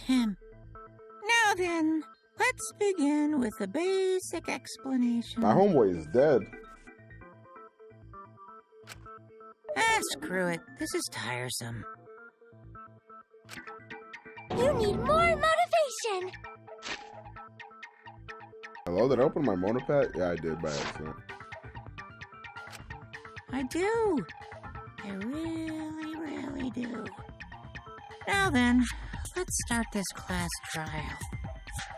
Now then, let's begin with a basic explanation. My homeboy is dead. Screw it. This is tiresome. You need more motivation! Hello, did I open my monopad? Yeah, I did by accident. I do. I really, really do. Now then, let's start this class trial.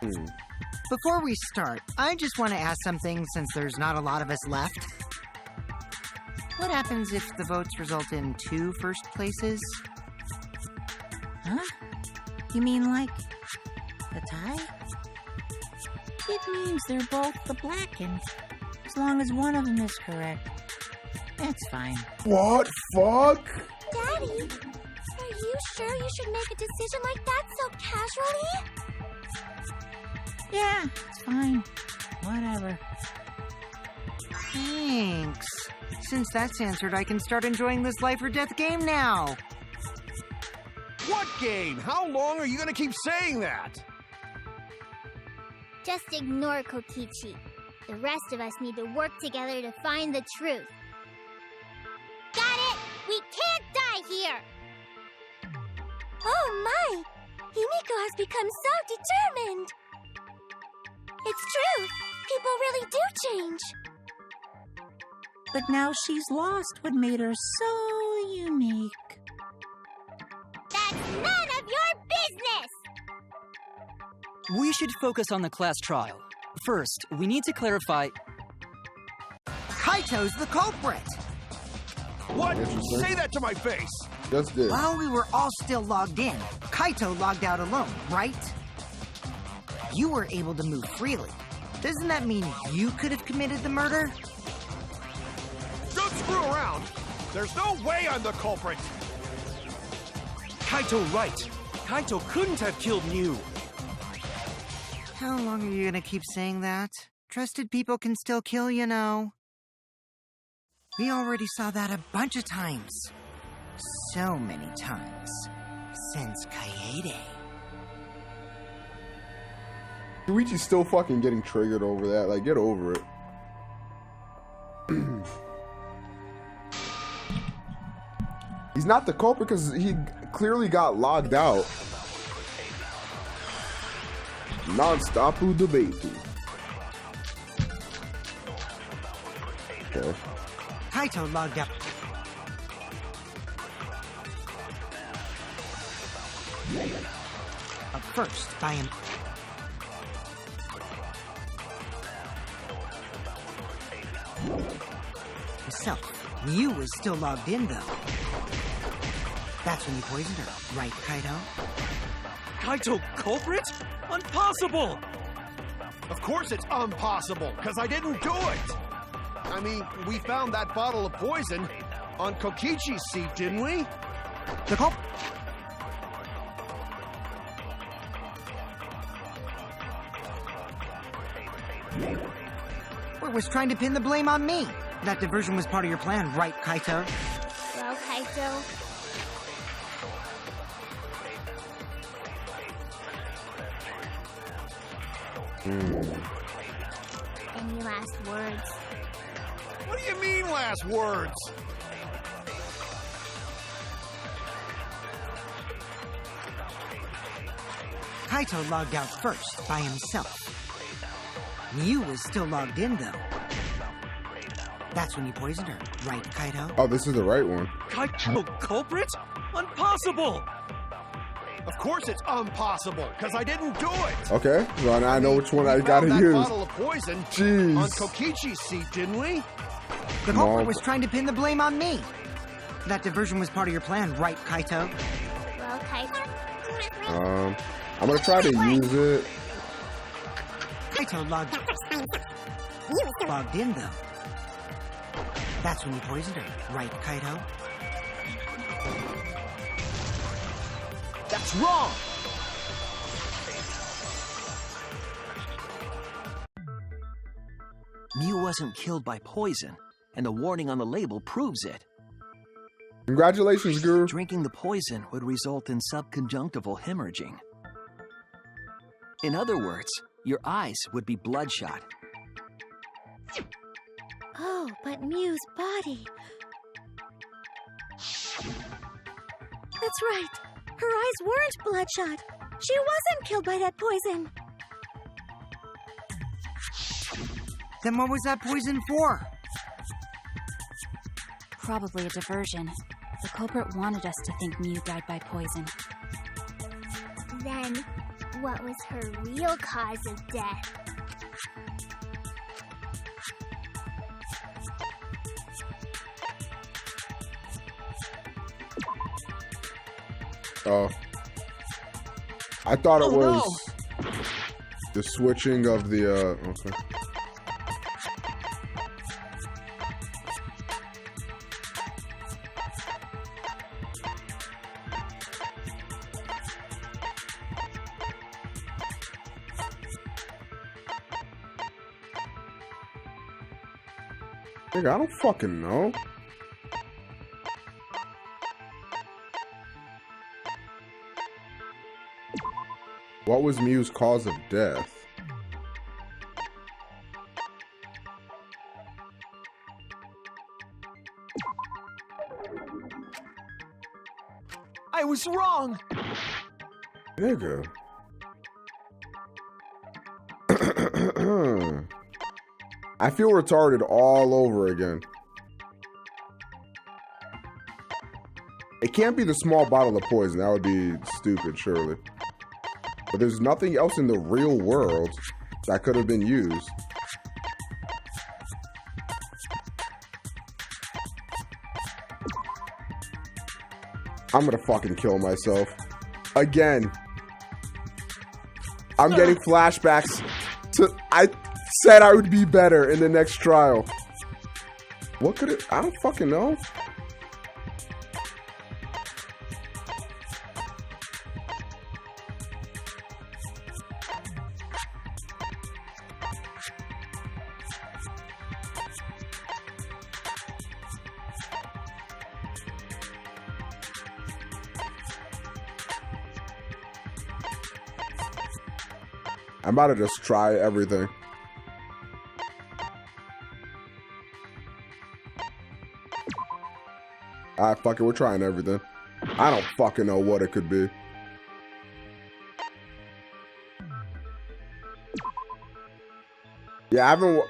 Before we start, I just want to ask something since there's not a lot of us left. What happens if the votes result in 2 first places? Huh? You mean like a tie? It means they're both the blackened. As long as one of them is correct. It's fine. What? Fuck? Daddy, are you sure you should make a decision like that so casually? Yeah, it's fine. Whatever. Thanks. Since that's answered, I can start enjoying this life or death game now. What game? How long are you gonna keep saying that? Just ignore Kokichi. The rest of us need to work together to find the truth. Got it! We can't die here! Oh my! Himiko has become so determined! It's true! People really do change! But now she's lost what made her so unique. That's none of your business! We should focus on the class trial. First, we need to clarify... Kaito's the culprit! What? Interesting. Say that to my face! Just did. While we were all still logged in, Kaito logged out alone, right? You were able to move freely. Doesn't that mean you could have committed the murder? Don't screw around! There's no way I'm the culprit! Kaito right. Kaito couldn't have killed Mew. How long are you gonna keep saying that? Trusted people can still kill, you know. We already saw that a bunch of times. So many times. Since Kaede. Yuichi's still fucking getting triggered over that. Like, get over it. He's not the culprit because he clearly got logged out. Non-stop debate. Okay. Kaito logged out. Up first by him. Himself. Mew was still logged in though. That's when you poisoned her, right, Kaito? Kaito culprit? Impossible! Of course it's impossible, because I didn't do it! I mean, we found that bottle of poison on Kokichi's seat, didn't we? The culprit. Was trying to pin the blame on me. That diversion was part of your plan, right, Kaito? Well, Kaito... Any last words? What do you mean, last words? Kaito logged out first, by himself. Mew was still logged in, though. That's when you poisoned her, right, Kaito? Oh, this is the right one. Kaito culprit? Impossible! Of course it's impossible, because I didn't do it! Okay, well now I know which one I We gotta found that use. bottle of poison Jeez. on Kokichi's seat, didn't we? The culprit was trying to pin the blame on me. That diversion was part of your plan, right, Kaito? Well, Kaito... I'm gonna try to use it. Kaito logged in, though. That's when you poisoned her, right, Kaito? That's wrong! Mew wasn't killed by poison, and the warning on the label proves it. Congratulations, Guru. Drinking the poison would result in subconjunctival hemorrhaging. In other words, your eyes would be bloodshot. Oh, but Mew's body. That's right. Her eyes weren't bloodshot. She wasn't killed by that poison. Then what was that poison for? Probably a diversion. The culprit wanted us to think Mew died by poison. Then, what was her real cause of death? Oh. I thought it was the switching of the, okay. Nigga, I don't fucking know. What was Mew's cause of death? I was wrong! Nigga. I feel retarded all over again. It can't be the small bottle of poison. That would be stupid, surely. But there's nothing else in the real world that could have been used. I'm gonna fucking kill myself. Again. I'm getting flashbacks to... I said I would be better in the next trial. What could it... I don't fucking know. I'm about to just try everything. Alright, fuck it, we're trying everything. I don't fucking know what it could be. Yeah, I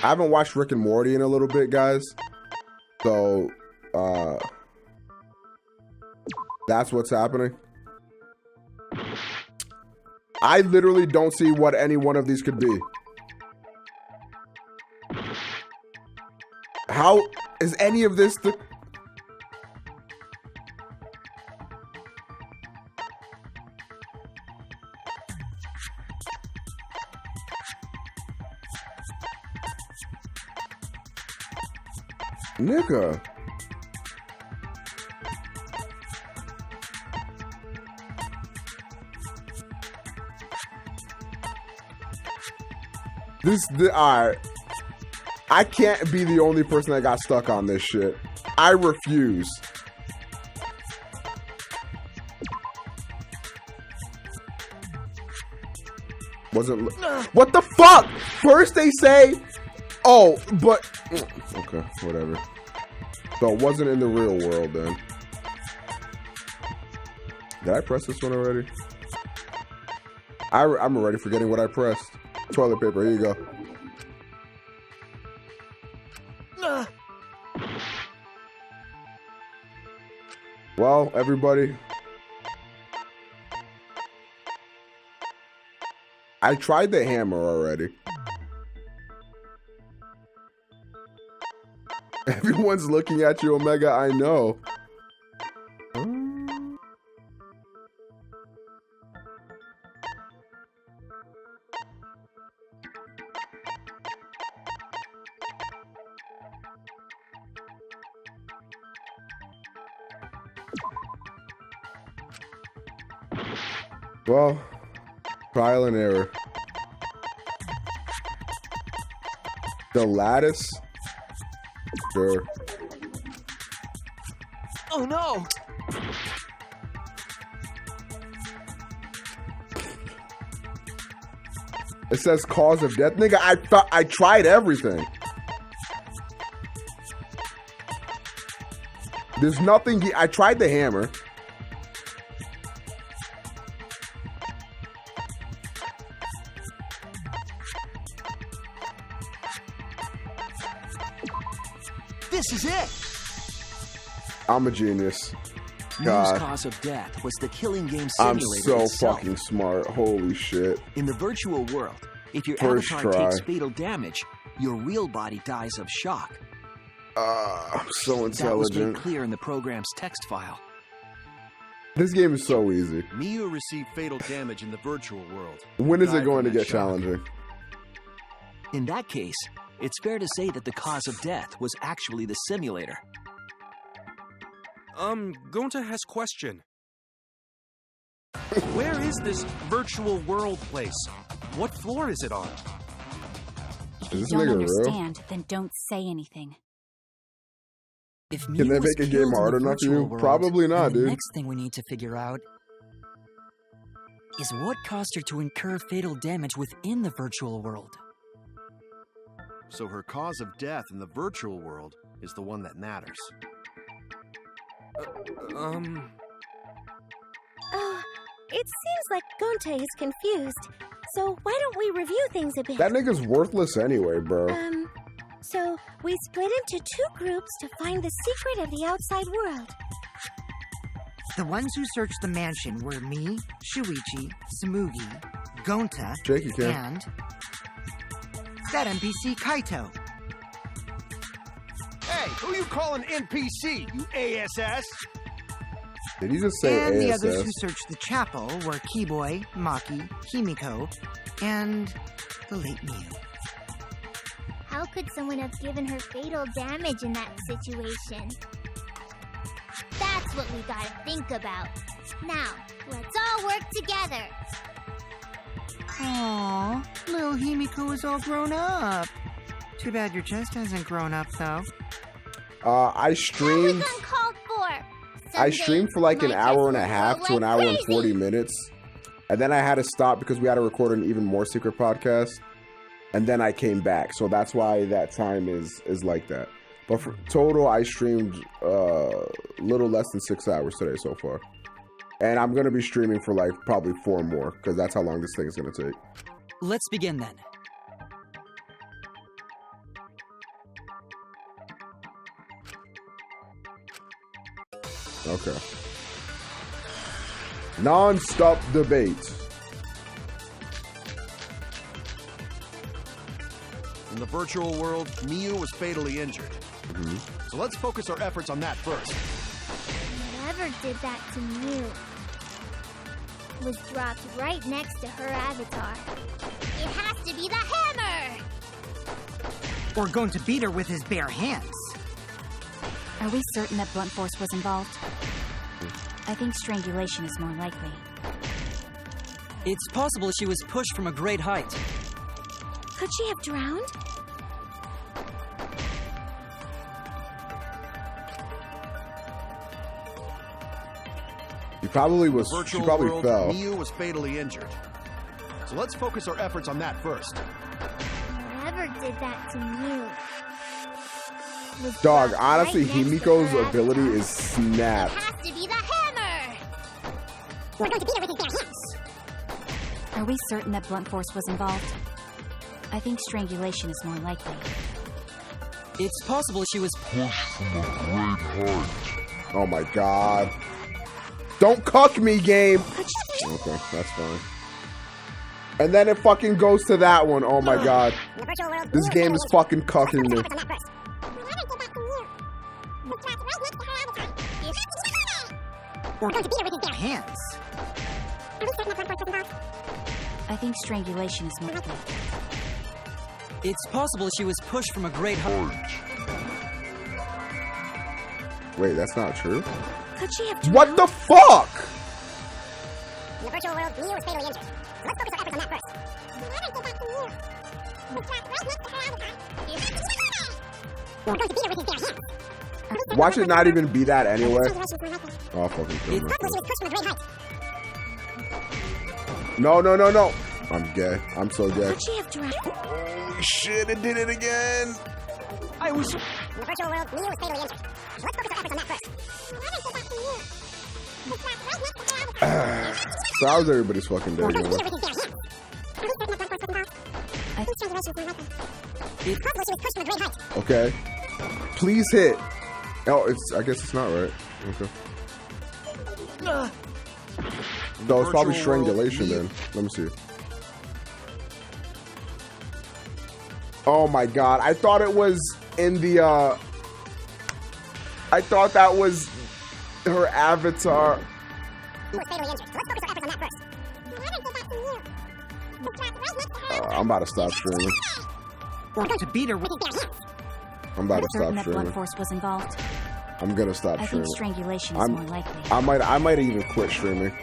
haven't watched Rick and Morty in a little bit, guys. So, that's what's happening. I literally don't see what any one of these could be. How is any of this the... Nigga. Alright. I can't be the only person that got stuck on this shit. I refuse. Wasn't... What the fuck? First they say... Oh, but... Okay, whatever. So it wasn't in the real world then. Did I press this one already? I'm already forgetting what I pressed. Toilet paper, here you go. Well, everybody. I tried the hammer already. Everyone's looking at you, Omega, I know. Well, trial and error. The lattice? Sure. Oh no! It says cause of death. Nigga, I tried everything. There's nothing. I tried the hammer. This is it. I'm a genius. Mew's God. cause of death was the killing game I'm simulator so itself. fucking smart. Holy shit. In the virtual world, if your First avatar try. takes fatal damage, your real body dies of shock. I'm so That was made intelligent. clear in the program's text file. This game is so easy. Miu received fatal damage in the virtual world. When is it Died going to from that get shock. challenging? In that case, it's fair to say that the cause of death was actually the simulator. Gonta has question. Where is this virtual world place? What floor is it on? If Is you this don't nigga real? understand, then don't say anything. If Can Mew they was make a killed game in hard the enough for virtual you? world, Probably not, then the dude. next thing we need to figure out is what caused her to incur fatal damage within the virtual world. So her cause of death in the virtual world is the one that matters. Oh, it seems like Gonta is confused. So why don't we review things a bit? That nigga's worthless anyway, bro. So we split into two groups to find the secret of the outside world. The ones who searched the mansion were me, Shuichi, Samugi, Gonta, Shaky can. and that NPC Kaito. Hey, who you calling NPC, you ASS? Did he just say And the ASS? others who searched the chapel were Keyboy, Maki, Himiko, and the late Mew. How could someone have given her fatal damage in that situation? That's what we gotta think about. Now, let's all work together. Aww, little Himiko is all grown up. Too bad your chest hasn't grown up, though. I streamed. That was uncalled for. I Someday, streamed for like an my hour and chest a will half grow to an like hour and crazy. 40 minutes. And then I had to stop because we had to record an even more secret podcast. And then I came back. So that's why that time is like that. But for total, I streamed a little less than 6 hours today so far. And I'm going to be streaming for like probably 4 more because that's how long this thing is going to take. Let's begin then. Okay. Non-stop debate. In the virtual world, Miu was fatally injured. So let's focus our efforts on that first. Whoever did that to Mew was dropped right next to her avatar. It has to be the hammer! Or going to beat her with his bare hands. Are we certain that blunt force was involved? I think strangulation is more likely. It's possible she was pushed from a great height. Could she have drowned? He probably was. In the She virtual probably world, fell. Miu was fatally injured. So let's focus our efforts on that first. Whoever did that to Mew was Dog, dropped honestly, right next to Himiko's her ability avatar. is snapped. It has to be the hammer! We're going to beat her with his bare hands. Are we certain that blunt force was involved? I think strangulation is more likely. It's possible she was Oh my god. Don't cuck me, game. Okay, that's fine. And then it fucking goes to that one. Oh my god. This game is fucking cucking me. Or going to beat her with his bare hands. I think strangulation is more likely. It's possible she was pushed from a great height. Wait, that's not true. Could she have drowned? What the fuck? In the virtual world, Mew was fatally injured. Let's focus our efforts on that first. Whoever did that to Mew was dropped right next to her avatar. It has to be the hammer! We're going to beat her with his bare hands. Why should it not even be that anyway? Oh, fucking kill me. She was pushed from a great height. No, no, no, no. I'm gay. I'm so gay. Could she have drowned? Oh shit! It did it again. I was. In the virtual world, Mia was fatally injured. So let's focus our efforts on that first. So how's everybody's fucking day going? Okay. Please hit. Oh, I guess it's not right. Okay. No, it's probably strangulation then. Let me see. Oh my god. I thought it was in the I thought that was her avatar. I'm about to stop streaming. To beat her. I'm about to stop Certain that streaming. blunt force was involved. I'm gonna stop I streaming. think strangulation is more likely. I might even quit streaming.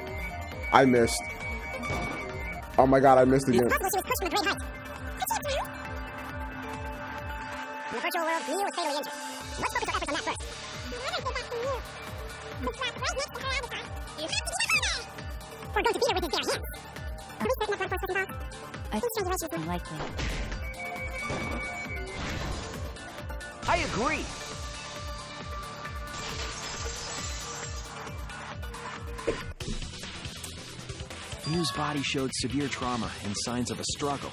I missed. Oh my god, I missed again. In the virtual world, Mia was fatally injured. Let's focus our efforts on that first. We're going to beat her with his bare hands. Are we certain that blunt force was involved? I think strangulation is more likely. I agree. Miu's body showed severe trauma and signs of a struggle.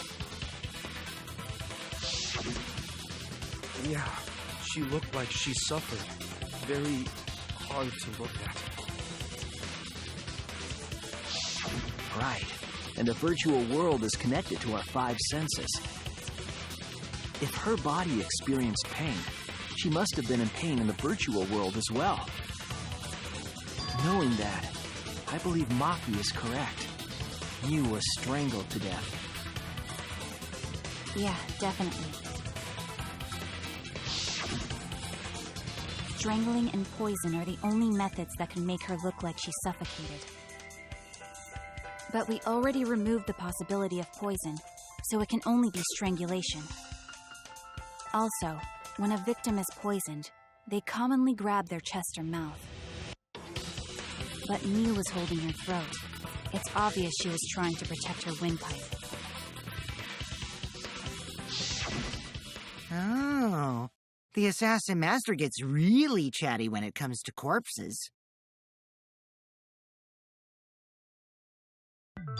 Yeah, she looked like she suffered. Very hard to look at. Right. And the virtual world is connected to our 5 senses. If her body experienced pain, she must have been in pain in the virtual world as well. Knowing that, I believe Maki is correct. Miu was strangled to death. Yeah, definitely. Strangling and poison are the only methods that can make her look like she suffocated. But we already removed the possibility of poison, so it can only be strangulation. Also, when a victim is poisoned, they commonly grab their chest or mouth. But Miu was holding her throat. It's obvious she was trying to protect her windpipe. Oh, the assassin master gets really chatty when it comes to corpses.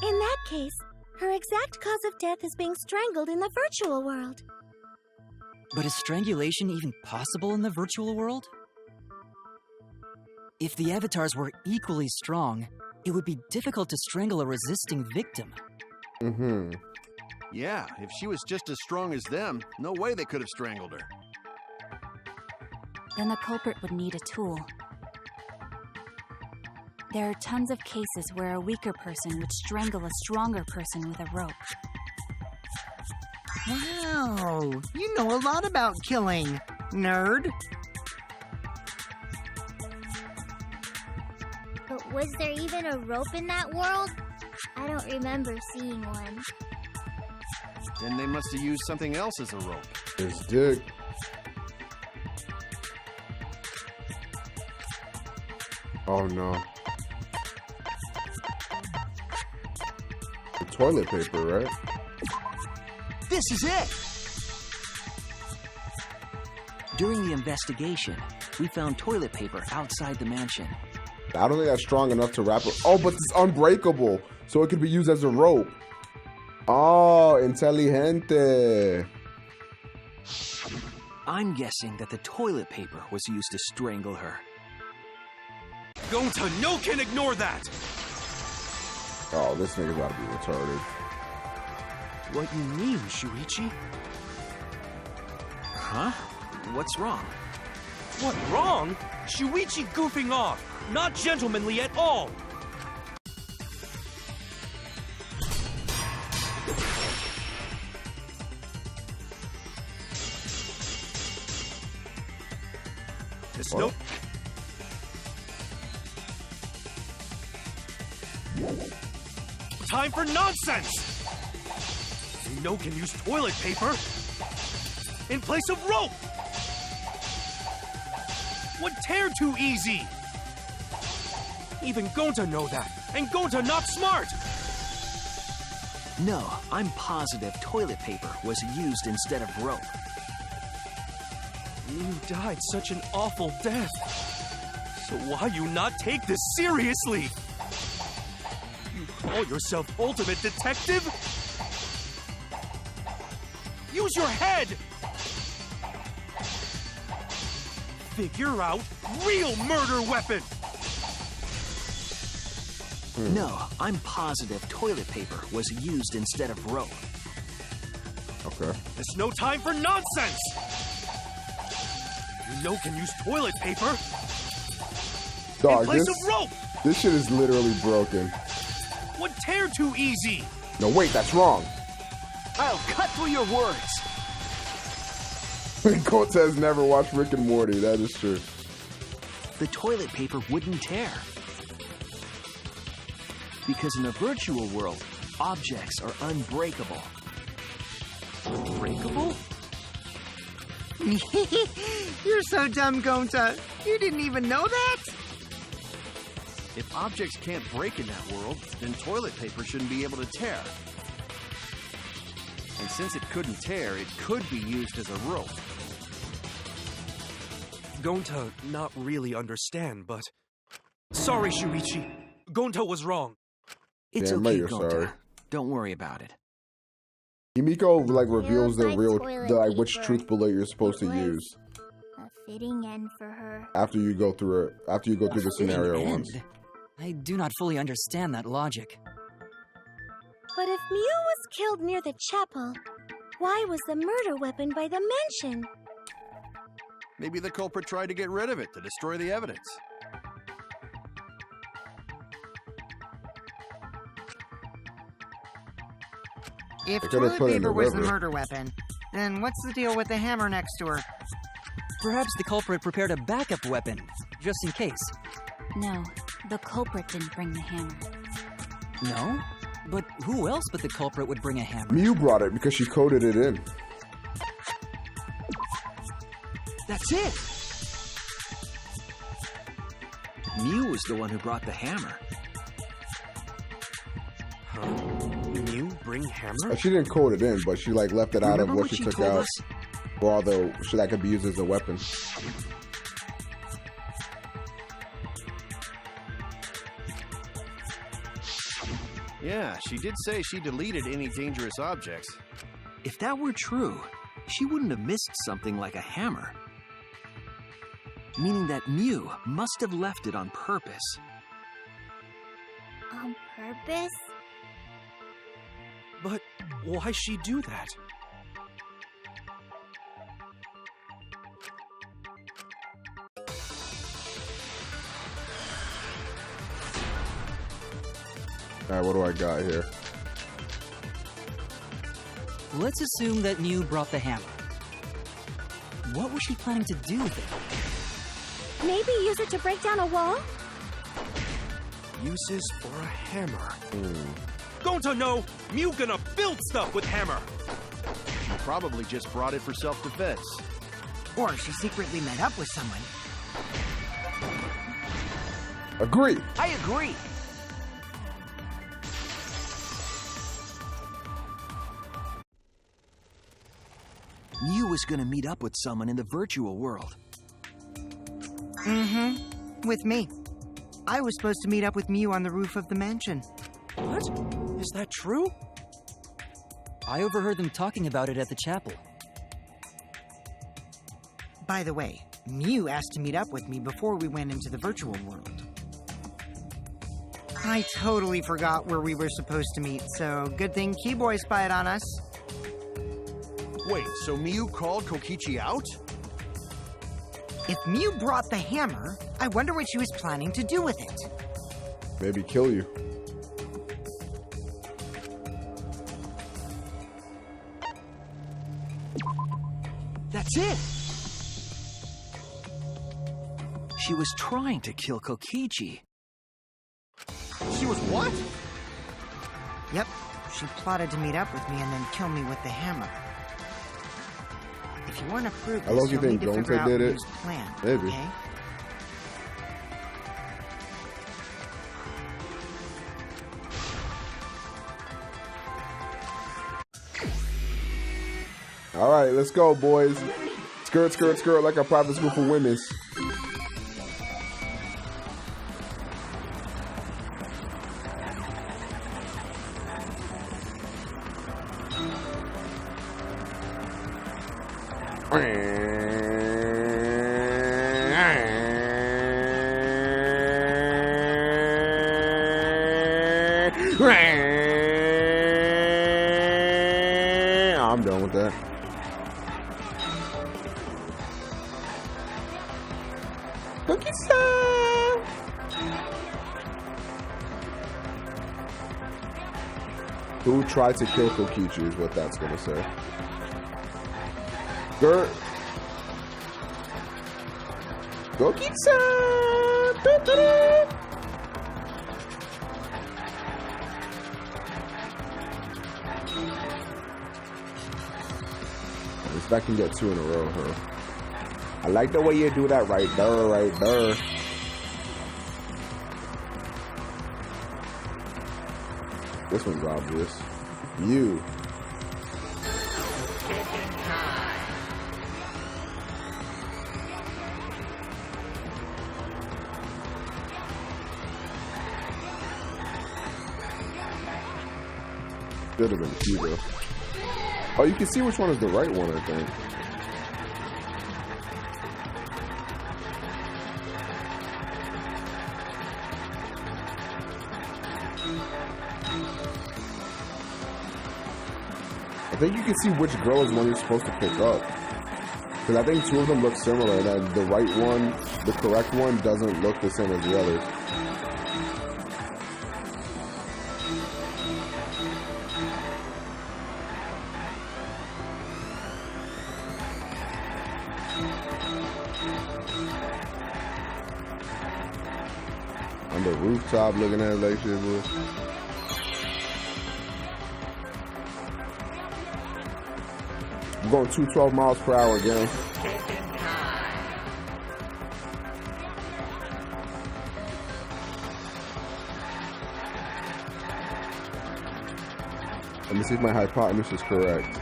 In that case, her exact cause of death is being strangled in the virtual world. But is strangulation even possible in the virtual world? If the avatars were equally strong, it would be difficult to strangle a resisting victim. Mm-hmm. Yeah, if she was just as strong as them, no way they could have strangled her. Then the culprit would need a tool. There are tons of cases where a weaker person would strangle a stronger person with a rope. Wow, you know a lot about killing, nerd. But was there even a rope in that world? I don't remember seeing one. Then they must have used something else as a rope. His dick. Oh no. The toilet paper, right? This is it! During the investigation, we found toilet paper outside the mansion. I don't think that's strong enough to wrap it. Oh, but it's unbreakable, so it could be used as a rope. Oh, inteligente. I'm guessing that the toilet paper was used to strangle her. Gonta, no can ignore that! Oh, this nigga's gotta be retarded. What you mean, Shuichi? Huh? What's wrong? What, wrong? Shuichi goofing off! Not gentlemanly at all! There's no... Time for nonsense! No can use toilet paper in place of rope! Would tear too easy! Even Gonta know that, and Gonta not smart! No, I'm positive toilet paper was used instead of rope. You died such an awful death. So why you not take this seriously? You call yourself ultimate detective? Use your head! Figure out real murder weapon! No, I'm positive toilet paper was used instead of rope. Okay. There's no time for nonsense! You know can use toilet paper Dog, in place of rope! This shit is literally broken. Would tear too easy! No, wait, that's wrong. I'll cut through your words! Gonta has never watched Rick and Morty, that is true. The toilet paper wouldn't tear. Because in a virtual world, objects are unbreakable. Unbreakable? You're so dumb, Gonta. You didn't even know that? If objects can't break in that world, then toilet paper shouldn't be able to tear. And since it couldn't tear, it could be used as a rope. Gonta not really understand, but... Sorry, Shuichi. Gonta was wrong. It's Damn okay, right you're Gonta. sorry. Don't worry about it. Himiko like reveals the like real, toilet which paper. truth bullet you're supposed to It was use A fitting end for her. after you go through it. After you go through the scenario Fitting once. end? I do not fully understand that logic. But if Mew was killed near the chapel, why was the murder weapon by the mansion? Maybe the culprit tried to get rid of it to destroy the evidence. If They could've toilet put it in paper the was the river. murder weapon, then what's the deal with the hammer next to her? Perhaps the culprit prepared a backup weapon, just in case. No, the culprit didn't bring the hammer. No? But who else but the culprit would bring a hammer? Mew brought it because she coded it in. That's it! Mew was the one who brought the hammer. Huh? Mew bring hammer? She didn't code it in, but she like left it out of Remember what she took told out us? for all the shit that could be used as a weapon. Yeah, she did say she deleted any dangerous objects. If that were true, she wouldn't have missed something like a hammer. Meaning that Mew must have left it on purpose. On purpose? But why she do that? Alright, what do I got here? Let's assume that Mew brought the hammer. What was she planning to do with it? Maybe use it to break down a wall? Uses for a hammer. Gonta, no! Mew gonna build stuff with hammer! She probably just brought it for self-defense. Or she secretly met up with someone. Agree! I agree! Mew was gonna meet up with someone in the virtual world. Mm-hmm. With me. I was supposed to meet up with Mew on the roof of the mansion. What? Is that true? I overheard them talking about it at the chapel. By the way, Mew asked to meet up with me before we went into the virtual world. I totally forgot where we were supposed to meet, so good thing Keyboy spied on us. Wait, so Mew called Kokichi out? If Mew brought the hammer, I wonder what she was planning to do with it. Maybe kill you. That's it! She was trying to kill Kokichi. She was what? Yep, she plotted to meet up with me and then kill me with the hammer. If you want to prove How long this, do you you'll think need to figure Gonta out did it? Mew's plan, Maybe. okay? All right, let's go, boys. Skirt, skirt, skirt, like a private school for women's. I'm done with that. Cookie-san! Who tried to kill Kokichi is what that's gonna say. Gert. Kokichi-san! Doo-doo-doo! At least I can get 2 in a row, huh? I like the way you do that right there, right there. This one's obvious. You. Should have been Cuba. Oh, you can see which one is the right one, I think. I think you can see which girl is one you're supposed to pick up. Because I think 2 of them look similar, and the right one, the correct one, doesn't look the same as the others. On the rooftop looking at it like shit, boy. I'm going 212 miles per hour again. Let me see if my hypotenuse is correct.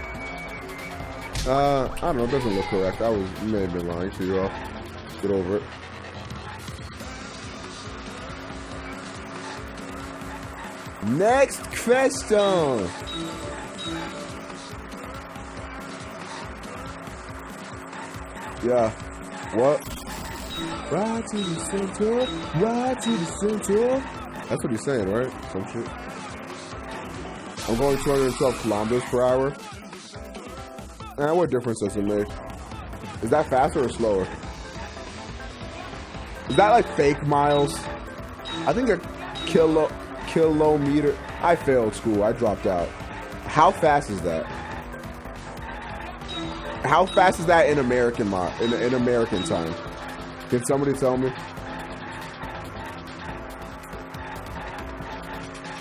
I don't know, it doesn't look correct. I may have been lying to you all. Get over it. Next question. Yeah. What? Right to the center. Right to the center. That's what he's saying, right? Some shit. I'm going 212 kilometers per hour. What difference does it make? Is that faster or slower? Is that like fake miles? I think a kilometer. I failed school. I dropped out. How fast is that? How fast is that in American in American time? Can somebody tell me?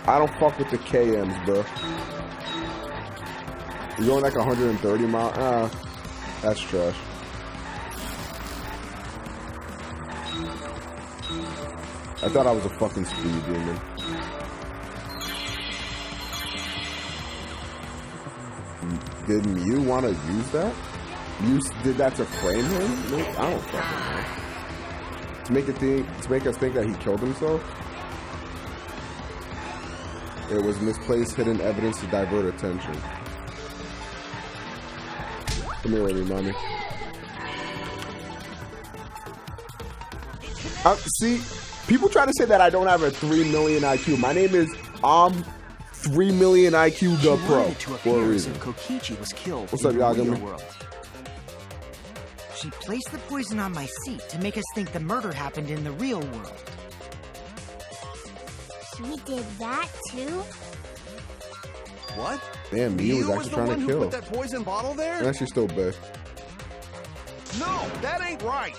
I don't fuck with the KMs, bro. You're going like 130 miles? That's trash. I thought I was a fucking speed demon. Didn't you want to use that? You did that to frame him? No, I don't fucking know. To make us think that he killed himself? It was misplaced hidden evidence to divert attention. Come here, baby, mommy. See, people try to say that I don't have a 3 million IQ. My name is 3 million IQ the Pro for a reason. Kokichi was killed. What's up, y'all? She placed the poison on my seat to make us think the murder happened in the real world. She did that too? What? Damn, Miu was actually trying to kill. Put that poison bottle there? And she's still bad. No, that ain't right.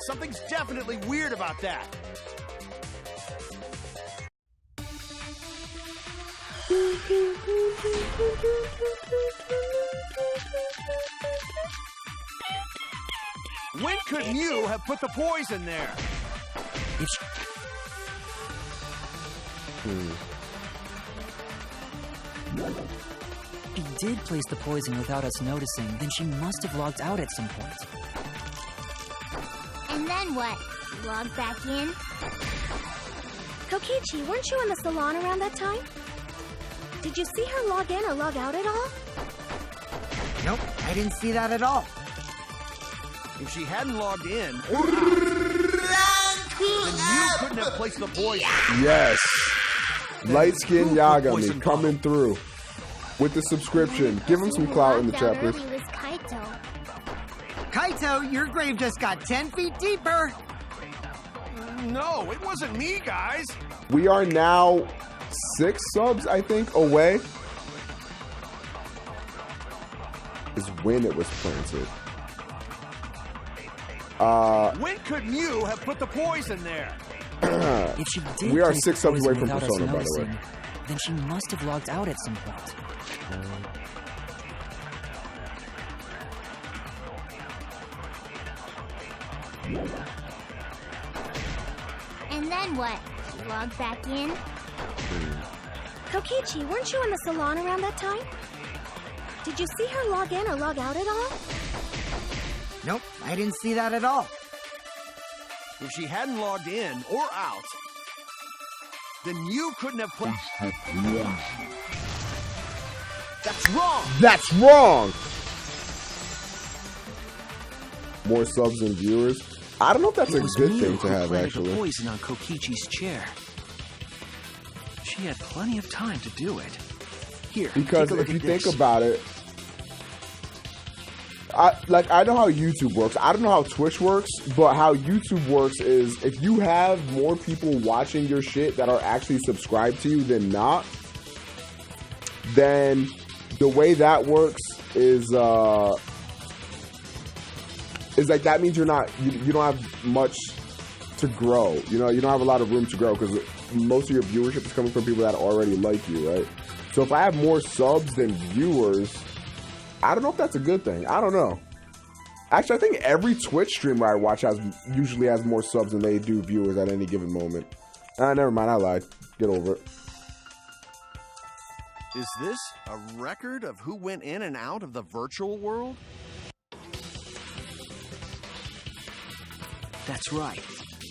Something's definitely weird about that. When could Miu have put the poison there? did place the poison without us noticing, then she must have logged out at some point. And then what? Log back in? Kokichi, weren't you in the salon around that time? Did you see her log in or log out at all? Nope, I didn't see that at all. If she hadn't logged in, or out, then you couldn't have placed the poison. Yes. Light Skin Who put Yagami poison coming through with the subscription. Give him some clout in the chat, please. It was Kaito. Kaito, your grave just got 10 feet deeper. No, it wasn't me, guys. We are now 6 subs, I think, away. Is when it was planted. When could Mew have put the poison there? If she did We are place 6 the subs away poison from without us Persona, by the way. noticing, then she must have logged out at some point. And then what? Log back in? Kokichi, weren't you in the salon around that time? Did you see her log in or log out at all? Nope, I didn't see that at all. If she hadn't logged in or out, then you couldn't have placed. That's wrong. That's wrong. More subs and viewers. I don't know if that's a good thing to have, The actually. poison on Kokichi's chair. She had plenty of time to do it. Here, Because take a look if you at think this. about it, I know how YouTube works. I don't know how Twitch works, but how YouTube works is if you have more people watching your shit that are actually subscribed to you than not, then the way that works is like that means you don't have much to grow. You know, you don't have a lot of room to grow because most of your viewership is coming from people that already like you, right? So if I have more subs than viewers, I don't know if that's a good thing. I don't know. Actually, I think every Twitch streamer I watch usually has more subs than they do viewers at any given moment. Never mind, I lied. Get over it. Is this a record of who went in and out of the virtual world? That's right.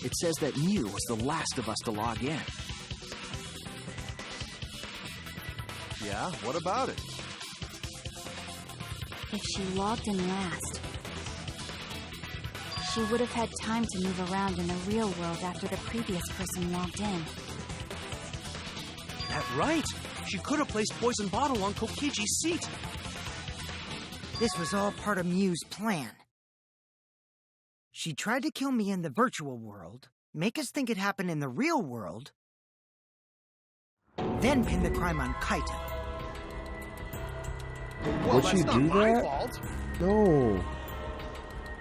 It says that Mew was the last of us to log in. Yeah, what about it? If she logged in last, she would have had time to move around in the real world after the previous person logged in. That's right. She could have placed poison bottle on Kokichi's seat. This was all part of Mew's plan. She tried to kill me in the virtual world, make us think it happened in the real world, then pin the crime on Kaito. Well, Would that's she not do my that? fault. No.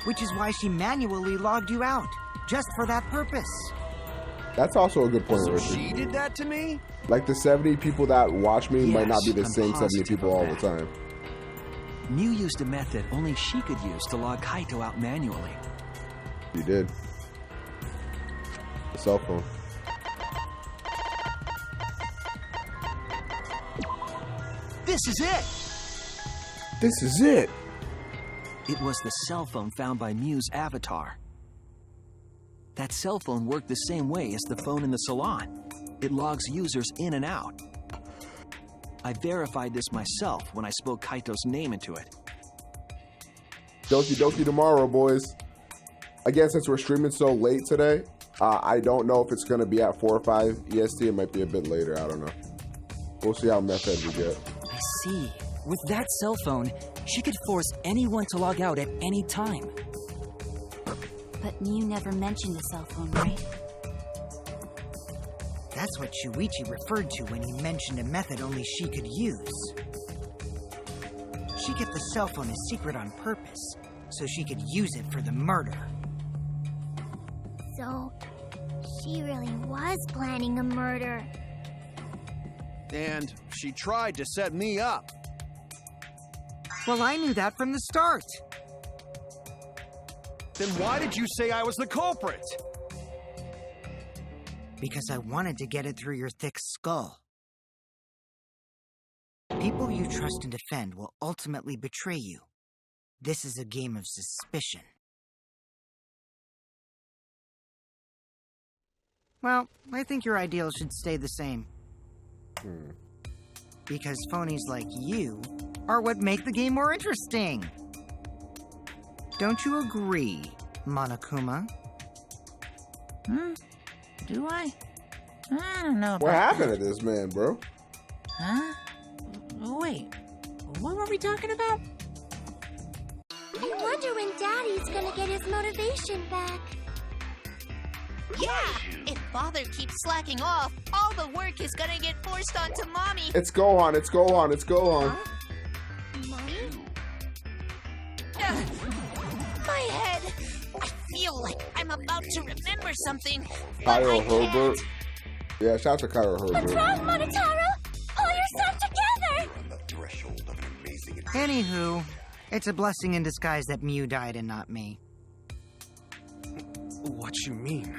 Which is why she manually logged you out, just for that purpose. That's also a good point, So Richard. she did that to me? Like the 70 people that watch me might not be the Yes, same I'm 70 positive people of all the that. time. Mew used a method only she could use to log Kaito out manually. You did. The cell phone. This is it! This is it. It was the cell phone found by Mew's avatar. That cell phone worked the same way as the phone in the salon. It logs users in and out. I verified this myself when I spoke Kaito's name into it. Doki Doki tomorrow, boys. Again, since we're streaming so late today, I don't know if it's going to be at 4 or 5 EST. It might be a bit later. I don't know. We'll see how method we get. I see. With that cell phone, she could force anyone to log out at any time. But Mew never mentioned a cell phone, right? That's what Shuichi referred to when he mentioned a method only she could use. She kept the cell phone a secret on purpose, so she could use it for the murder. So, she really was planning a murder. And she tried to set me up. Well, I knew that from the start. Then why did you say I was the culprit? Because I wanted to get it through your thick skull. People you trust and defend will ultimately betray you. This is a game of suspicion. Well, I think your ideals should stay the same. Because phonies like you are what make the game more interesting. Don't you agree, Monokuma? Do I? I don't know. What happened to this man, bro? Huh? Wait, what were we talking about? I wonder when Daddy's gonna get his motivation back. Yeah! If Father keeps slacking off, all the work is gonna get forced onto Mommy. It's Gohan, it's Gohan, it's Gohan. Mommy? My head! I feel like I'm about to remember something. Cairo Herbert. Yeah, shout out to Cairo Herbert. What's wrong, Monotaro? Pull yourself together! Anywho, it's a blessing in disguise that Mew died and not me. What you mean?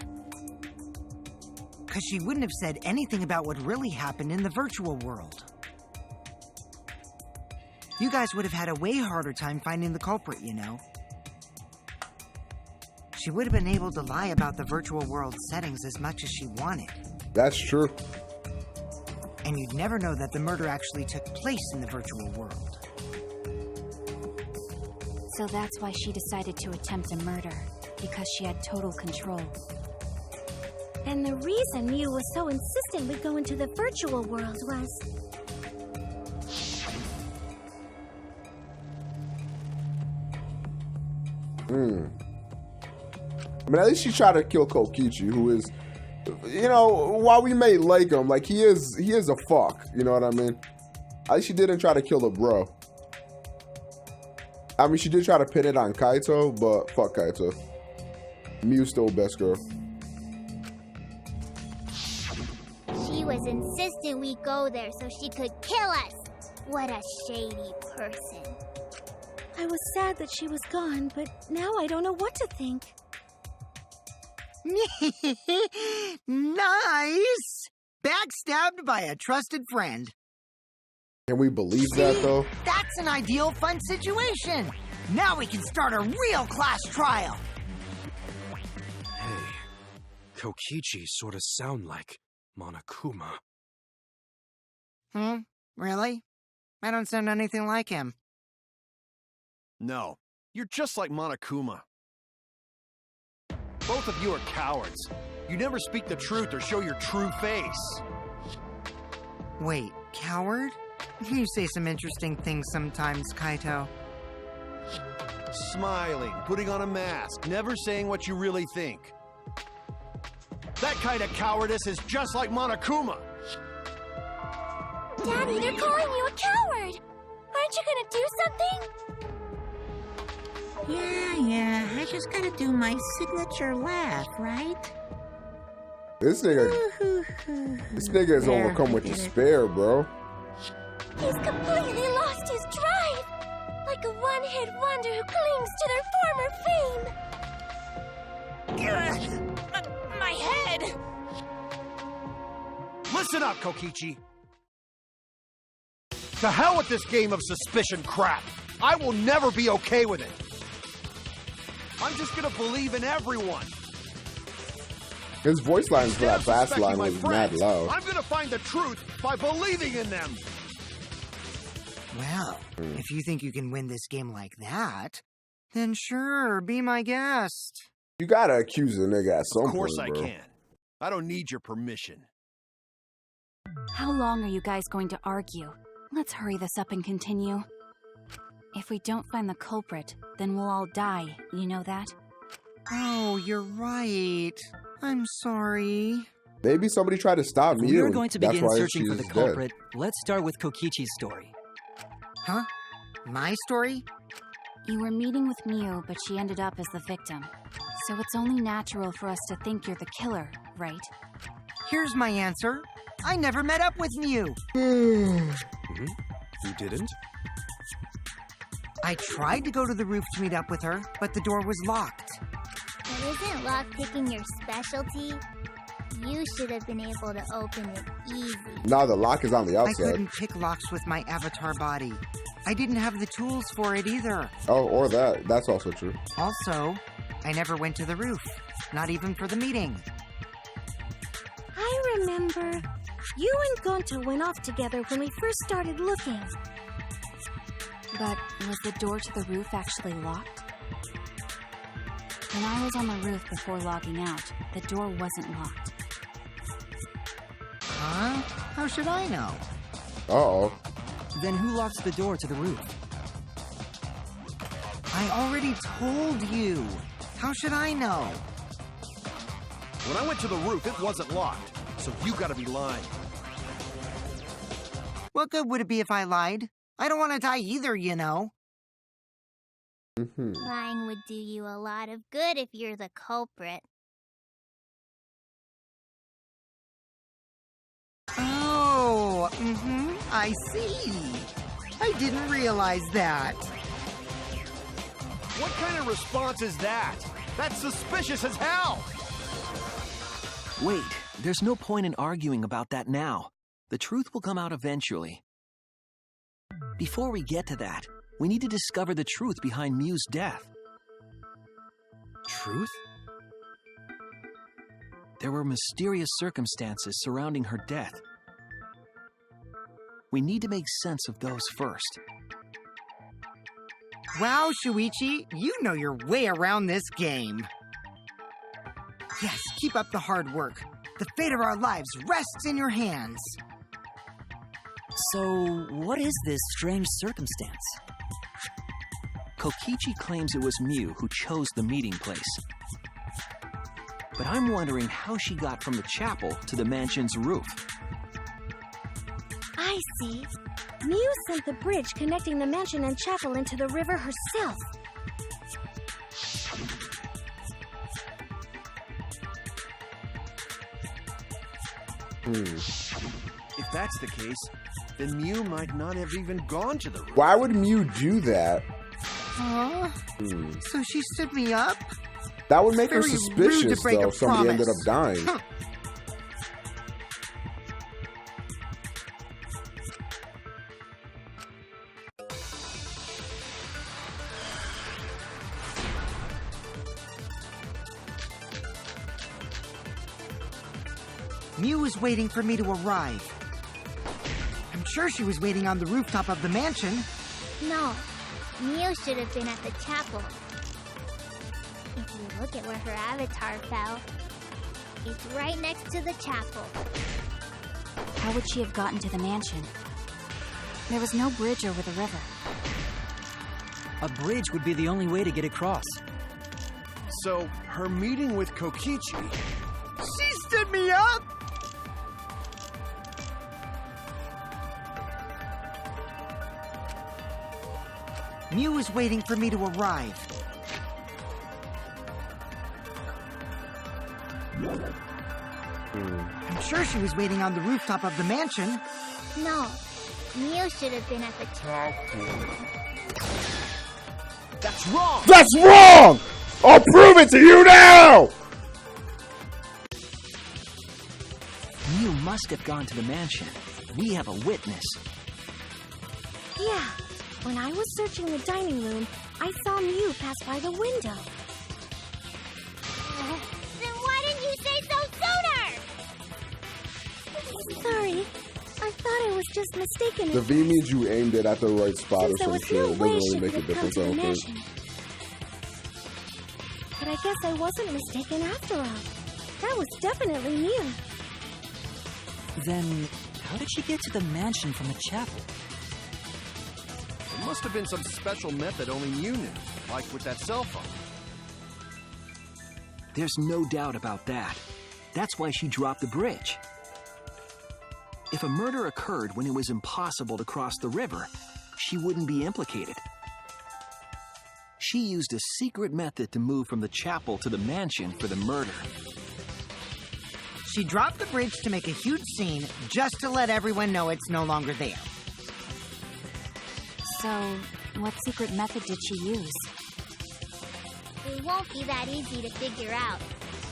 Because she wouldn't have said anything about what really happened in the virtual world. You guys would have had a way harder time finding the culprit, you know. She would have been able to lie about the virtual world settings as much as she wanted. That's true. And you'd never know that the murder actually took place in the virtual world. So that's why she decided to attempt a murder, because she had total control. And the reason Mew was so insistent we go into the virtual world was... I mean, at least she tried to kill Kokichi, who is, you know, while we may like him, like he is a fuck. You know what I mean? At least she didn't try to kill the bro. I mean, she did try to pin it on Kaito, but fuck Kaito. Mew's still best girl. She was insistent we go there so she could kill us. What a shady person. I was sad that she was gone, but now I don't know what to think. Nice! Backstabbed by a trusted friend. Can we believe that, though? That's an ideal fun situation! Now we can start a real class trial! Hey, Kokichi sort of sound like Monokuma. Really? I don't sound anything like him. No, you're just like Monokuma. Both of you are cowards. You never speak the truth or show your true face. Wait, coward? You say some interesting things sometimes, Kaito. Smiling, putting on a mask, never saying what you really think. That kind of cowardice is just like Monokuma. Daddy, they're calling you a coward! Aren't you gonna do something? Yeah, I just gotta do my signature laugh, right? This nigga is overcome with despair, bro. He's completely lost his drive! Like a one-hit wonder who clings to their former fame. My head! Listen up, Kokichi. To hell with this game of suspicion crap. I will never be okay with it. I'm just gonna believe in everyone. His voice lines for that Instead of fast line suspecting my was mad friends, low. I'm gonna find the truth by believing in them. Well, if you think you can win this game like that, then sure, be my guest. You gotta accuse the nigga at some point, Of course bro. I can. I don't need your permission. How long are you guys going to argue? Let's hurry this up and continue. If we don't find the culprit, then we'll all die, you know that? Oh, you're right. I'm sorry. Maybe somebody tried to stop me. We're going to begin searching for the culprit. Let's start with Kokichi's story. Huh? My story? You were meeting with Mew, but she ended up as the victim. So it's only natural for us to think you're the killer, right? Here's my answer. I never met up with Mew. You didn't? I tried to go to the roof to meet up with her, but the door was locked. But isn't lockpicking your specialty? You should have been able to open it easy. No, the lock is on the I outside. couldn't pick locks with my avatar body. I didn't have the tools for it either. Oh, or that. That's also true. Also, I never went to the roof. Not even for the meeting. I remember. You and Gonta went off together when we first started looking. But was the door to the roof actually locked? When I was on the roof before logging out, the door wasn't locked. Huh? How should I know? Uh-oh. Then who locks the door to the roof? I already told you. How should I know? When I went to the roof, it wasn't locked. So you gotta be lying. What good would it be if I lied? I don't want to die either, you know. Lying would do you a lot of good if you're the culprit. Oh, I see. I didn't realize that. What kind of response is that? That's suspicious as hell! Wait, there's no point in arguing about that now. The truth will come out eventually. Before we get to that, we need to discover the truth behind Mew's death. Truth? There were mysterious circumstances surrounding her death. We need to make sense of those first. Wow, Shuichi, you know your way around this game. Yes, keep up the hard work. The fate of our lives rests in your hands. So, what is this strange circumstance? Kokichi claims it was Mew who chose the meeting place. But I'm wondering how she got from the chapel to the mansion's roof. I see. Mew sent the bridge connecting the mansion and chapel into the river herself. If that's the case, then Mew might not have even gone to the roof. Why would Mew do that? Huh? So she stood me up? That would make her Very rude suspicious, to break though, a if somebody ended up promise. dying. Mew was waiting for me to arrive. I'm sure she was waiting on the rooftop of the mansion. No, Mew should have been at the chapel. If you look at where her avatar fell, it's right next to the chapel. How would she have gotten to the mansion? There was no bridge over the river. A bridge would be the only way to get across. So, her meeting with Kokichi... She stood me up! Mew was waiting for me to arrive. I'm sure she was waiting on the rooftop of the mansion. No, Mew should have been at the chapel. That's wrong! That's wrong! I'll prove it to you now! Mew must have gone to the mansion. We have a witness. Yeah, when I was searching the dining room, I saw Mew pass by the window. Then why didn't you say so sooner? Sorry, I thought I was just mistaken. The V means you aimed it at the right spot or Since there some was shit. no It doesn't way really she make a could have come difference, to I the don't think. mansion. But I guess I wasn't mistaken after all. That was definitely Mew. Then, how did she get to the mansion from the chapel? There must have been some special method only Mew knew, like with that cell phone. There's no doubt about that. That's why she dropped the bridge. If a murder occurred when it was impossible to cross the river, she wouldn't be implicated. She used a secret method to move from the chapel to the mansion for the murder. She dropped the bridge to make a huge scene just to let everyone know it's no longer there. So, what secret method did she use? It won't be that easy to figure out.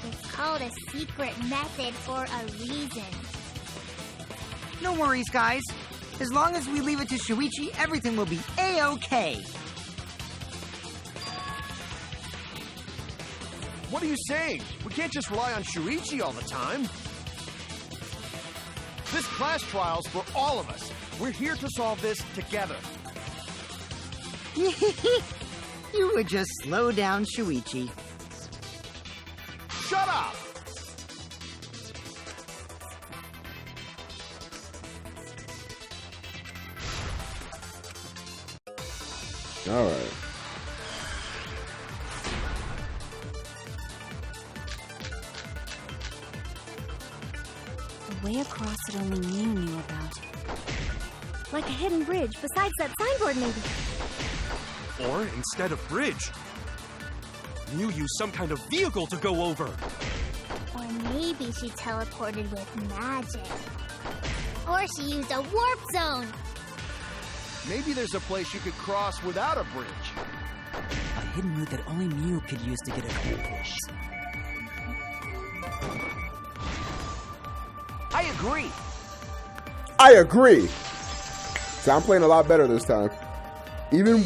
It's called a secret method for a reason. No worries, guys. As long as we leave it to Shuichi, everything will be A-okay. What are you saying? We can't just rely on Shuichi all the time. This class trial's for all of us. We're here to solve this together. You would just slow down Shuichi. Shut up! All right. The way across it only Mew knew about. Like a hidden bridge besides that signboard, maybe. Or instead of bridge, Mew used some kind of vehicle to go over. Or maybe she teleported with magic. Or she used a warp zone. Maybe there's a place you could cross without a bridge. A hidden route that only Mew could use to get across. I agree. I agree. So I'm playing a lot better this time. Even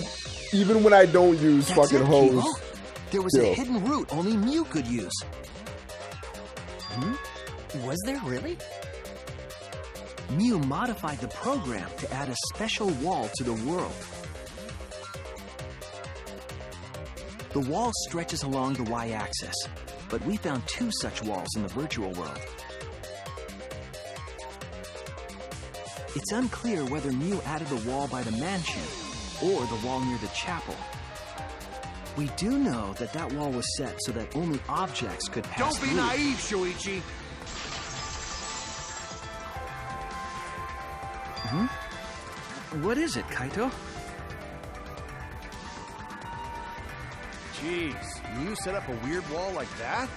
when I don't use That's fucking it, hose. Kimo. There was a hidden route only Mew could use. Was there really? Mew modified the program to add a special wall to the world. The wall stretches along the y-axis, but we found 2 such walls in the virtual world. It's unclear whether Mew added the wall by the mansion or the wall near the chapel. We do know that that wall was set so that only objects could pass Don't be through. naive, Shuichi. What is it, Kaito? Jeez, Mew set up a weird wall like that?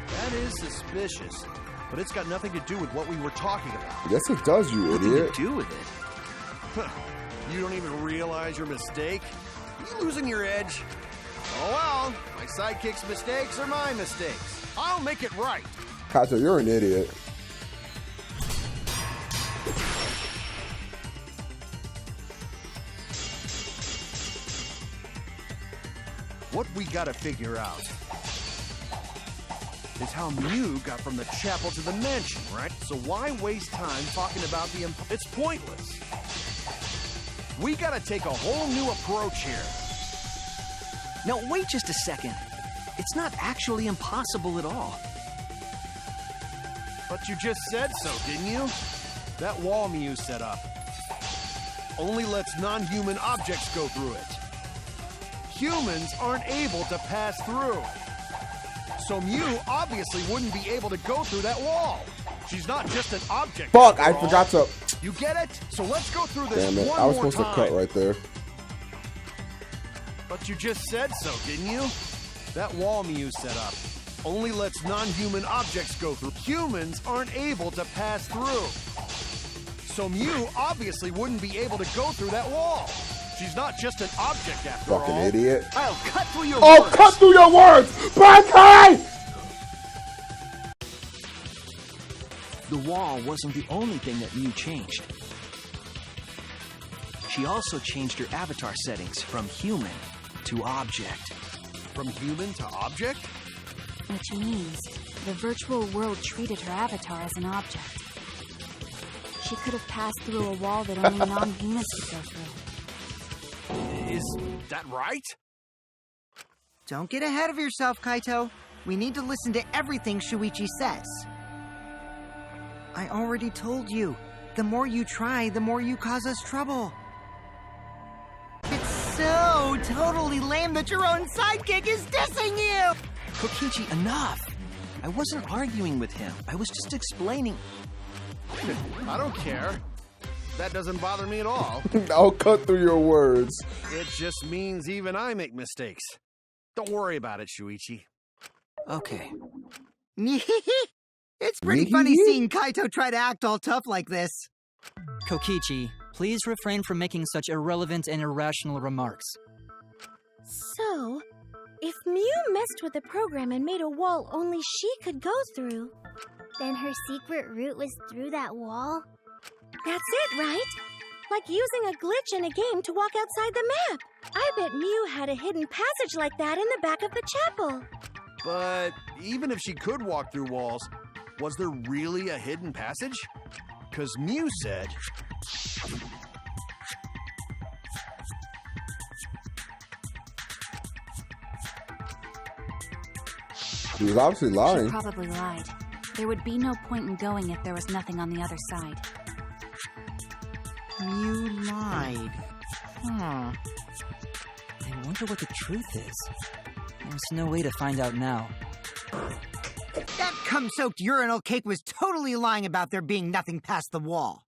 That is suspicious. But it's got nothing to do with what we were talking about. Yes, it does, you Nothing idiot. to do with it. You don't even realize your mistake? You losing your edge? Oh well, my sidekick's mistakes are my mistakes. I'll make it right. Kato, you're an idiot. What we gotta figure out is how Mew got from the chapel to the mansion, right? So why waste time talking about the it's pointless. We gotta take a whole new approach here. Now, wait just a second. It's not actually impossible at all. But you just said so, didn't you? That wall Mew set up only lets non-human objects go through it. Humans aren't able to pass through. So Mew obviously wouldn't be able to go through that wall. She's not just an object. Fuck, I after all. forgot to... You get it? So let's go through this Damn it, one I was more supposed time. to cut right there. But you just said so, didn't you? That wall Mew set up only lets non-human objects go through. Humans aren't able to pass through. So Mew obviously wouldn't be able to go through that wall. She's not just an object after all. Fucking idiot. I'll cut through your Oh, words. cut through your words! Bankai! The wall wasn't the only thing that Mew changed. She also changed her avatar settings from human to object. From human to object? Which means the virtual world treated her avatar as an object. She could have passed through a wall that only non-humans could go through. Is that right? Don't get ahead of yourself, Kaito. We need to listen to everything Shuichi says. I already told you. The more you try, the more you cause us trouble. It's so totally lame that your own sidekick is dissing you! Kokichi, enough! I wasn't arguing with him. I was just explaining. I don't care. That doesn't bother me at all. I'll cut through your words. It just means even I make mistakes. Don't worry about it, Shuichi. Okay. It's pretty funny seeing Kaito try to act all tough like this. Kokichi, please refrain from making such irrelevant and irrational remarks. So, If Mew messed with the program and made a wall only she could go through, Then her secret route was through that wall? that's it, right? Like using a glitch in a game to walk outside the map. I bet Mew had a hidden passage like that in the back of the chapel. But even if she could walk through walls, was there really a hidden passage? Because Mew said... He was obviously She lying. probably lied. There would be no point in going if there was nothing on the other side. You lied. Huh. I wonder what the truth is. There's no way to find out now. That cum-soaked urinal cake was totally lying about there being nothing past the wall.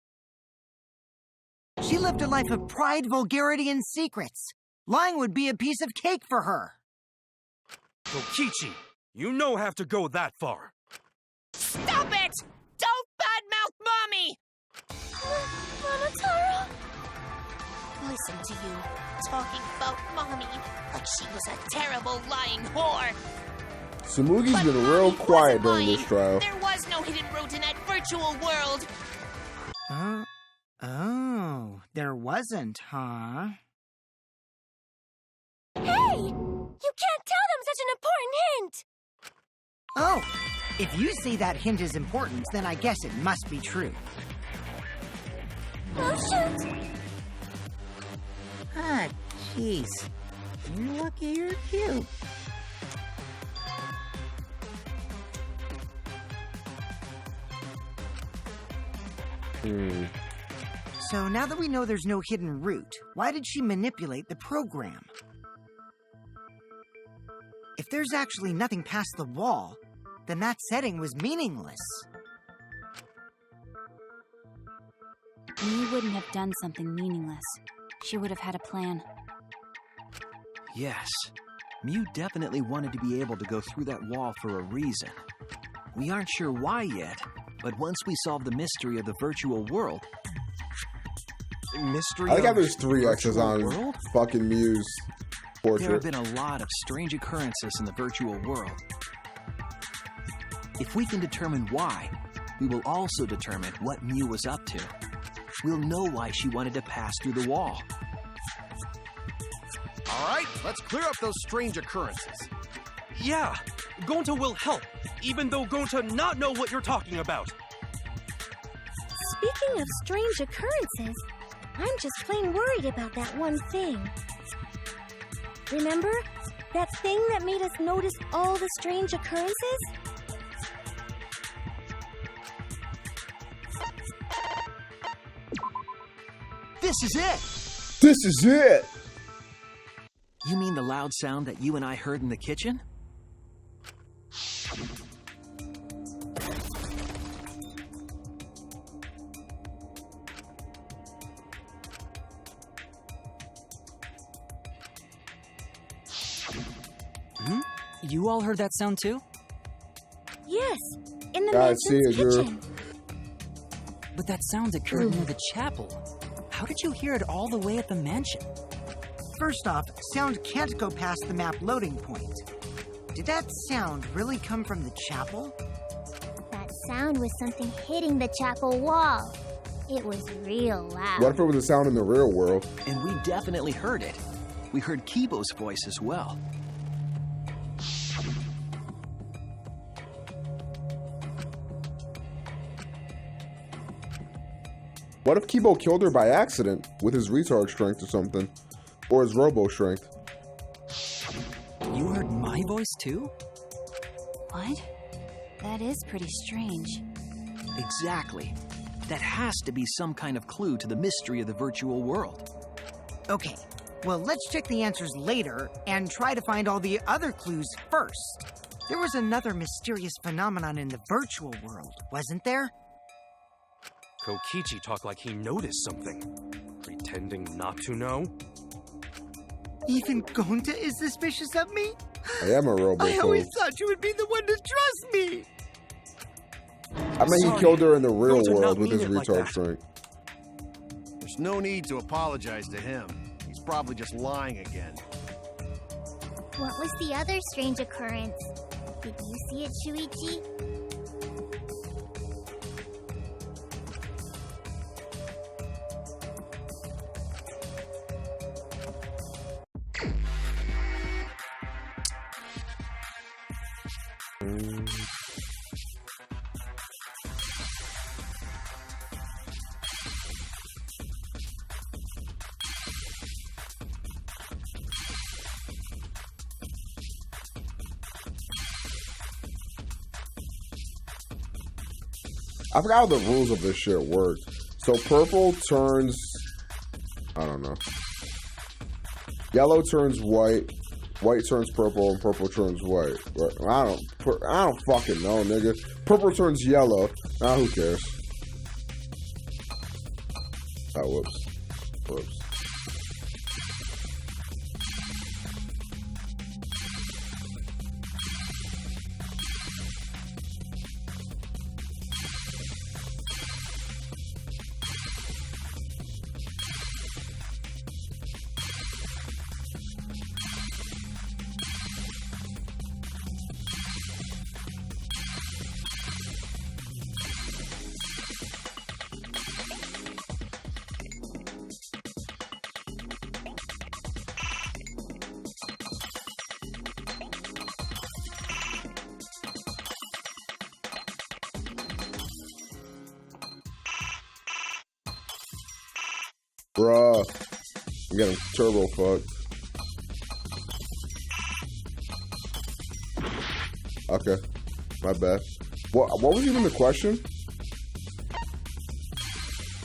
She lived a life of pride, vulgarity, and secrets. Lying would be a piece of cake for her. Kokichi, you no have to go that far. Stop it! Don't badmouth Mommy! Mama Taro? Listen to you, talking about Mommy like she was a terrible lying whore. Samugi's But been real Mommy quiet wasn't during this lying. trial. There was no hidden route in that virtual world. Oh, there wasn't, huh? Hey! You can't tell them such an important hint! Oh, if you say that hint is important, then I guess it must be true. Oh, shoot! Ah, jeez. You're lucky you're cute. So now that we know there's no hidden route, why did she manipulate the program? If there's actually nothing past the wall, then that setting was meaningless. Mew wouldn't have done something meaningless. She would have had a plan. Yes, Mew definitely wanted to be able to go through that wall for a reason. We aren't sure why yet, but once we solve the mystery of the virtual world... Mystery I like how of there's 3 X's virtual on world? fucking Mew's There have portrait. been a lot of strange occurrences in the virtual world. If we can determine why, we will also determine what Mew was up to. We'll know why she wanted to pass through the wall. All right, let's clear up those strange occurrences. Yeah, Gonta will help, even though Gonta not know what you're talking about. Speaking of strange occurrences, I'm just plain worried about that one thing. Remember? That thing that made us notice all the strange occurrences? This is it! This is it! You mean the loud sound that you and I heard in the kitchen? You all heard that sound too? Yes, in the I mansion's see it, Drew. kitchen. But that sound occurred near the chapel. How did you hear it all the way at the mansion? First off, sound can't go past the map loading point. Did that sound really come from the chapel? That sound was something hitting the chapel wall. It was real loud. What if it was a sound in the real world? And we definitely heard it. We heard Kibo's voice as well. What if Kibo killed her by accident with his retard strength or something? Or his robo strength? You heard my voice too? What? That is pretty strange. Exactly. That has to be some kind of clue to the mystery of the virtual world. Okay, well, let's check the answers later and try to find all the other clues first. There was another mysterious phenomenon in the virtual world, wasn't there? Kokichi talked like he noticed something, pretending not to know. Even Gonta is suspicious of me? I am a robo. I always thought you would be the one to trust me! I mean, he Sorry. killed her in the real Those are world not with his mean it like retard that. strength. There's no need to apologize to him. He's probably just lying again. What was the other strange occurrence? Did you see it, Shuichi? I forgot how the rules of this shit work. So purple turns, I don't know. Yellow turns white, white turns purple, and purple turns white. But I don't fucking know, nigga. Purple turns yellow. Nah, who cares? Oh, whoops. Whoops. Bruh. I'm getting turbo fucked. Okay. My bad. What was even the question?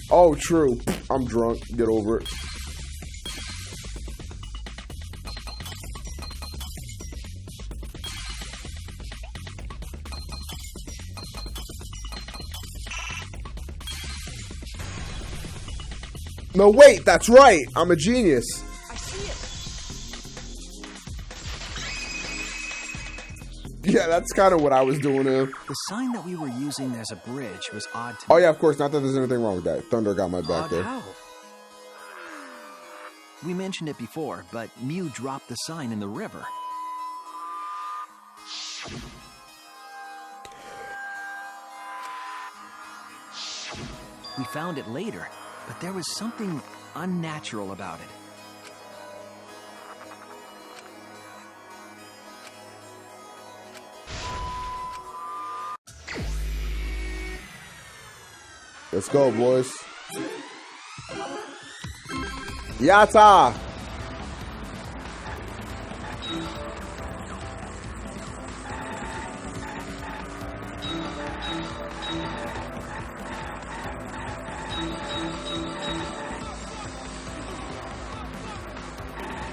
Oh, true. I'm drunk. Get over it. No, wait, that's right. I'm a genius. I see it. Yeah, that's kind of what I was doing there. The sign that we were using as a bridge was odd to Oh, me. yeah, of course. Not that there's anything wrong with that. Thunder got my back Odd there. how? We mentioned it before, but Mew dropped the sign in the river. We found it later, but there was something unnatural about it. Let's go, boys. Yata!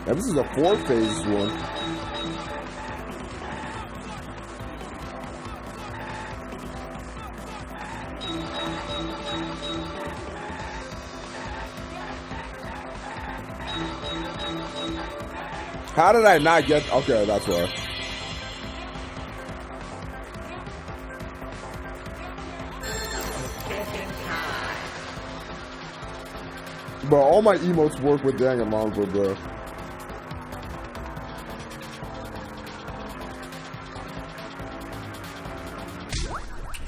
Now, this is a 4-phase one. How did I not get... Okay, that's why. Bro, all my emotes work with Danganronpa, bro.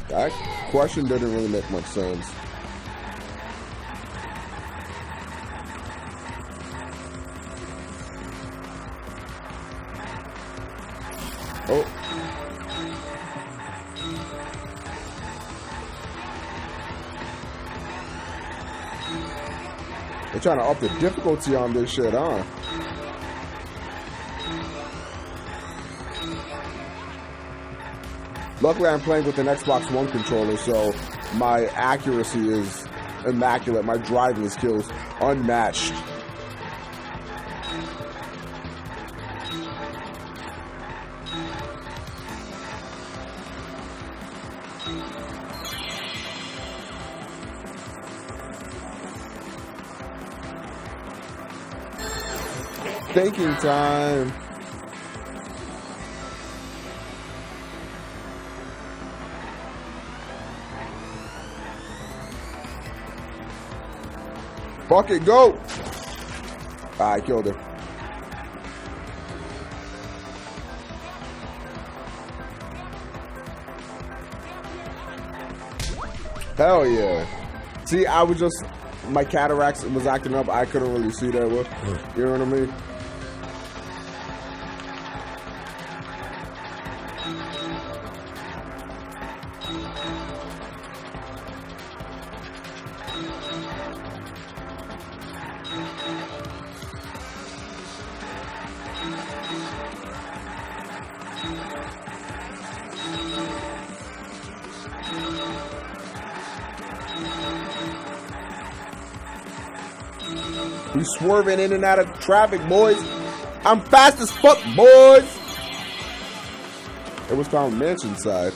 That question didn't really make much sense. Oh. They're trying to up the difficulty on this shit, huh? Luckily, I'm playing with an Xbox One controller, so my accuracy is immaculate. My driving skills unmatched. Thinking time. Fuck it, go! I killed her. Hell yeah. See, I was just, my cataracts was acting up. I couldn't really see that well. You know what I mean? We swerving in and out of traffic, boys. I'm fast as fuck, boys. It was found mansion side.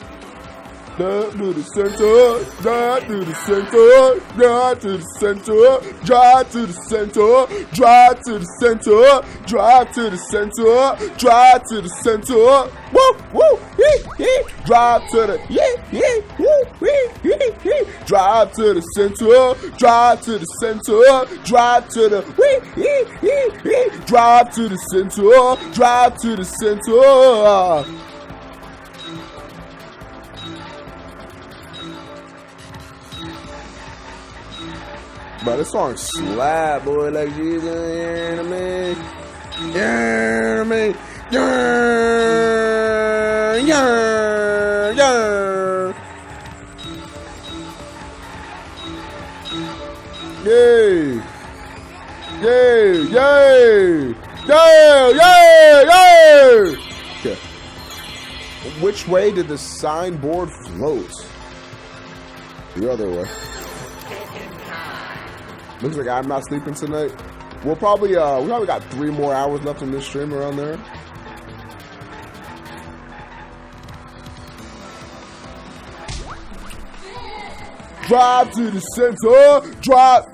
Drive to the center, drive to the center, drive to the center, drive to the center, drive to the center, drive to the center, drive to the center. Woo, woo, hee, hee. Drive to the woo, hee, hee, hee. Drive to the center, drive to the center, drive to the hee, hee, hee. Drive to the center, drive to the center. But this song slap, boy, like Jesus, you know what I mean? You know what I mean? Yay! Yay! Yay! Yay! Yay! Yay! Okay. Which way did the signboard float? The other way. Looks like I'm not sleeping tonight. We probably got 3 more hours left on this stream around there. Drive to the center, drive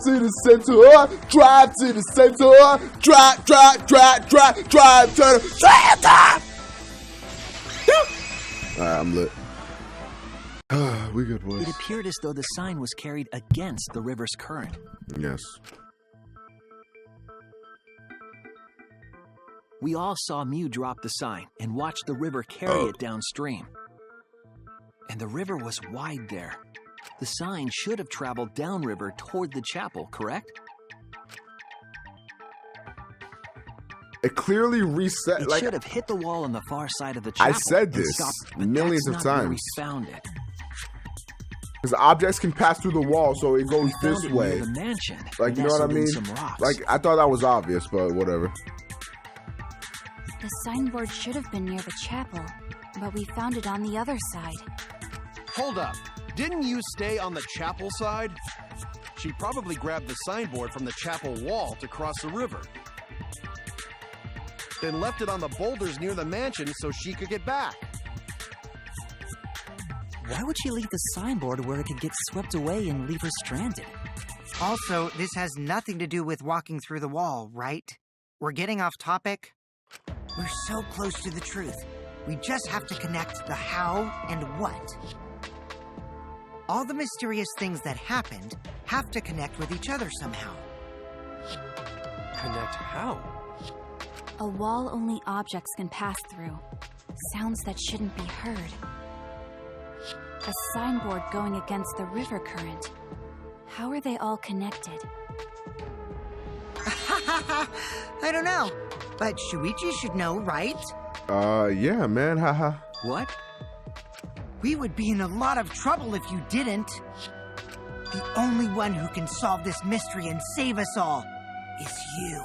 to the center, drive to the center, drive to the center. Alright, I'm lit. We good, boys. It appeared as though the sign was carried against the river's current. Yes. We all saw Mew drop the sign and watch the river carry it downstream. And the river was wide there. The sign should have traveled downriver toward the chapel, correct? It clearly reset. It like, should have hit the wall on the far side of the chapel. I said this millions of times. We found it. Because objects can pass through the wall, so it goes this way. The mansion. Like, you know what I mean? Like, I thought that was obvious, but whatever. The signboard should have been near the chapel, but we found it on the other side. Hold up. Didn't you stay on the chapel side? She probably grabbed the signboard from the chapel wall to cross the river. Then left it on the boulders near the mansion so she could get back. Why would she leave the signboard where it could get swept away and leave her stranded? Also, this has nothing to do with walking through the wall, right? We're getting off topic. We're so close to the truth. We just have to connect the how and what. All the mysterious things that happened have to connect with each other somehow. Connect how? A wall only objects can pass through. Sounds that shouldn't be heard. A signboard going against the river current. How are they all connected? I don't know, but Shuichi should know, right? Yeah, man, haha. What? We would be in a lot of trouble if you didn't. The only one who can solve this mystery and save us all is you.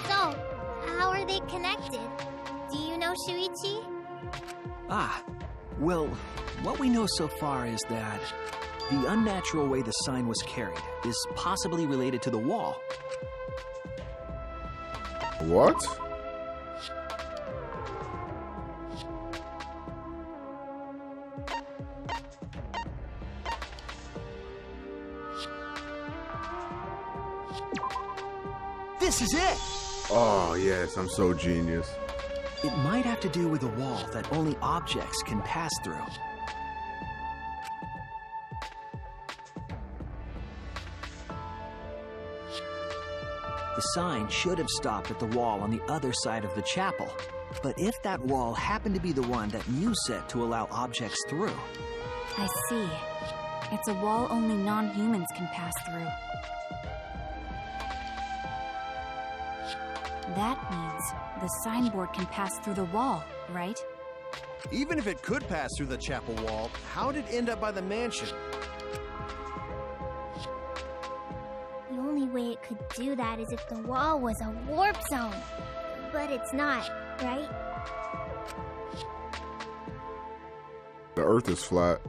So, how are they connected? Do you know, Shuichi? Well, what we know so far is that the unnatural way the sign was carried is possibly related to the wall. What? This is it! Oh, yes, I'm so genius. It might have to do with a wall that only objects can pass through. The sign should have stopped at the wall on the other side of the chapel. But if that wall happened to be the one that you set to allow objects through... I see. It's a wall only non-humans can pass through. That means the signboard can pass through the wall, right? Even if it could pass through the chapel wall, how did it end up by the mansion? The only way it could do that is if the wall was a warp zone. But it's not, right? The Earth is flat.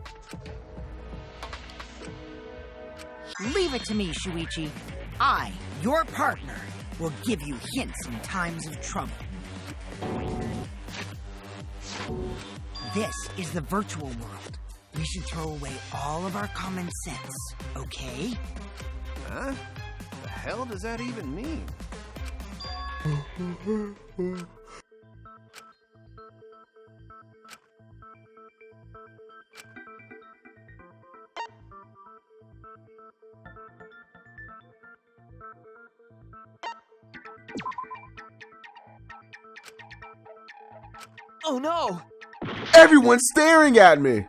Leave it to me, Shuichi. I, your partner, will give you hints in times of trouble. This is the virtual world. We should throw away all of our common sense, okay? Huh? The hell does that even mean? Oh no! Everyone's staring at me!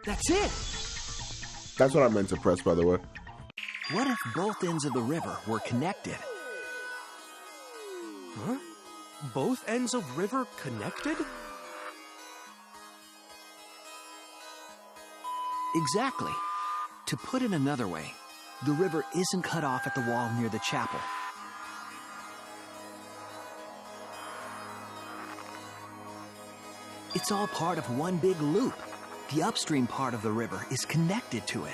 That's it! That's what I meant to press, by the way. What if both ends of the river were connected? Huh? Both ends of river connected? Exactly. To put it another way, the river isn't cut off at the wall near the chapel. It's all part of one big loop. The upstream part of the river is connected to it.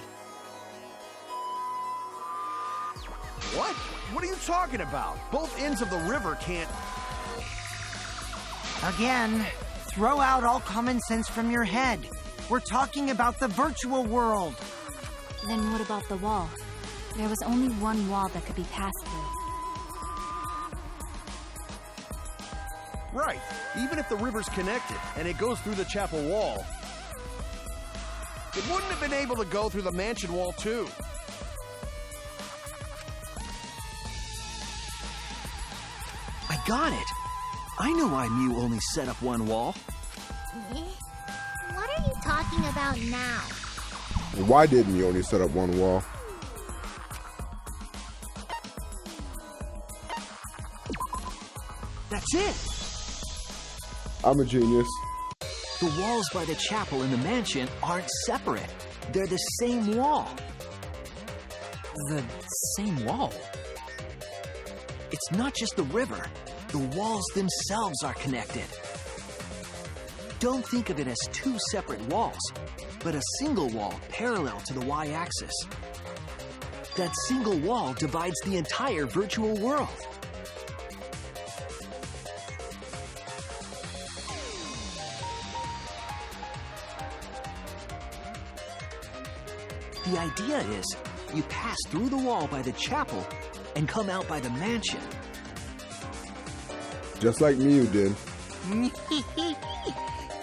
What? What are you talking about? Both ends of the river can't... Again, throw out all common sense from your head. We're talking about the virtual world. Then what about the wall? There was only one wall that could be passed through. Right. Even if the river's connected and it goes through the chapel wall, it wouldn't have been able to go through the mansion wall too. I got it. I know why Mew only set up one wall. What are you talking about now? Why didn't you only set up one wall? That's it. I'm a genius. The walls by the chapel and the mansion aren't separate. They're the same wall. The same wall? It's not just the river. The walls themselves are connected. Don't think of it as two separate walls, but a single wall parallel to the y-axis. That single wall divides the entire virtual world. The idea is, you pass through the wall by the chapel and come out by the mansion. Just like Mew did.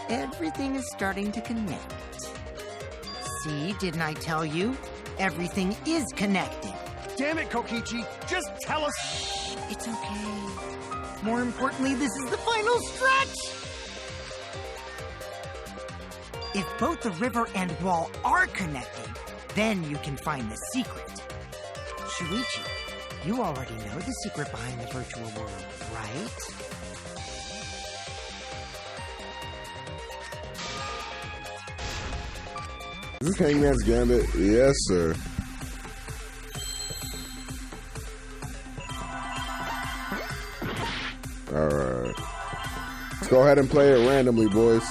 Everything is starting to connect. See, didn't I tell you? Everything is connected. Damn it, Kokichi! Just tell us! It's okay. More importantly, this is the final stretch! If both the river and wall are connected, then you can find the secret. Shuichi, you already know the secret behind the virtual world, right? Is this Hangman's Gambit? Yes, sir. Alright. Let's go ahead and play it randomly, boys.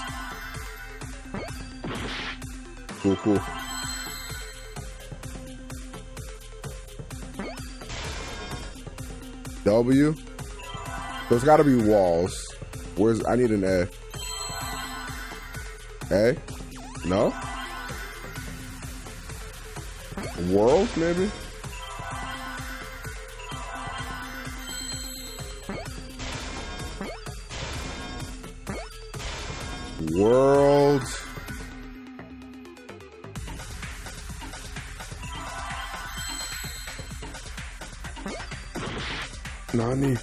Cool, cool. W. So it's gotta be walls. Where's, I need an A. A? No? World, maybe? World. Nani?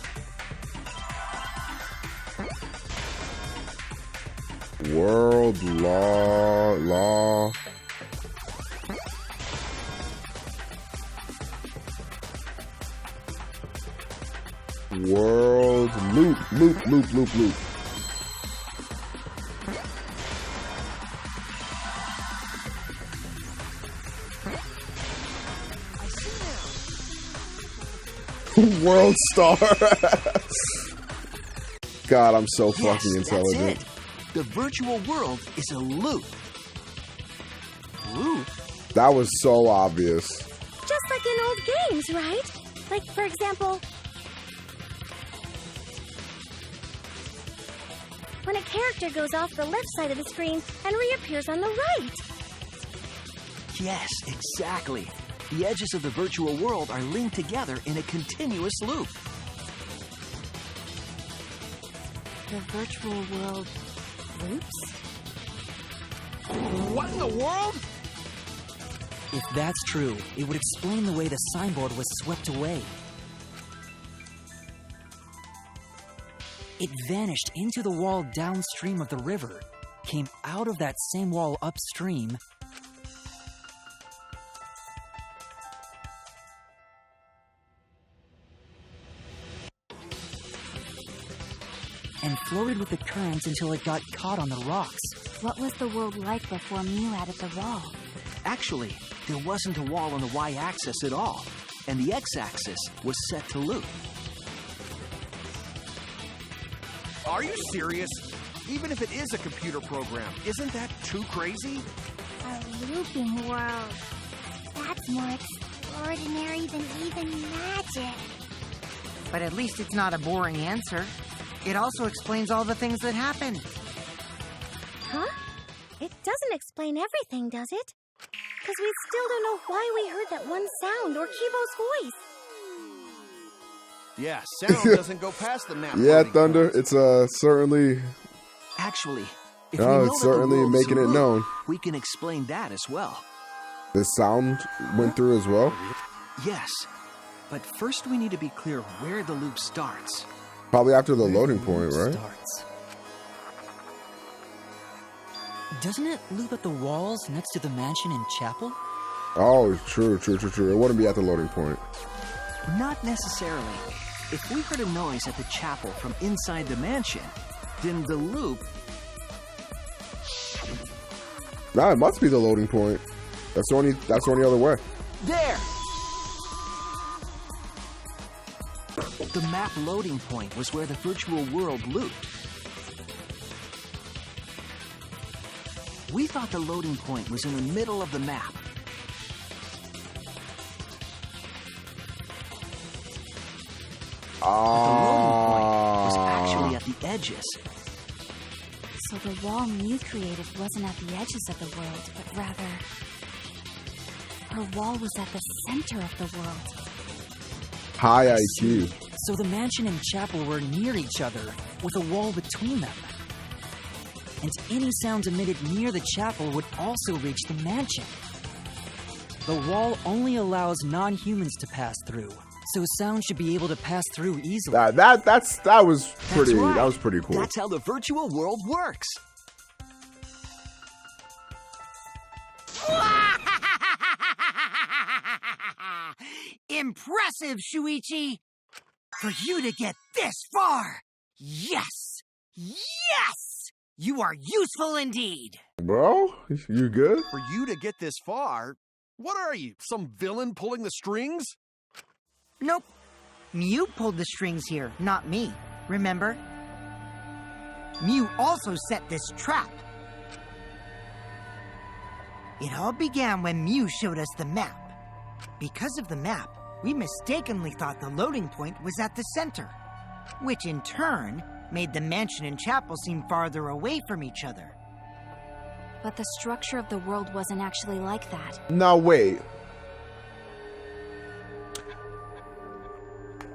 World law. World loop. World star. God, I'm so fucking intelligent. That's it. The virtual world is a loop. Loop? That was so obvious. Just like in old games, right? Like, for example, when a character goes off the left side of the screen and reappears on the right. Yes, exactly. The edges of the virtual world are linked together in a continuous loop. The virtual world loops? What in the world? If that's true, it would explain the way the signboard was swept away. It vanished into the wall downstream of the river, came out of that same wall upstream, and floated with the current until it got caught on the rocks. What was the world like before Mew added the wall? Actually, there wasn't a wall on the y-axis at all, and the x-axis was set to loop. Are you serious? Even if it is a computer program, isn't that too crazy? A looping world. That's more extraordinary than even magic. But at least it's not a boring answer. It also explains all the things that happened. Huh? It doesn't explain everything, does it? Because we still don't know why we heard that one sound or Kibo's voice. Yeah, sound doesn't go past the map. Yeah, Thunder, it's certainly... Actually, if No, we know it's that the certainly world's making a it loop, known. we can explain that as well. The sound went through as well? Yes, but first we need to be clear where the loop starts. Probably after the loading point, right? Starts. Doesn't it loop at the walls next to the mansion and chapel? Oh, true. It wouldn't be at the loading point. Not necessarily. If we heard a noise at the chapel from inside the mansion, then the loop... Nah, it must be the loading point. That's the only other way. There! The map loading point was where the virtual world looped. We thought the loading point was in the middle of the map. But the loading point was actually at the edges. So the wall Mew created wasn't at the edges of the world, but rather... her wall was at the center of the world. High IQ. So the mansion and chapel were near each other, with a wall between them. And any sounds emitted near the chapel would also reach the mansion. The wall only allows non-humans to pass through, so sound should be able to pass through easily. That was pretty. That's right. That was pretty cool. That's how the virtual world works. Impressive, Shuichi! For you to get this far! Yes! Yes! You are useful indeed! Bro, you good? For you to get this far, what are you, some villain pulling the strings? Nope. Mew pulled the strings here, not me. Remember? Mew also set this trap. It all began when Mew showed us the map. Because of the map, we mistakenly thought the loading point was at the center, which in turn made the mansion and chapel seem farther away from each other. But the structure of the world wasn't actually like that. Now wait.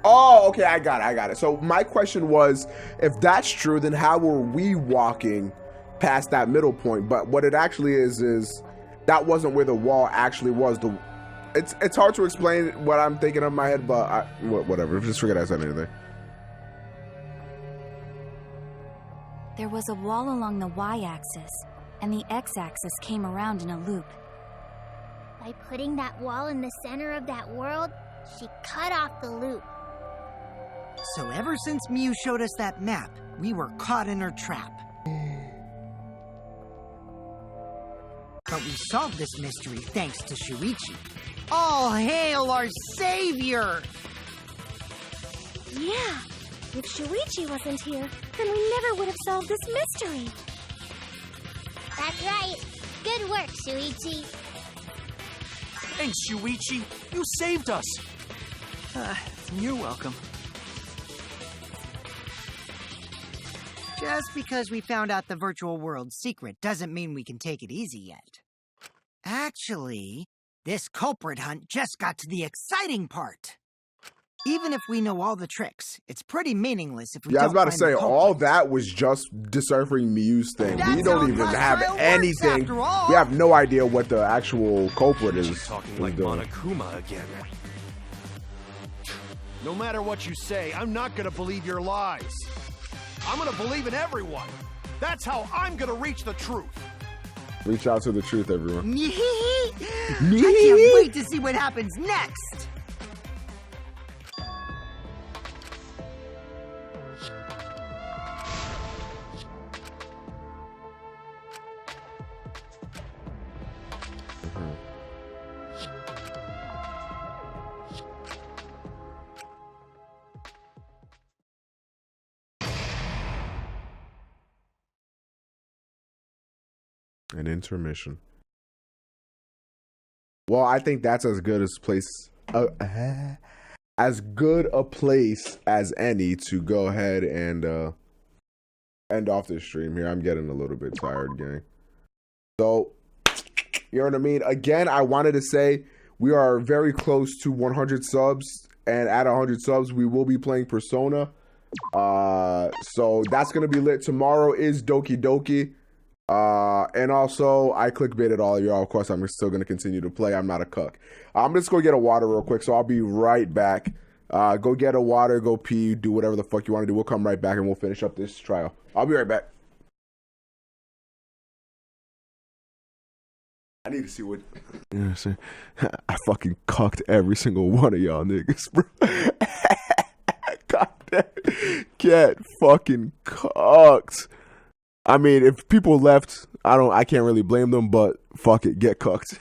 Oh, okay, I got it. So my question was, if that's true, then how were we walking past that middle point? But what it actually is that wasn't where the wall actually was. It's hard to explain what I'm thinking in my head, but whatever. Just forget I said anything. There was a wall along the y-axis, and the x-axis came around in a loop. By putting that wall in the center of that world, she cut off the loop. So ever since Mew showed us that map, we were caught in her trap. But we solved this mystery thanks to Shuichi. All hail our savior! Yeah, if Shuichi wasn't here, then we never would have solved this mystery. That's right. Good work, Shuichi. Thanks, Shuichi. You saved us. You're welcome. Just because we found out the virtual world's secret doesn't mean we can take it easy yet. Actually, this culprit hunt just got to the exciting part. Even if we know all the tricks, it's pretty meaningless if we don't I was about to find say, the all culprit. that was just deciphering Mew's thing. That's We don't how even Trial have works anything. after all. We have no idea what the actual culprit is. She's talking like doing. Monokuma again. No matter what you say, I'm not gonna believe your lies. I'm gonna believe in everyone. That's how I'm gonna reach the truth. Reach out to the truth, everyone. I can't wait to see what happens next! An intermission. Well, I think that's as good as as good a place as any to go ahead and end off this stream here. I'm getting a little bit tired, gang. So, you know what I mean? Again, I wanted to say we are very close to 100 subs, and at 100 subs, we will be playing Persona. So that's gonna be lit. Tomorrow is Doki Doki. And also, I clickbaited all of y'all. Of course, I'm still going to continue to play. I'm not a cuck. I'm just going to get a water real quick, so I'll be right back. Go get a water, go pee, do whatever the fuck you want to do. We'll come right back, and we'll finish up this trial. I'll be right back. I need to see what... You know what I'm saying? I fucking cucked every single one of y'all niggas, bro. God damn. Get fucking cucked. I mean, if people left, I can't really blame them, but fuck it, get cooked.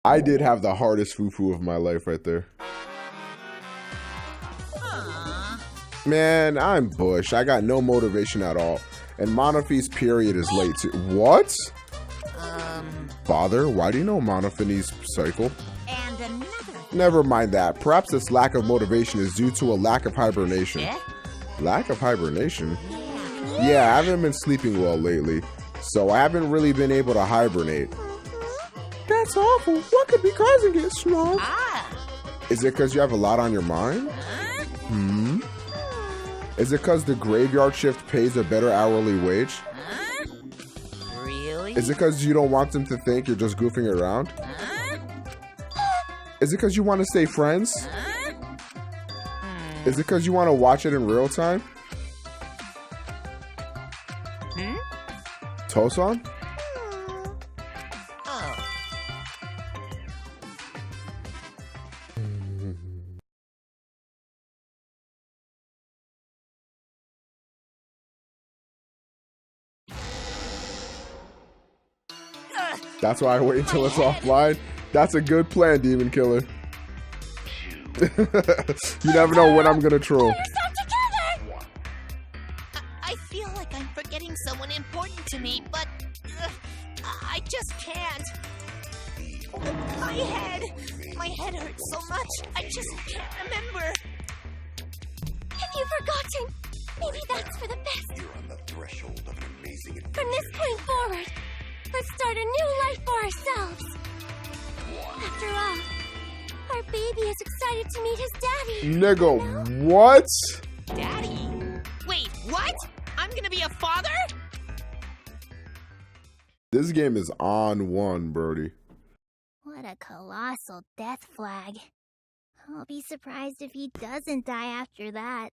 I did have the hardest foo-foo of my life right there. Man, I'm Bush. I got no motivation at all. And Monophy's period is late too. What? Father, why do you know Monophy's cycle? And another. Never mind that. Perhaps this lack of motivation is due to a lack of hibernation. Yeah? Lack of hibernation? Yeah, I haven't been sleeping well lately, so I haven't really been able to hibernate. That's awful. What could be causing it, Small? Is it because you have a lot on your mind? Is it because the graveyard shift pays a better hourly wage? Really? Is it because you don't want them to think you're just goofing around? Is it because you want to stay friends? Is it because you want to watch it in real time? Tosan? That's why I wait until it's offline. That's a good plan, Demon Killer. You never know when I'm gonna troll. I feel like I'm forgetting someone important to me, but I just can't. My head hurts so much, I just can't remember. Have you forgotten? Maybe that's for the best. You're on the threshold of an amazing adventure. From this point forward, let's start a new life for ourselves. After all, our baby is excited to meet his daddy. Nigga, what? Daddy? Wait, what? I'm gonna be a father? This game is on one, Brody. Wow. What a colossal death flag. I'll be surprised if he doesn't die after that.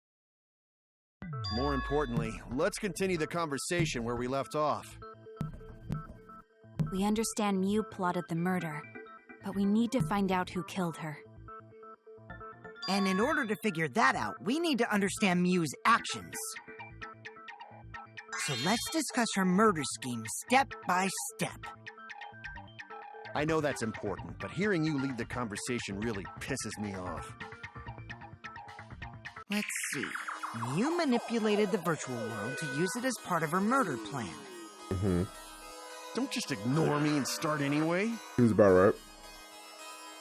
More importantly, let's continue the conversation where we left off. We understand Mew plotted the murder, but we need to find out who killed her. And in order to figure that out, we need to understand Mew's actions. So let's discuss her murder scheme step by step. I know that's important, but hearing you lead the conversation really pisses me off. Let's see. Mew manipulated the virtual world to use it as part of her murder plan. Mm-hmm. Don't just ignore me and start anyway. Seems about right.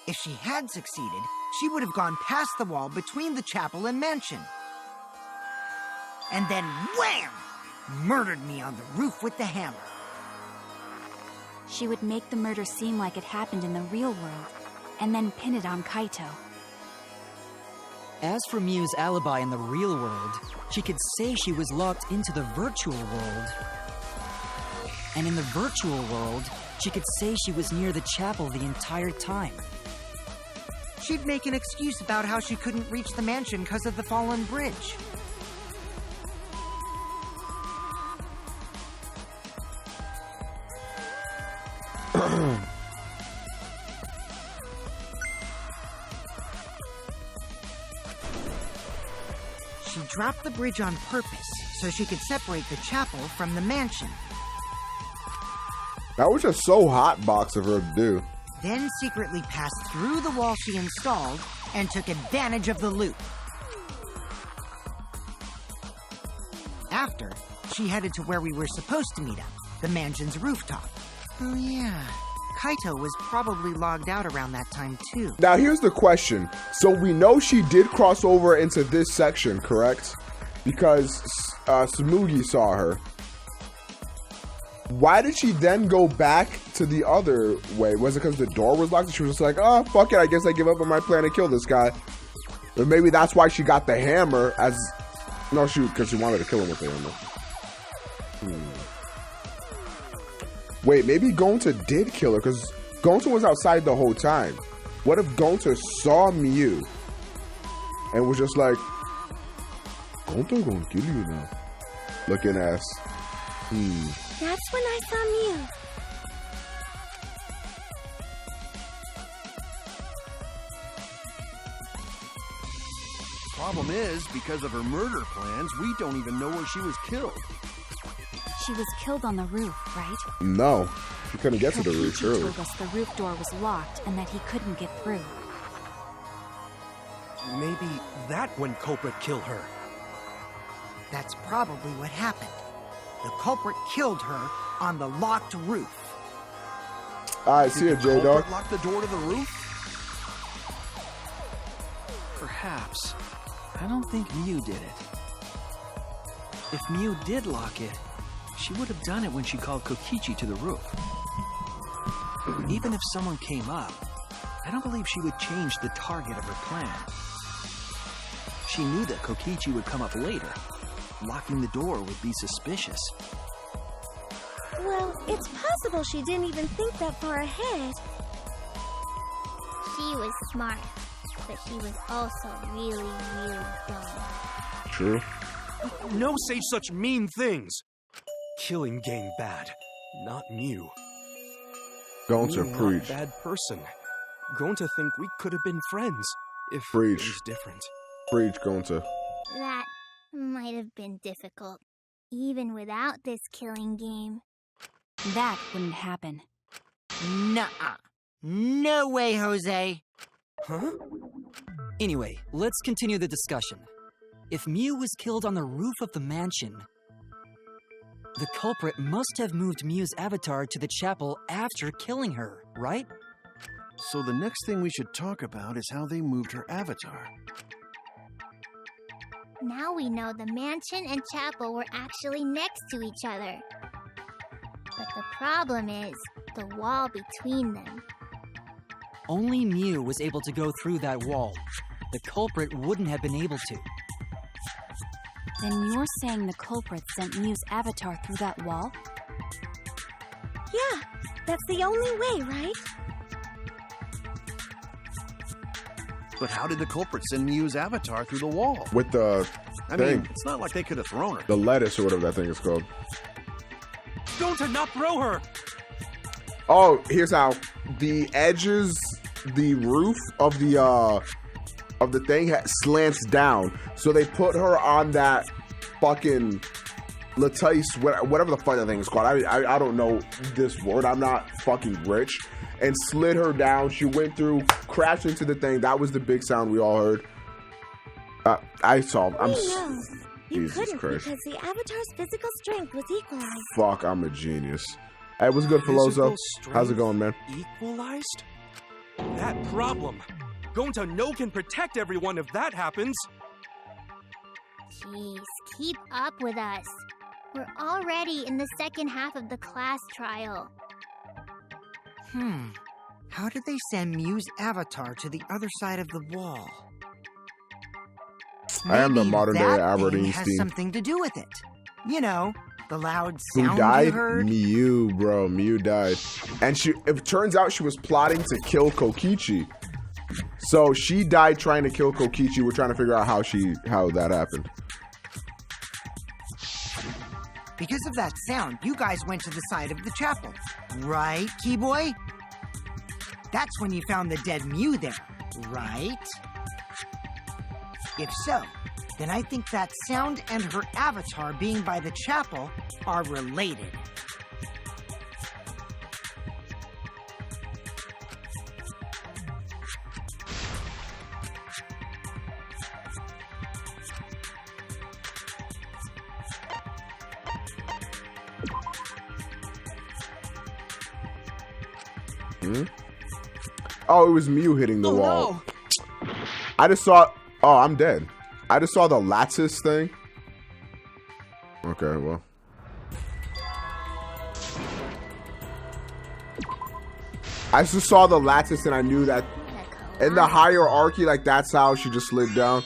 If she had succeeded, she would have gone past the wall between the chapel and mansion. And then wham! Murdered me on the roof with the hammer. She would make the murder seem like it happened in the real world, and then pin it on Kaito. As for Mew's alibi in the real world, she could say she was locked into the virtual world. And in the virtual world, she could say she was near the chapel the entire time. She'd make an excuse about how she couldn't reach the mansion because of the fallen bridge. She dropped the bridge on purpose so she could separate the chapel from the mansion. That was just so hot box of her to do. Then secretly passed through the wall she installed and took advantage of the loop. After, she headed to where we were supposed to meet up, the mansion's rooftop. Oh yeah, Kaito was probably logged out around that time too. Now here's the question. So we know she did cross over into this section, correct? Because Sumugi saw her. Why did she then go back to the other way? Was it because the door was locked? She was just like, oh, fuck it. I guess I give up on my plan to kill this guy. Or maybe that's why she got the hammer as... No, because she wanted to kill him with the hammer. Wait, maybe Gonta did kill her because Gonta was outside the whole time. What if Gonta saw Mew and was just like, Gonta gonna kill you now. Looking ass. That's when I saw Mew. Problem is, because of her murder plans, we don't even know where she was killed. She was killed on the roof, right? No, she couldn't get to the roof, surely. Told us the roof door was locked and that he couldn't get through. Maybe that when culprit killed her. That's probably what happened. The culprit killed her on the locked roof. Alright, see ya, J-Dog. Lock the door to the roof? Perhaps. I don't think Mew did it. If Mew did lock it, she would have done it when she called Kokichi to the roof. Even if someone came up, I don't believe she would change the target of her plan. She knew that Kokichi would come up later. Locking the door would be suspicious. Well, it's possible she didn't even think that far ahead. She was smart, but she was also really, really dumb. True. No say such mean things. Killing game bad, not Mew. Gonta, Mew preach. Not a bad person. Gonta think we could have been friends if Preach. it was different. Preach, Gonta. That might have been difficult, even without this killing game. That wouldn't happen. Nuh-uh. No way, Jose. Huh? Anyway, let's continue the discussion. If Mew was killed on the roof of the mansion, the culprit must have moved Mew's avatar to the chapel after killing her, right? So the next thing we should talk about is how they moved her avatar. Now we know the mansion and chapel were actually next to each other. But the problem is the wall between them. Only Mew was able to go through that wall. The culprit wouldn't have been able to. Then you're saying the culprit sent Mew's avatar through that wall? Yeah, that's the only way, right? But how did the culprit send Miu's avatar through the wall? With the I thing. mean, it's not like they could have thrown her. The lettuce or whatever that thing is called. Gonta, not throw her! Oh, here's how. The edges, the roof of the thing slants down. So they put her on that fucking lattice, whatever the fuck that thing is called. I don't know this word. I'm not fucking rich. And slid her down. She went through, crashed into the thing. That was the big sound we all heard. I saw. You Jesus couldn't Christ. because the avatar's physical strength was equalized. Fuck, I'm a genius. Hey, what's good, Filoso? How's it going, man? Equalized? That problem. Gonta no can protect everyone if that happens. Jeez, keep up with us. We're already in the second half of the class trial. How did they send Miu's avatar to the other side of the wall? I am the Maybe modern day that Albert thing has Einstein. something to do with it. You know, the loud Who sound died? you heard. Miu, bro. Miu died. And it turns out she was plotting to kill Kokichi. So she died trying to kill Kokichi. We're trying to figure out how that happened. Because of that sound, you guys went to the side of the chapel. Right, Keyboy? That's when you found the dead Miu there, right? If so, then I think that sound and her avatar being by the chapel are related. Oh, it was Miu hitting the wall. No. I just saw. Oh, I'm dead. I just saw the lattice thing. Okay, well. I just saw the lattice and I knew that in the hierarchy, like that's how she just slid down.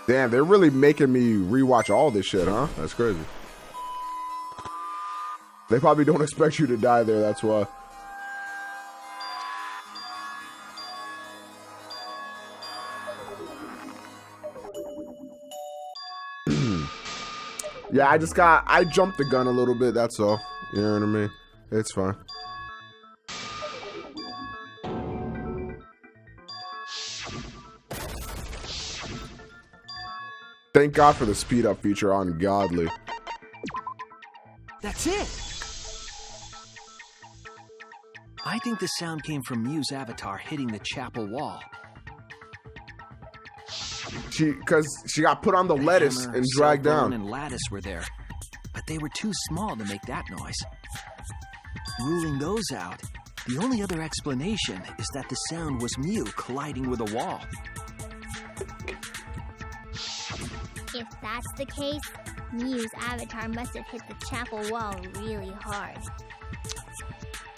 Damn, they're really making me rewatch all this shit, huh? That's crazy. They probably don't expect you to die there, that's why. Yeah, I jumped the gun a little bit, that's all. You know what I mean? It's fine. Thank God for the speed up feature on Godly. That's it. I think the sound came from Miu's avatar hitting the chapel wall. Because she got put on the lettuce hammer, and dragged cell phone, down. and lattice were there, but they were too small to make that noise. Ruling those out, the only other explanation is that the sound was Miu colliding with a wall. If that's the case, Miu's avatar must have hit the chapel wall really hard.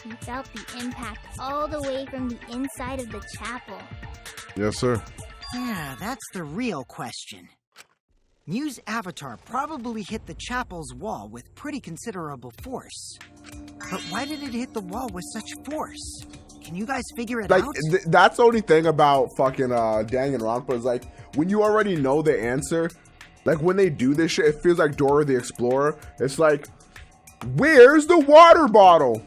He felt the impact all the way from the inside of the chapel. Yes, sir. Yeah, that's the real question. Miu's avatar probably hit the chapel's wall with pretty considerable force. But why did it hit the wall with such force? Can you guys figure it out? That's the only thing about fucking Danganronpa is like, when you already know the answer, like when they do this shit, it feels like Dora the Explorer. It's like, where's the water bottle?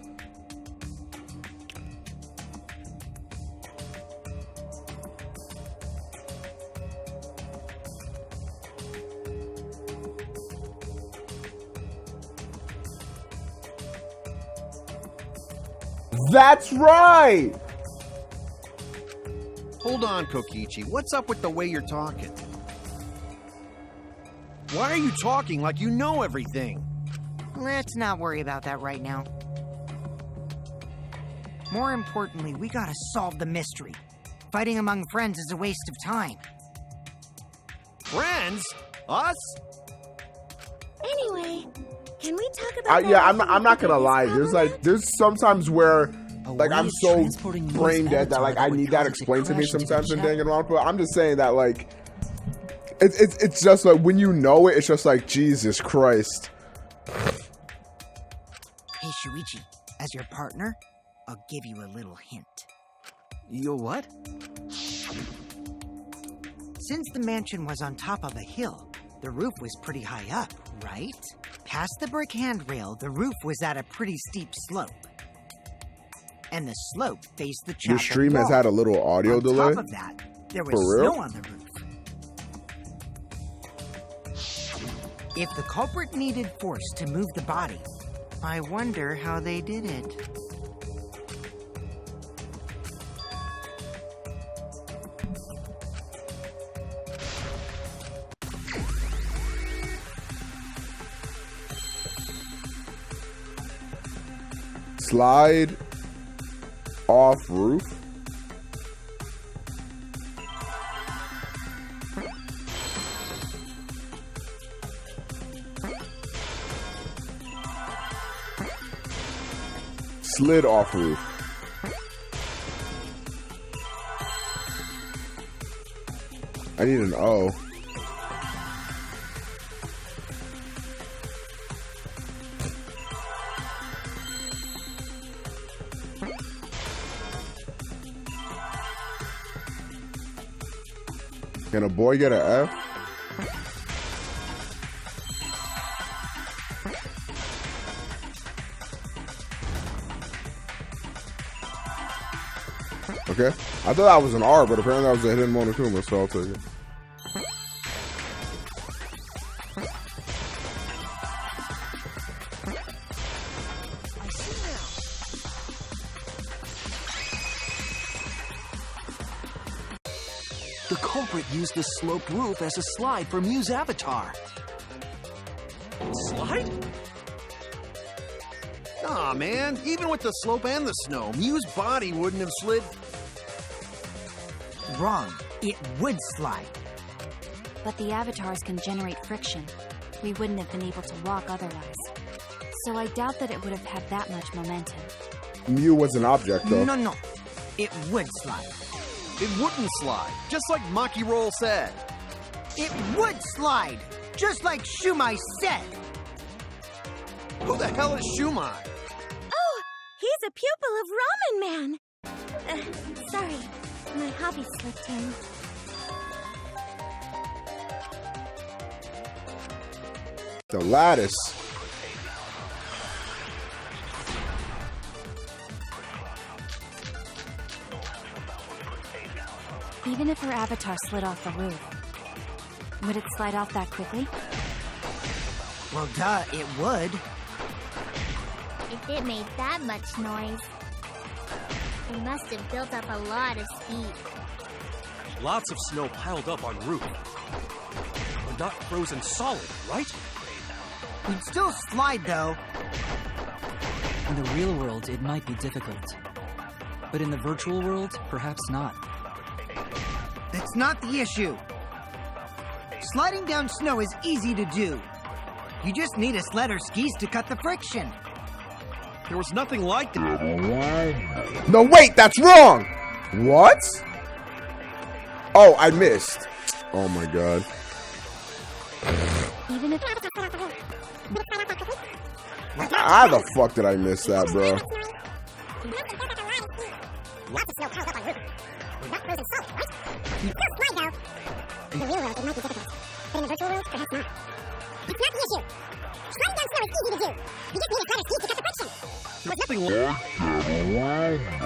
That's right! Hold on, Kokichi. What's up with the way you're talking? Why are you talking like you know everything? Let's not worry about that right now. More importantly, we gotta solve the mystery. Fighting among friends is a waste of time. Friends? Us? Anyway, can we talk about Yeah, I'm not gonna lie. There's sometimes where like I'm so brain dead that like I need that explained to me sometimes in Danganronpa. I'm just saying that like it's just like when you know it, it's just like Jesus Christ. Hey, Shuichi, as your partner, I'll give you a little hint. Your what? Since the mansion was on top of a hill, the roof was pretty high up, right? Past the brick handrail, the roof was at a pretty steep slope. And the slope faced the chapel Your stream wall. has had a little audio delay? On top of that, there was For real? snow on the roof. If the culprit needed force to move the body, I wonder how they did it. Slide off roof. Slid off roof. I need an O. Can a boy get an F? Okay. I thought that was an R, but apparently that was a hidden Monokuma, so I'll take it. The culprit used the sloped roof as a slide for Mew's avatar. Slide? Aw, man. Even with the slope and the snow, Mew's body wouldn't have slid. Wrong. It would slide. But the avatars can generate friction. We wouldn't have been able to walk otherwise. So I doubt that it would have had that much momentum. Mew was an object, though. No. It would slide. It wouldn't slide, just like Maki Roll said. It would slide, just like Shumai said. Who the hell is Shumai? Oh, he's a pupil of Ramen Man. Sorry, my hobby slipped in. The lattice. Even if her avatar slid off the roof, would it slide off that quickly? Well, duh, it would. If it made that much noise, it must have built up a lot of speed. Lots of snow piled up on roof. But not frozen solid, right? We'd still slide, though. In the real world, it might be difficult. But in the virtual world, perhaps not. That's not the issue. Sliding down snow is easy to do. You just need a sled or skis to cut the friction. There was nothing like that. No, wait, that's wrong! What? Oh, I missed. Oh my god. Even if... How the fuck did I miss that, bro?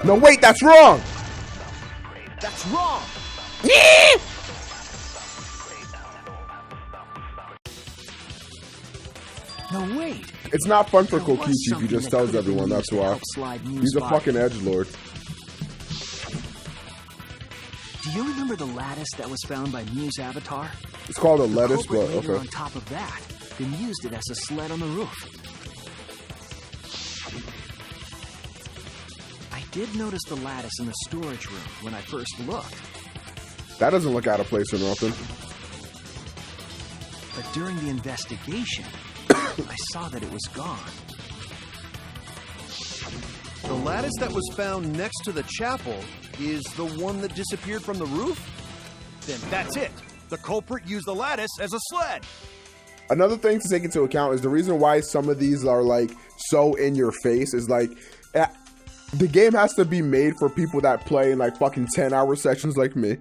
No, wait, that's wrong! That's wrong! No, wait. It's not fun for There was Kokichi if he something just that tells could have been everyone, used that's to why. help slide Mew's He's a body. fucking edgelord. Do you remember the lattice that was found by Mew's avatar? It's called a The lettuce, culprit but later okay. on top of that, then used it as a sled on the roof. I did notice the lattice in the storage room when I first looked, That doesn't look out of place or nothing. but during the investigation, I saw that it was gone. The lattice that was found next to the chapel is the one that disappeared from the roof? Then that's it. The culprit used the lattice as a sled. Another thing to take into account is the reason why some of these are like so in your face is like the game has to be made for people that play in like fucking 10-hour sessions like me.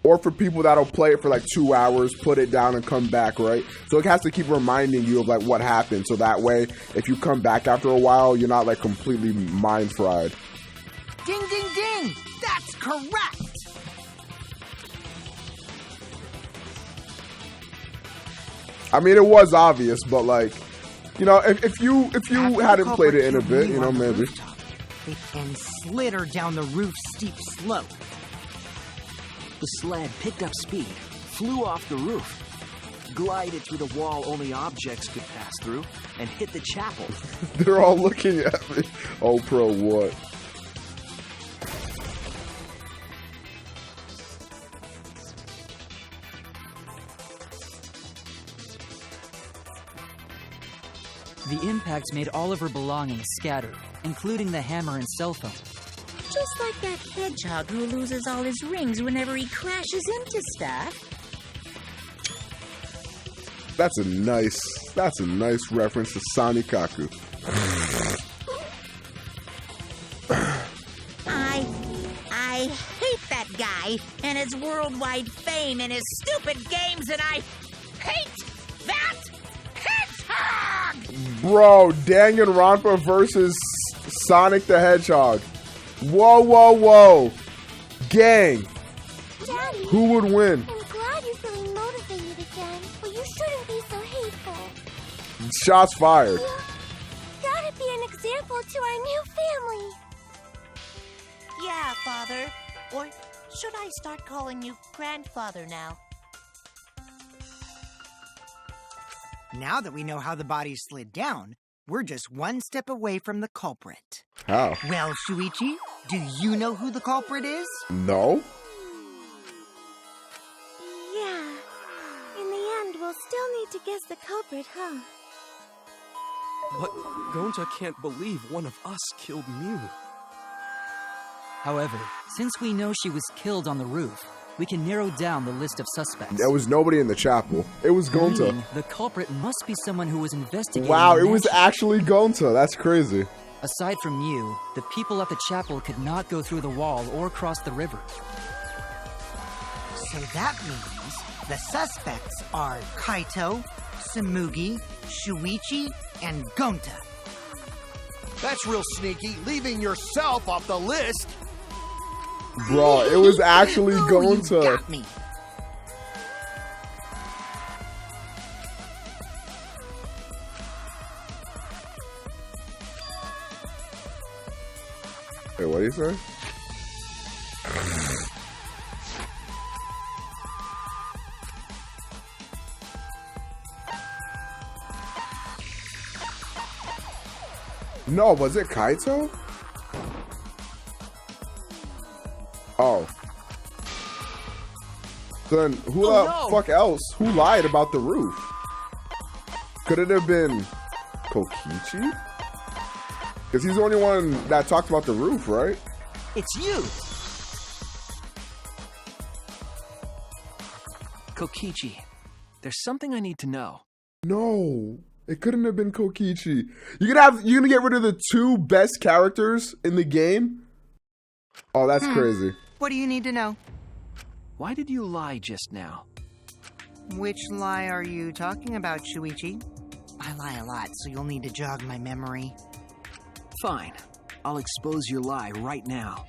Or for people that'll play it for like 2 hours, put it down and come back, right? So it has to keep reminding you of like what happened. So that way, if you come back after a while, you're not like completely mind fried. Ding, ding, ding! That's correct! I mean, it was obvious, but like, you know, if you hadn't played it in a bit, you know, maybe. And slid her down the roof's steep slope. The sled picked up speed, flew off the roof, glided through the wall only objects could pass through, and hit the chapel. They're all looking at me. Oh, pro what? The impact made all of her belongings scatter, including the hammer and cell phone. Just like that hedgehog who loses all his rings whenever he crashes into stuff. That's a nice reference to Sanikaku. I hate that guy and his worldwide fame and his stupid games, and I hate that hedgehog! Bro, Danganronpa versus Sonic the Hedgehog. Whoa, whoa, whoa. Gang. Daddy, who would win? I'm glad you're feeling motivated again, but you shouldn't be so hateful. Shots fired. Gotta be an example to our new family. Yeah, Father. Or should I start calling you Grandfather now? Now that we know how the body slid down, we're just one step away from the culprit. How? Well, Shuichi, do you know who the culprit is? No. Yeah. In the end, we'll still need to guess the culprit, huh? But Gonta can't believe one of us killed Mew. However, since we know she was killed on the roof, we can narrow down the list of suspects. There was nobody in the chapel. It was Gonta. Meaning the culprit must be someone who was investigating. Wow, it was actually Gonta. That's crazy. Aside from you, the people at the chapel could not go through the wall or cross the river. So that means the suspects are Kaito, Samugi, Shuichi, and Gonta. That's real sneaky, leaving yourself off the list. Bro, it was actually You Gonta. got me. Wait, what did he say? No, was it Kaito? Oh. Then who the fuck else? Who lied about the roof? Could it have been Kokichi? Because he's the only one that talked about the roof, right? It's you! Kokichi, there's something I need to know. No, it couldn't have been Kokichi. You're gonna get rid of the two best characters in the game? Oh, that's crazy. What do you need to know? Why did you lie just now? Which lie are you talking about, Shuichi? I lie a lot, so you'll need to jog my memory. Fine. I'll expose your lie right now.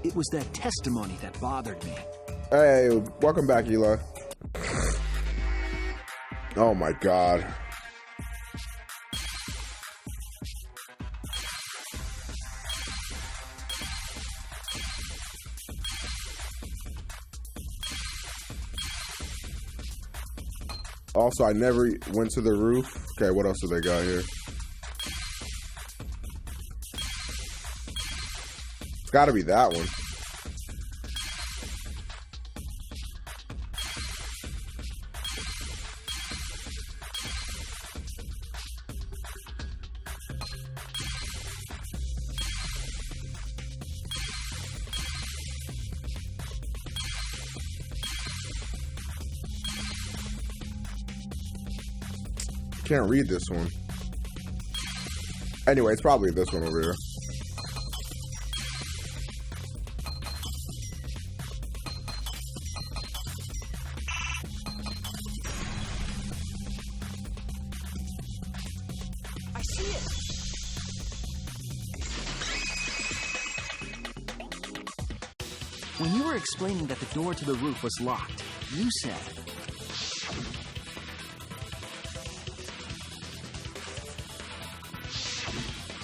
It was that testimony that bothered me. Hey, welcome back, Eli. Oh my god. Also, I never went to the roof. Okay, what else do they got here? It's gotta be that one. Can't read this one. Anyway, it's probably this one over here. I see it. When you were explaining that the door to the roof was locked, you said...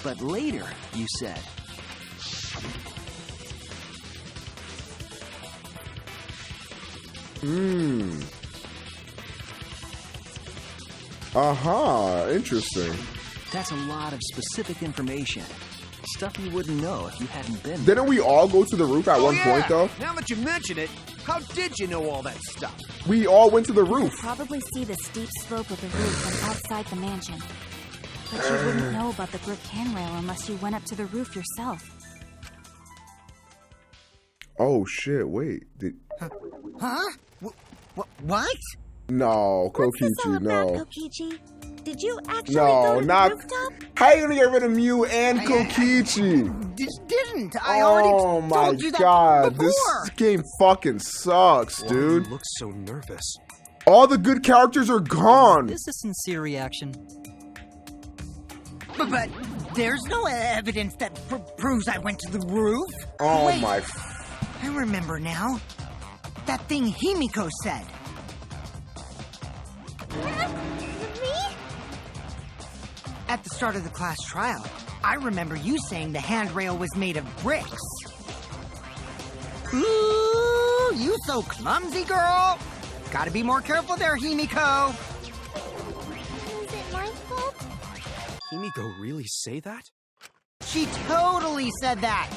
But later, you said... Interesting. That's a lot of specific information. Stuff you wouldn't know if you hadn't been there. Didn't we all go to the roof at one point, though? Now that you mention it, how did you know all that stuff? We all went to the roof. You could probably see the steep slope of the roof from outside the mansion. But you wouldn't know about the brick handrail unless you went up to the roof yourself. Oh, shit. Wait. Huh? What? No, What's this all Kokichi, about, no. Kokichi? Did you actually No, go to not... the rooftop? How you gonna get rid of Mew and Kokichi? Didn't. I already told you that God, before. this game fucking sucks, dude. You look so nervous. All the good characters are gone. This is sincere reaction. But there's no evidence that proves I went to the roof. Oh Wait, my... I remember now. That thing Himiko said. Me? At the start of the class trial, I remember you saying the handrail was made of bricks. Ooh, you so clumsy, girl. Gotta be more careful there, Himiko. Is it my fault? Himiko really say that? She totally said that.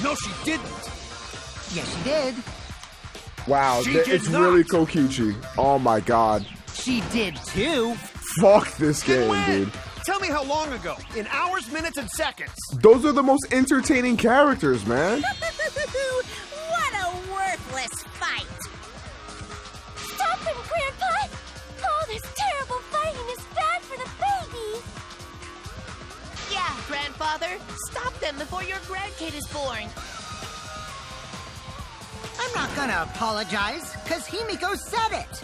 No, she didn't. Yes, she did. Wow, She did it's not. really Kokichi. Oh my god. She did too. Fuck this Then game, when? dude. Tell me how long ago. In hours, minutes, and seconds. Those are the most entertaining characters, man. What a worthless fight! Stop him, Grandpa! All this terrible fighting is bad for the baby! Yeah, grandfather. Stop them before your grandkid is born. I'm not gonna apologize, because Himiko said it.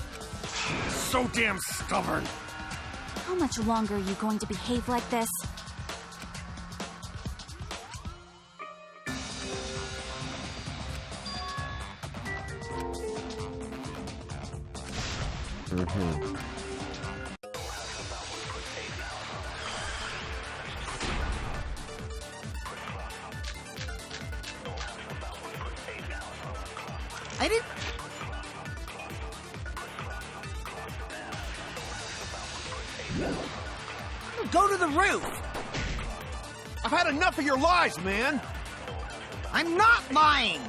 So damn stubborn. How much longer are you going to behave like this? I didn't... Go to the roof! I've had enough of your lies, man. I'm not lying!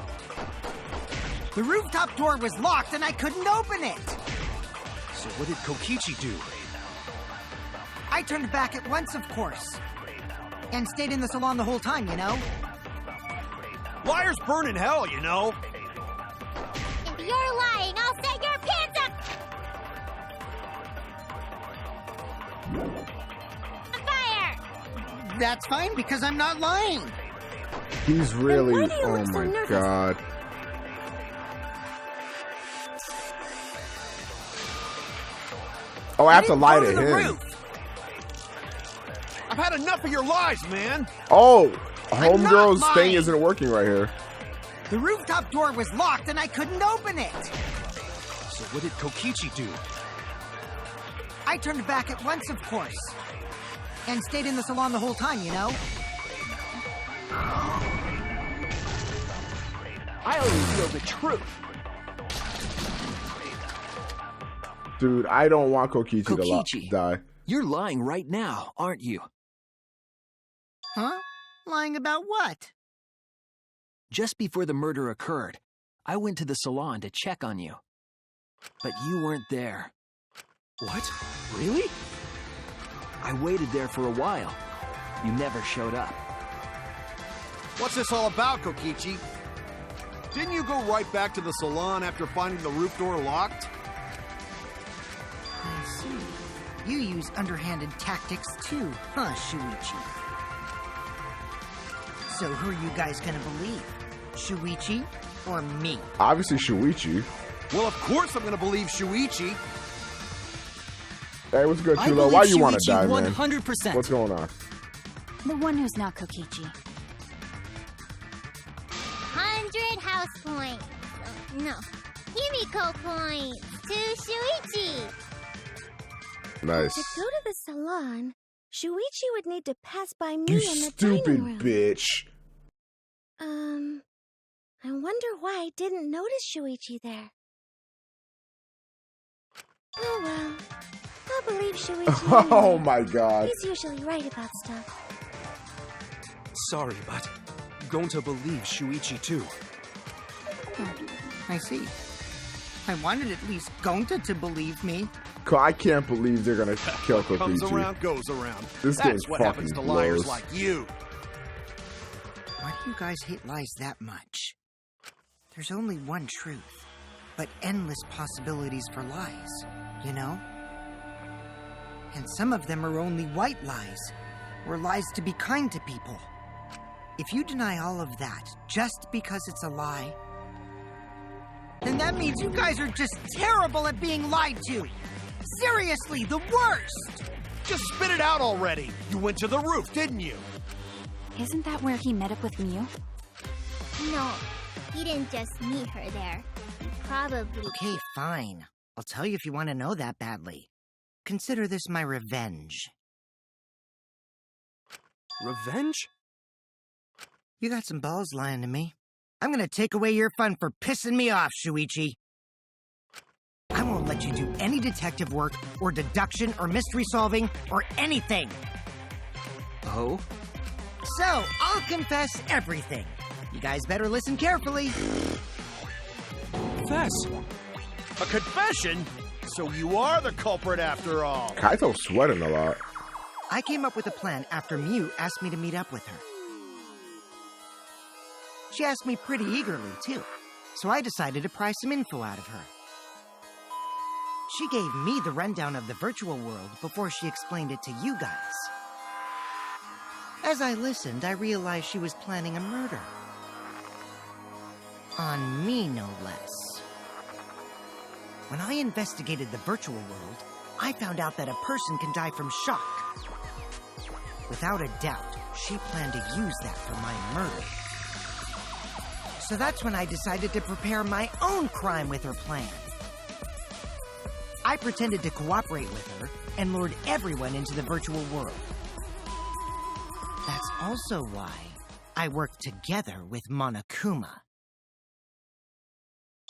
The rooftop door was locked and I couldn't open it! So what did Kokichi do? I turned back at once, of course. And stayed in the salon the whole time, you know? Liars burn in hell, you know. If you're lying, I'll set your pants up! Fire! That's fine, because I'm not lying. He's really... why do you Oh look so my nervous? god. Oh, I have to lie to Go the him. roof. I've had enough of your lies, man. Oh, I'm not homegirl's lying. thing isn't working right here. The rooftop door was locked and I couldn't open it. So what did Kokichi do? I turned back at once, of course. And stayed in the salon the whole time, you know? I only feel the truth. Dude, I don't want Kokichi, Kokichi. to die. You're lying right now, aren't you? Huh? Lying about what? Just before the murder occurred, I went to the salon to check on you. But you weren't there. What? Really? I waited there for a while. You never showed up. What's this all about, Kokichi? Didn't you go right back to the salon after finding the roof door locked? I see. You use underhanded tactics too, huh, Shuichi? So who are you guys gonna believe? Shuichi or me? Obviously Shuichi. Well, of course I'm gonna believe Shuichi. Hey, what's good, I Chulo? believe Why you want to Shuichi die, man? 100%. What's going on? The one who's not Kokichi. 100 house points. No, Himiko points to Shuichi. Nice. To go to the salon, Shuichi would need to pass by me You in the stupid dining room. bitch. I wonder why I didn't notice Shuichi there. Oh well, I'll believe Shuichi. Oh anyway. my god. He's usually right about stuff. Sorry, but Gonta believes Shuichi too. I see. I wanted at least Gonta to believe me. I can't believe they're gonna kill What comes Kokichi. around goes around. This game That's what fucking happens to liars blows. like you. Why do you guys hate lies that much? There's only one truth, but endless possibilities for lies, you know? And some of them are only white lies, or lies to be kind to people. If you deny all of that just because it's a lie, then that means you guys are just terrible at being lied to. Seriously, the worst! Just spit it out already. You went to the roof, didn't you? Isn't that where he met up with Miu? No, he didn't just meet her there. He probably... Okay, fine. I'll tell you if you want to know that badly. Consider this my revenge. Revenge? You got some balls lying to me. I'm gonna take away your fun for pissing me off, Shuichi. I won't let you do any detective work, or deduction, or mystery solving, or anything. Oh? So, I'll confess everything. You guys better listen carefully. Confess. A confession? So you are the culprit after all. Kaito's sweating a lot. I came up with a plan after Miu asked me to meet up with her. She asked me pretty eagerly, too, so I decided to pry some info out of her. She gave me the rundown of the virtual world before she explained it to you guys. As I listened, I realized she was planning a murder. On me, no less. When I investigated the virtual world, I found out that a person can die from shock. Without a doubt, she planned to use that for my murder. So that's when I decided to prepare my own crime with her plan. I pretended to cooperate with her and lured everyone into the virtual world. That's also why I worked together with Monokuma.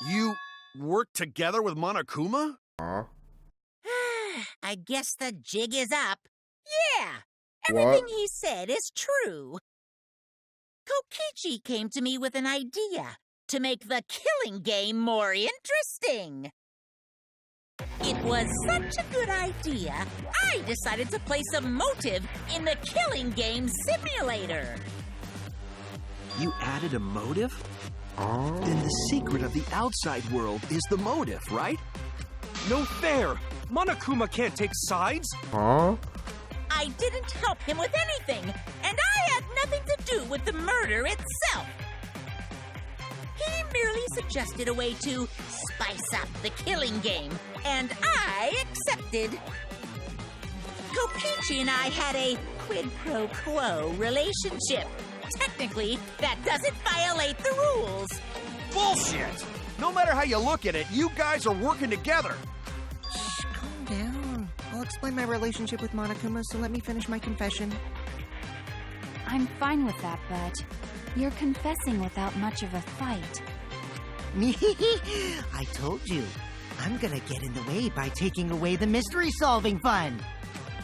You worked together with Monokuma? Aw. I guess the jig is up. Yeah, What? everything he said is true. Kokichi came to me with an idea to make the killing game more interesting. It was such a good idea, I decided to place a motive in the killing game simulator. You added a motive? Oh. Then the secret of the outside world is the motive, right? No fair! Monokuma can't take sides! Huh? I didn't help him with anything, and I had nothing to do with the murder itself. He merely suggested a way to spice up the killing game, and I accepted. Kokichi and I had a quid pro quo relationship. Technically, that doesn't violate the rules. Bullshit! No matter how you look at it, you guys are working together. Shh, calm down. I'll explain my relationship with Monokuma, so let me finish my confession. I'm fine with that, but you're confessing without much of a fight. I told you. I'm gonna get in the way by taking away the mystery-solving fun.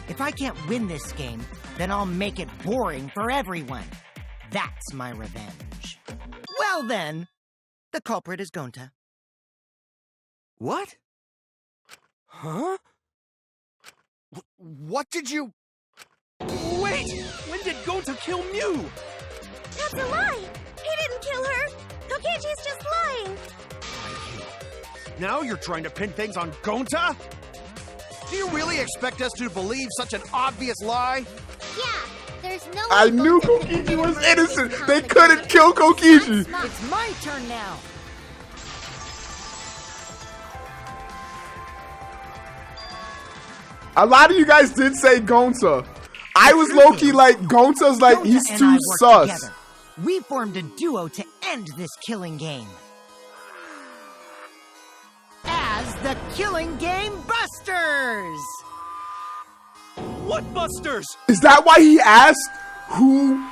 If I can't win this game, then I'll make it boring for everyone. That's my revenge. Well then, the culprit is Gonta. What? Huh? What did you... Wait! When did Gonta kill Miu? That's a lie! He didn't kill her! Kokichi's just lying! Now you're trying to pin things on Gonta? Do you really expect us to believe such an obvious lie? Yeah, there's no way I knew Gonta could Kokichi was murder innocent. this They couldn't kill Kokichi. That's It's my turn now. A lot of you guys did say Gonta. I was low-key like, Gonta's like, Gonta he's and too I worked sus. together. We formed a duo to end this killing game. As the Killing Game Busters! What busters? Is that why he asked who,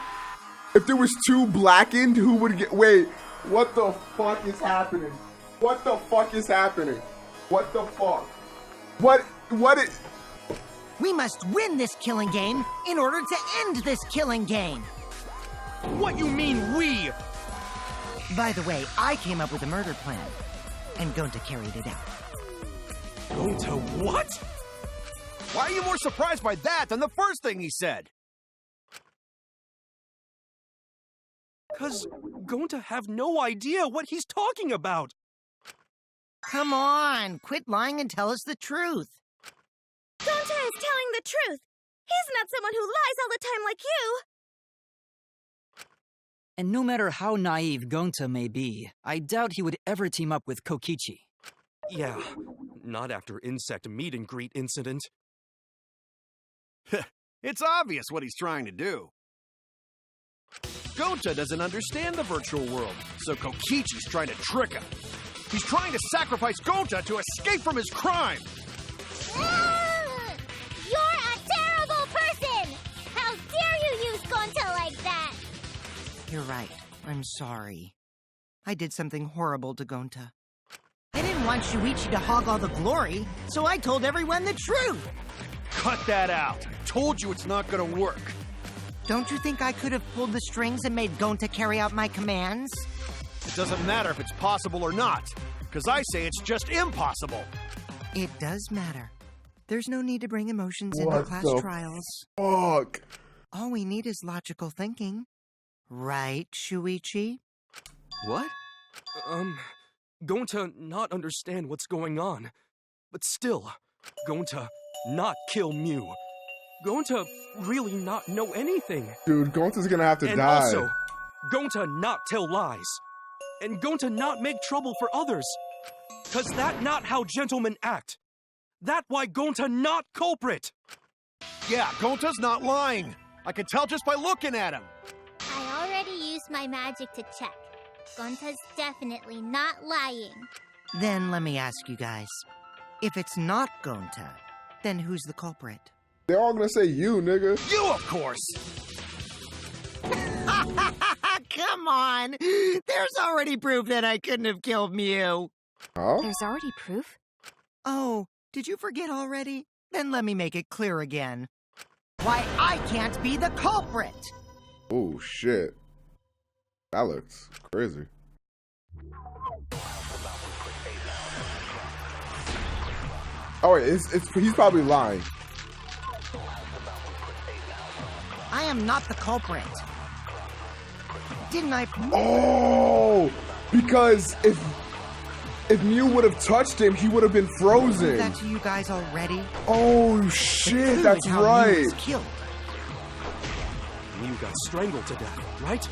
if there was two blackened, who would get, wait, what the fuck is happening? What the fuck is happening? What the fuck? What is... We must win this killing game in order to end this killing game. What you mean, we? By the way, I came up with a murder plan, and Gonta carried it out. Gonta what? Why are you more surprised by that than the first thing he said? 'Cause Gonta have no idea what he's talking about. Come on, quit lying and tell us the truth. Gonta is telling the truth. He's not someone who lies all the time like you. And no matter how naive Gonta may be, I doubt he would ever team up with Kokichi. Yeah, not after insect meet and greet incident. It's obvious what he's trying to do. Gonta doesn't understand the virtual world, so Kokichi's trying to trick him. He's trying to sacrifice Gonta to escape from his crime. You're a terrible person! How dare you use Gonta like that? You're right. I'm sorry. I did something horrible to Gonta. I didn't want Shuichi to hog all the glory, so I told everyone the truth. Cut that out. I told you it's not gonna work. Don't you think I could have pulled the strings and made Gonta carry out my commands? It doesn't matter if it's possible or not, because I say it's just impossible. It does matter. There's no need to bring emotions into What class the trials. Fuck. All we need is logical thinking. Right, Shuichi? What? Gonta not understand what's going on. But still, Gonta not kill Mew. Gonta really not know anything. Dude, Gonta's gonna have to And die. also, Gonta not tell lies. And Gonta not make trouble for others. 'Cause that not how gentlemen act. That why Gonta not culprit. Yeah, Gonta's not lying. I can tell just by looking at him. I already used my magic to check. Gonta's definitely not lying. Then let me ask you guys. If it's not Gonta, then who's the culprit? They're all gonna say you, nigga. You, of course. Come on! There's already proof that I couldn't have killed Mew. Huh? There's already proof? Oh, did you forget already? Then let me make it clear again. Why I can't be the culprit! Oh, shit. That looks crazy. Oh, wait, he's probably lying. I am not the culprit. Didn't I? Oh, because if Mew would have touched him, he would have been frozen. That to you guys already? Oh shit, that's How right. Mew was killed. Mew got strangled to death, right?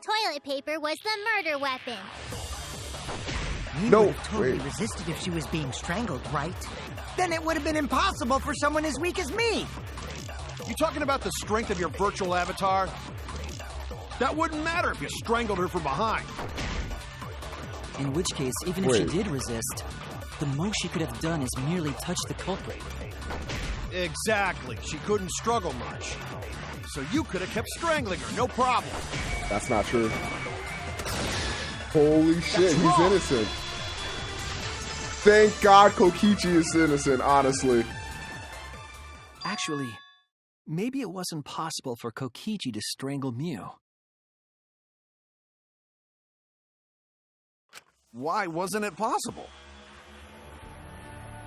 Toilet paper was the murder weapon. Mew No, would have totally wait. resisted if she was being strangled, right? Then it would have been impossible for someone as weak as me. You talking about the strength of your virtual avatar? That wouldn't matter if you strangled her from behind. In which case, even if Wait. she did resist, the most she could have done is merely touch the culprit. Exactly. She couldn't struggle much. So you could have kept strangling her, no problem. That's not true. Holy shit, he's wrong. innocent. Thank God Kokichi is innocent, honestly. Actually, maybe it wasn't possible for Kokichi to strangle Mew. Why wasn't it possible?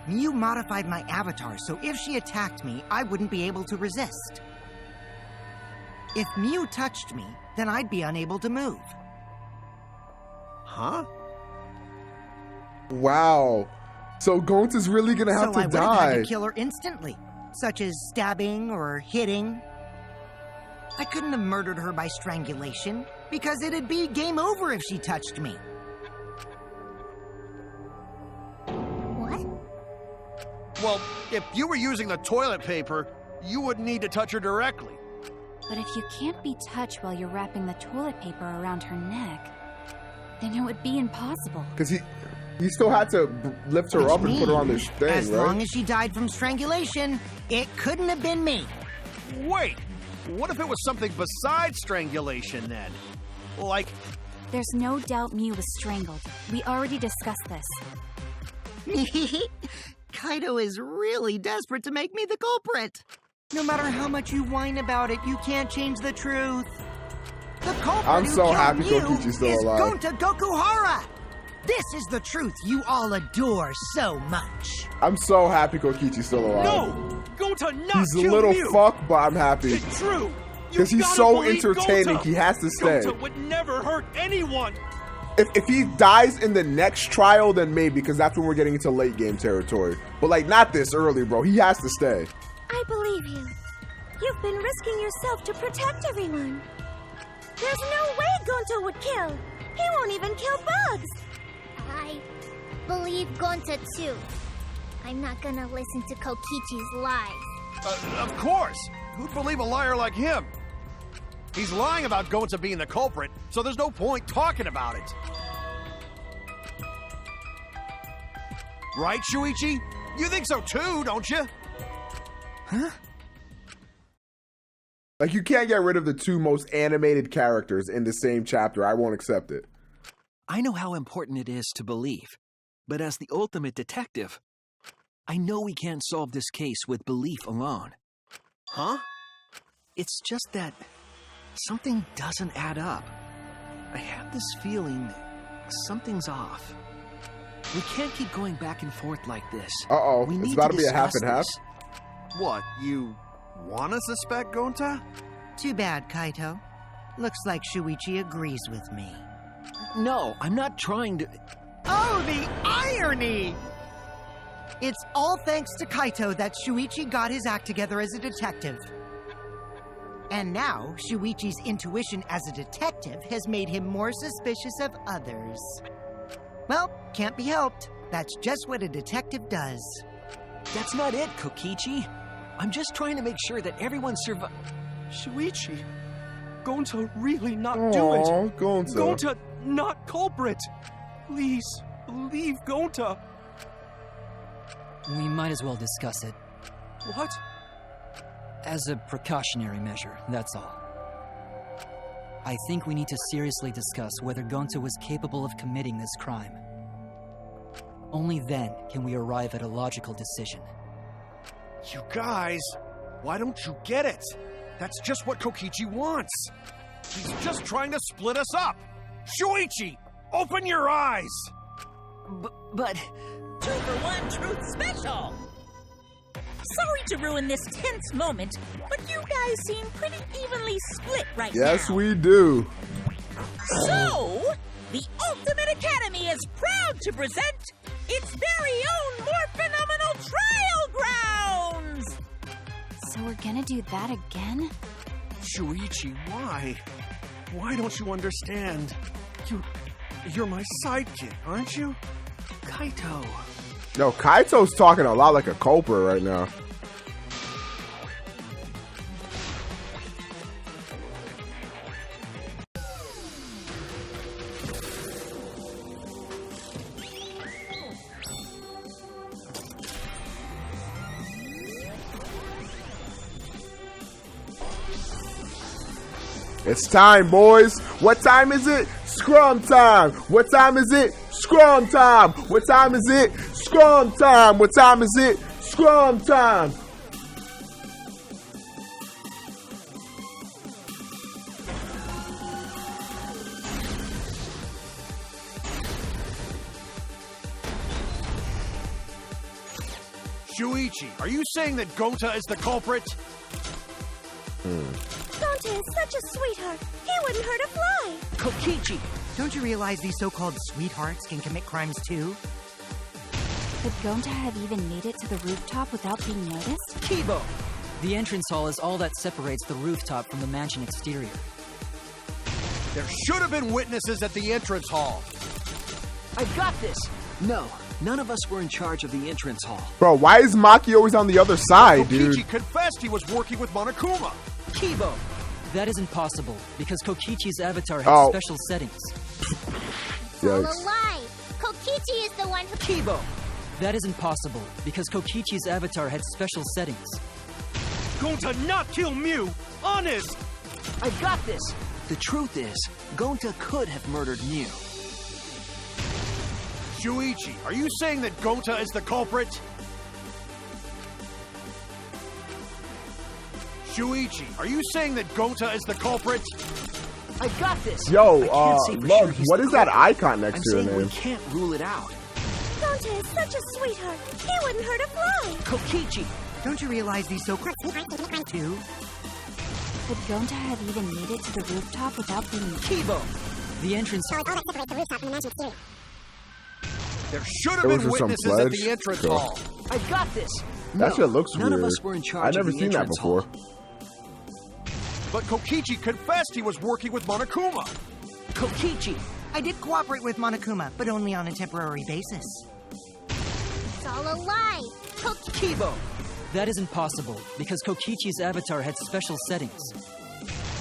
Mew modified my avatar, so if she attacked me, I wouldn't be able to resist. If Mew touched me, then I'd be unable to move. Huh? Wow. So Gonta's really gonna have So I to would have had die. to kill her instantly, such as stabbing or hitting. I couldn't have murdered her by strangulation, because it'd be game over if she touched me. What? Well, if you were using the toilet paper, you wouldn't need to touch her directly. But if you can't be touched while you're wrapping the toilet paper around her neck, then it would be impossible. Because he still had to lift her Which up and put her on this means, thing, as right? long as she died from strangulation, it couldn't have been me. Wait, what if it was something besides strangulation then? Like, There's no doubt Mew was strangled. We already discussed this. Kaido is really desperate to make me the culprit. No matter how much you whine about it, you can't change the truth. The culprit I'm who so killed happy Mew Kokichi's still is alive. Gonta Gokuhara. This is the truth you all adore so much. I'm so happy Kokichi's still alive. No! Gonta not He's a kill little Mew! fuck, but I'm happy. It's true! Because You he's gotta so believe entertaining, Gonta. he has to stay. Gonta would never hurt anyone! If he dies in the next trial, then maybe, because that's when we're getting into late game territory. But like, not this early, bro. He has to stay. I believe you. You've been risking yourself to protect everyone. There's no way Gonta would kill. He won't even kill bugs. I believe Gonta too. I'm not gonna listen to Kokichi's lies. of course! Who'd believe a liar like him? He's lying about Gonta being the culprit, so there's no point talking about it. Right, Shuichi? You think so too, don't you? Huh? Like, you can't get rid of the two most animated characters in the same chapter. I won't accept it. I know how important it is to believe, but as the ultimate detective, I know we can't solve this case with belief alone. Huh? It's just that something doesn't add up. I have this feeling something's off. We can't keep going back and forth like this. Uh-oh, We it's need about to be a half discuss and half. this. What, you wanna suspect Gonta? Too bad, Kaito. Looks like Shuichi agrees with me. No, I'm not trying to... Oh, the irony! It's all thanks to Kaito that Shuichi got his act together as a detective. And now, Shuichi's intuition as a detective has made him more suspicious of others. Well, can't be helped. That's just what a detective does. That's not it, Kokichi. I'm just trying to make sure that everyone survives. Shuichi, Gonta really not do it. Aw, Gonta. Gonta not culprit. Please, believe Gonta. We might as well discuss it. What? As a precautionary measure, that's all. I think we need to seriously discuss whether Gonta was capable of committing this crime. Only then can we arrive at a logical decision. You guys, why don't you get it? That's just what Kokichi wants. He's just trying to split us up. Shuichi, open your eyes. But... 2 for 1 truth special! Sorry to ruin this tense moment, but you guys seem pretty evenly split right now. Yes, we do. So, the Ultimate Academy is proud to present its very own more phenomenal trial grounds! So we're gonna do that again? Shuichi, why? Why don't you understand? You're my sidekick, aren't you? Kaito... Yo, Kaito's talking a lot like a culprit right now. It's time, boys. What time is it? Scrum time. What time is it? Scrum time. What time is it? Scrum time. What time is it? Scrum time. Shuichi, are you saying that Gonta is the culprit? Gonta is such a sweetheart. He wouldn't hurt a fly. Kokichi! Don't you realize these so-called sweethearts can commit crimes too? Could Gonta have even made it to the rooftop without being noticed? Kibo! The entrance hall is all that separates the rooftop from the mansion exterior. There should have been witnesses at the entrance hall. I've got this. No, none of us were in charge of the entrance hall. Bro, why is Maki always on the other side, dude? Kokichi confessed he was working with Monokuma. Kibo! That isn't possible, because Kokichi's avatar has special settings. It's all a lie. Kokichi is the one who... Kibo! That isn't possible, because Kokichi's avatar had special settings. Gonta not kill Mew! Honest! I've got this. The truth is, Gonta could have murdered Mew. Shuichi, are you saying that Gonta is the culprit? Shuichi, are you saying that Gonta is the culprit? I've got this. Yo, Love, what is that icon next to your name? name? We can't rule it out. Gonta is such a sweetheart. He wouldn't hurt a fly. Kokichi, don't you realize these so too? Could Gonta have even made it to the rooftop without being... Kibo! The entrance... There should have been witnesses at the entrance hall. I've got this. That shit looks weird. None of us were in charge. I've never seen that before. But Kokichi confessed he was working with Monokuma. Kokichi, I did cooperate with Monokuma, but only on a temporary basis. It's all a lie. Kibo! That isn't possible, because Kokichi's avatar had special settings.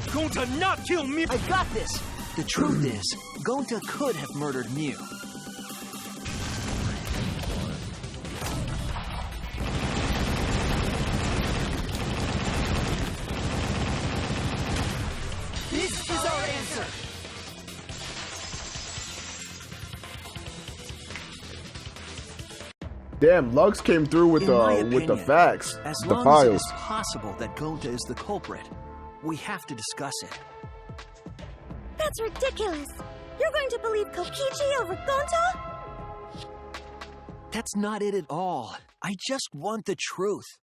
Gonta not kill Mew! I've got this. The truth is, Gonta could have murdered Mew. This is our answer. Damn, Lux came through with the facts, as the long files. as it is possible that Gonta is the culprit, we have to discuss it. That's ridiculous. You're going to believe Kokichi over Gonta? That's not it at all. I just want the truth.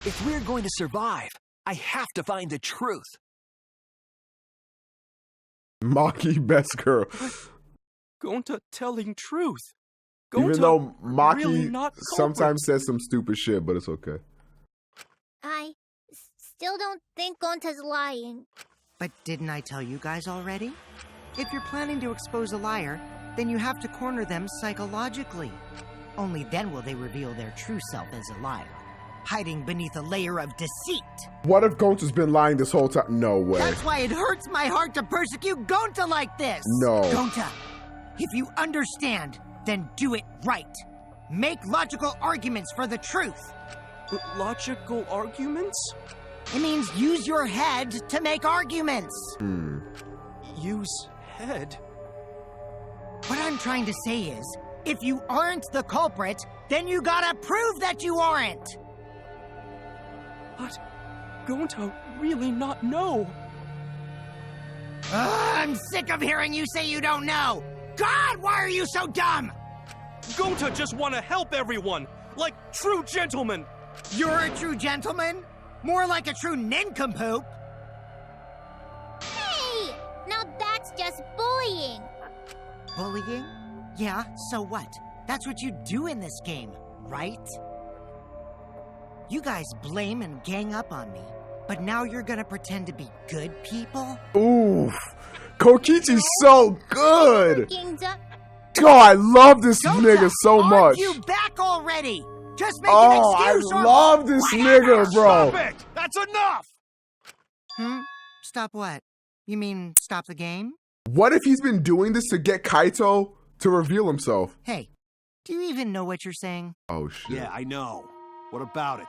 If we're going to survive, I have to find the truth. Maki, best girl. Gonta telling truth. Gonta Even though Maki really not sometimes says some stupid shit, but it's okay. I still don't think Gonta's lying. But didn't I tell you guys already? If you're planning to expose a liar, then you have to corner them psychologically. Only then will they reveal their true self as a liar, hiding beneath a layer of deceit. What if Gonta's been lying this whole time? No way. That's why it hurts my heart to persecute Gonta like this. No. Gonta, if you understand, then do it right. Make logical arguments for the truth. Logical arguments? It means use your head to make arguments. Use head? What I'm trying to say is, if you aren't the culprit, then you gotta prove that you aren't. But Gonta really not know. I'm sick of hearing you say you don't know. God, why are you so dumb? Gonta just want to help everyone, like true gentlemen. You're a true gentleman? More like a true nincompoop. Hey! Now that's just bullying. Bullying? Yeah, so what? That's what you do in this game, right? You guys blame and gang up on me, but now you're gonna pretend to be good people? Ooh, Kokichi's so good. Ginza. Oh, I love this nigga so much. You back already? Just make an excuse. I love this nigga, bro. Stop it! That's enough! Stop what? You mean stop the game? What if he's been doing this to get Kaito to reveal himself? Hey, do you even know what you're saying? Oh, shit. Yeah, I know. What about it?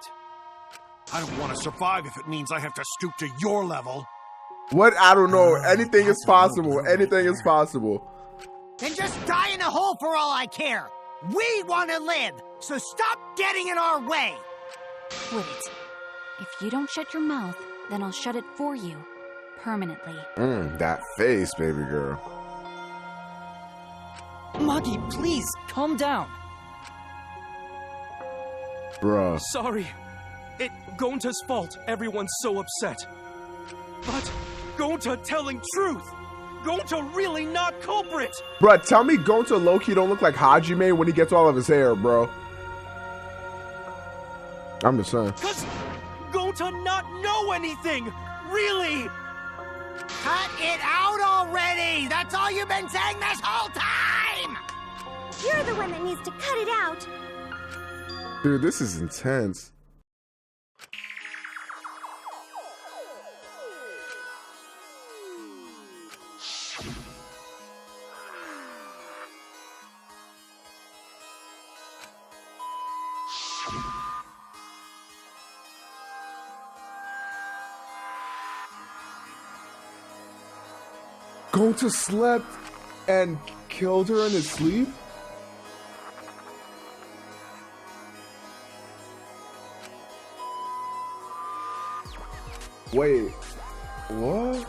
I don't want to survive if it means I have to stoop to your level. What? I don't know. Anything is possible. Anything is possible. Then just die in a hole for all I care. We want to live, so stop getting in our way. Wait. If you don't shut your mouth, then I'll shut it for you. Permanently. That face, baby girl. Maki, please, calm down. Bruh. Sorry. It Gonta's fault everyone's so upset. But Gonta telling truth. Gonta really not culprit. Bruh, tell me Gonta low-key don't look like Hajime when he gets all of his hair, bro. I'm just saying. Cause Gonta not know anything! Really! Cut it out already! That's all you've been saying this whole time! You're the one that needs to cut it out. Dude, this is intense. Gonta slept and killed her in his sleep? Wait, what?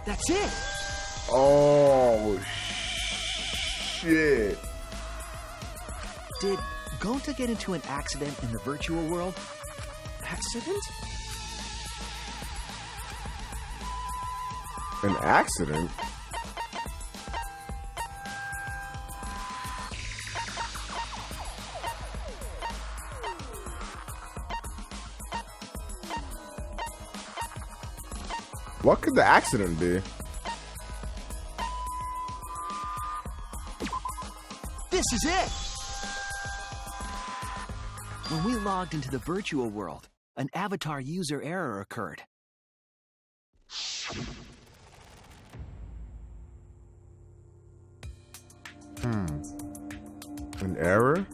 That's it! Oh, shit. Did Gonta get into an accident in the virtual world? Accident? An accident? What could the accident be? This is it! When we logged into the virtual world, an avatar user error occurred. An error?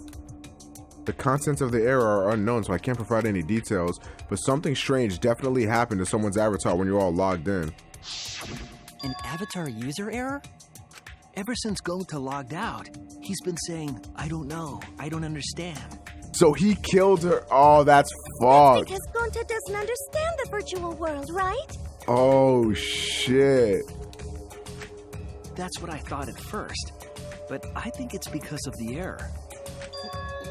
The contents of the error are unknown, so I can't provide any details, but something strange definitely happened to someone's avatar when you're all logged in. An avatar user error? Ever since Gonta logged out, he's been saying, I don't know, I don't understand. So he killed her. Oh, that's fucked. Because Gonta doesn't understand the virtual world, right? Oh, shit. That's what I thought at first, but I think it's because of the error.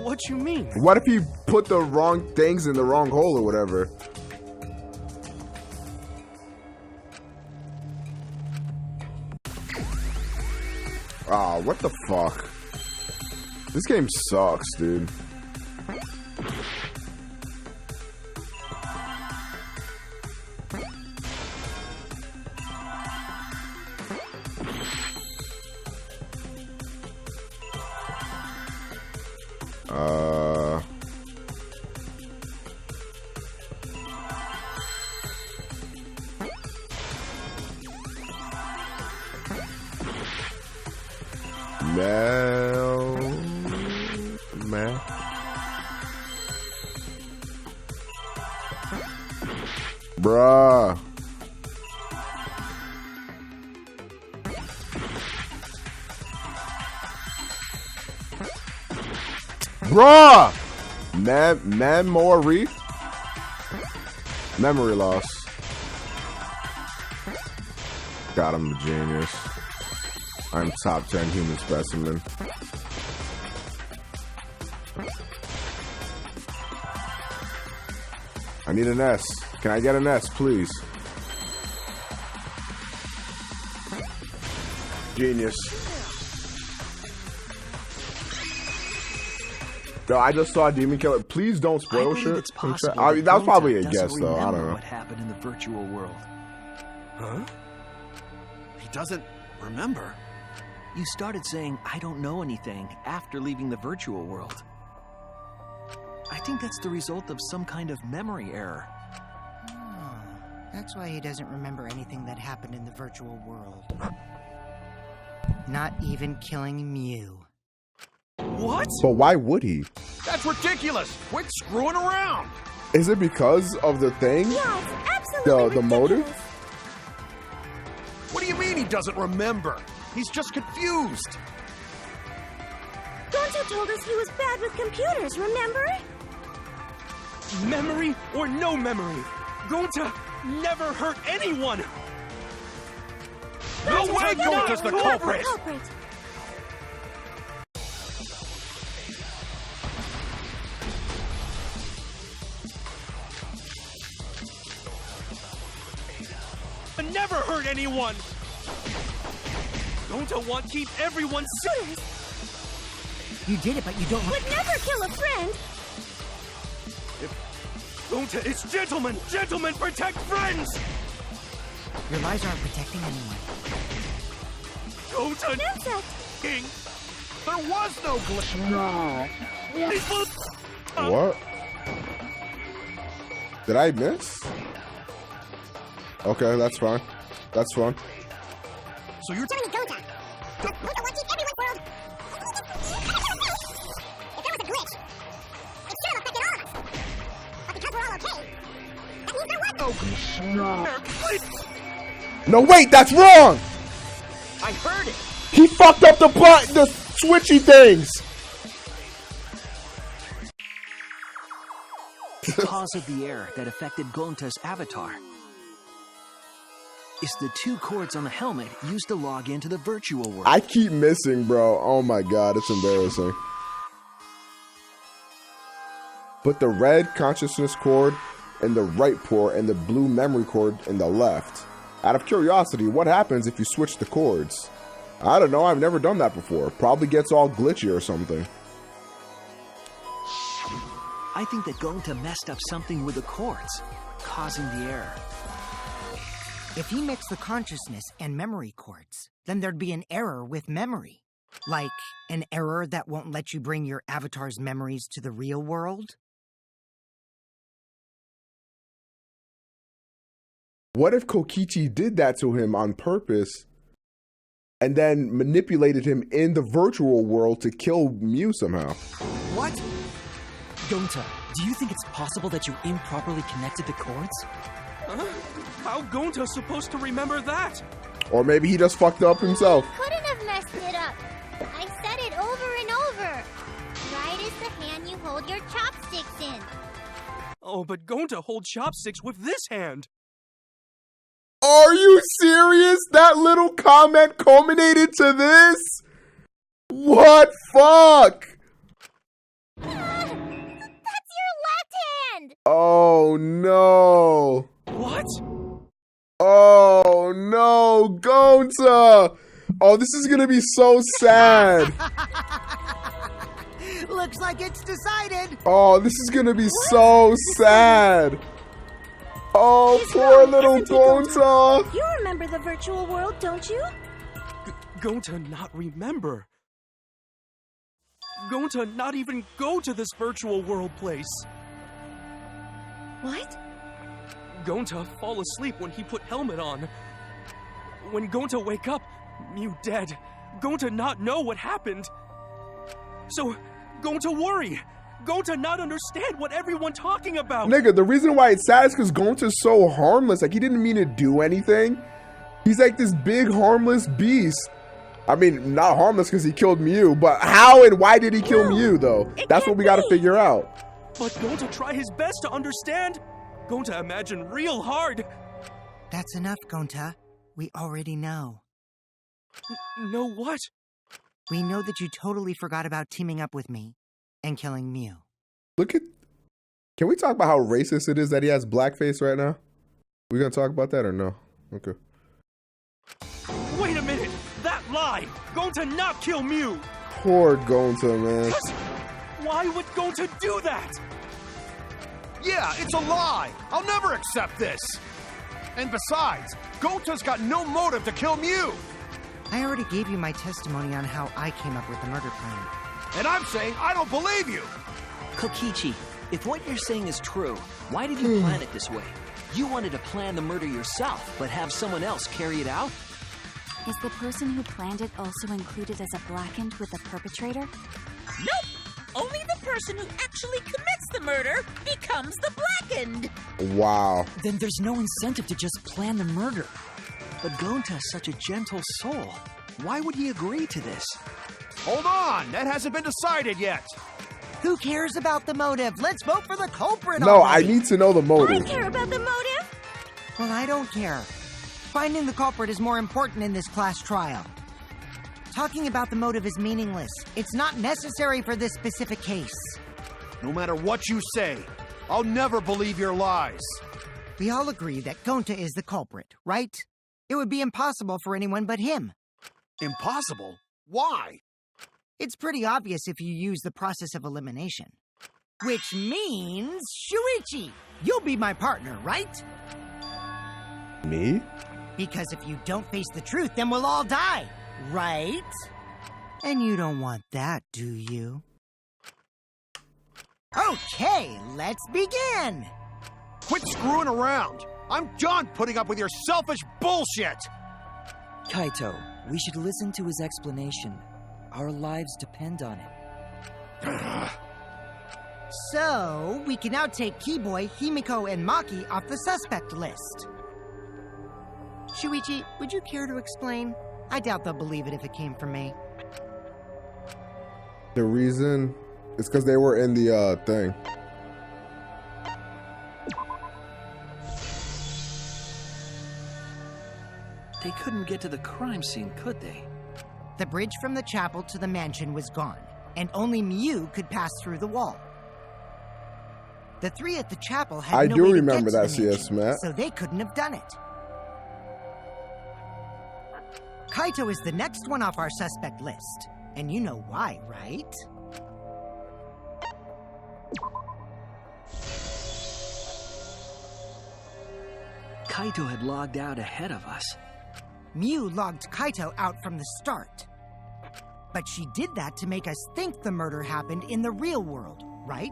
What you mean? What if he put the wrong things in the wrong hole or whatever? Ah, what the fuck? This game sucks, dude. Bruh. Bruh! Memory? Memory loss. God, I'm a genius. I'm top 10 human specimen. I need an S. Can I get an S, please? Genius. No, I just saw Demon Killer. Please don't spoil shit. It's possible I mean, that was probably a Gonta guess, doesn't though. I don't remember know. what happened in the virtual world. Huh? He doesn't remember? You started saying, I don't know anything, after leaving the virtual world. I think that's the result of some kind of memory error. Oh, that's why he doesn't remember anything that happened in the virtual world. Not even killing Mew. What? But why would he? That's ridiculous! Quit screwing around! Is it because of the thing? Yeah, it's absolutely The motive? What do you mean he doesn't remember? He's just confused. Gonta told us he was bad with computers, remember? Memory or no memory, Gonta never hurt anyone! No way Gonta's the culprit! never hurt anyone! Gonta want keep everyone safe! You did it, but you don't... Would never kill a friend! Gonta, it's gentlemen! Gentlemen protect friends! Your lies aren't protecting anyone. Gonta... Insect! King! There was no glitch. What? Did I miss? Okay, that's fine. That's fine. So you're Johnny Gonta! Gonta wants to keep everyone's world! If there was a glitch, it should have affected all of us! But because we're all okay, that means there was No, wait, that's wrong! I heard it! He fucked up the switchy things! Cause of the error that affected Gonta's avatar is the 2 cords on the helmet used to log into the virtual world. I keep missing, bro. Oh my god, it's embarrassing. Put the red consciousness cord in the right port and the blue memory cord in the left. Out of curiosity, what happens if you switch the cords? I don't know, I've never done that before. Probably gets all glitchy or something. I think that Gonta messed up something with the cords, causing the error. If he mixed the consciousness and memory cords, then there'd be an error with memory. Like an error that won't let you bring your avatar's memories to the real world? What if Kokichi did that to him on purpose and then manipulated him in the virtual world to kill Mew somehow? What? Gonta, do you think it's possible that you improperly connected the cords? Huh? How Gonta's supposed to remember that? Or maybe he just fucked up himself. Couldn't have messed it up. I said it over and over. Right is the hand you hold your chopsticks in. Oh, but Gonta hold chopsticks with this hand. Are you serious? That little comment culminated to this? What fuck? That's your left hand! Oh no. What? Oh no, Gonta! Oh, this is gonna be so sad. Looks like it's decided. Oh, this is gonna be so sad. Oh, poor little Gonta. You remember the virtual world, don't you? Gonta not remember. Gonta not even go to this virtual world place. What? Gonta fall asleep when he put helmet on. When Gonta wake up, Mew dead. Gonta not know what happened. So, Gonta worry. Gonta not understand what everyone talking about. Nigga, the reason why it's sad is because Gonta's so harmless. Like, he didn't mean to do anything. He's like this big harmless beast. I mean, not harmless because he killed Mew, but how and why did he kill Mew, though? That's what we gotta figure out. But Gonta try his best to understand. Gonta imagine real hard. That's enough, Gonta. We already know. Know what? We know that you totally forgot about teaming up with me and killing Mew. Look at... Can we talk about how racist it is that he has blackface right now? We gonna talk about that or no? Okay. Wait a minute! That lie! Gonta not kill Mew! Poor Gonta, man. Why would Gonta do that? Yeah, it's a lie. I'll never accept this. And besides, Gonta's got no motive to kill Mew. I already gave you my testimony on how I came up with the murder plan. And I'm saying I don't believe you. Kokichi, if what you're saying is true, why did you plan it this way? You wanted to plan the murder yourself, but have someone else carry it out? Is the person who planned it also included as a blackened with the perpetrator? Nope! Only the person who actually commits the murder becomes the blackened! Wow. Then there's no incentive to just plan the murder. But Gonta's such a gentle soul. Why would he agree to this? Hold on, that hasn't been decided yet. Who cares about the motive? Let's vote for the culprit No, already. I need to know the motive. I care about the motive. Well, I don't care. Finding the culprit is more important in this class trial. Talking about the motive is meaningless. It's not necessary for this specific case. No matter what you say, I'll never believe your lies. We all agree that Gonta is the culprit, right? It would be impossible for anyone but him. Impossible? Why? It's pretty obvious if you use the process of elimination. Which means, Shuichi, you'll be my partner, right? Me? Because if you don't face the truth, then we'll all die, right? And you don't want that, do you? Okay, let's begin! Quit screwing around! I'm done putting up with your selfish bullshit! Kaito, we should listen to his explanation. Our lives depend on it. So, we can now take Keyboy, Himiko, and Maki off the suspect list. Shuichi, would you care to explain? I doubt they'll believe it if it came from me. The reason is because they were in the thing. They couldn't get to the crime scene, could they? The bridge from the chapel to the mansion was gone, and only Miu could pass through the wall. The three at the chapel had no way to get to the mansion, Matt. so they couldn't have done it. Kaito is the next one off our suspect list, and you know why, right? Kaito had logged out ahead of us. Miu logged Kaito out from the start. But she did that to make us think the murder happened in the real world, right?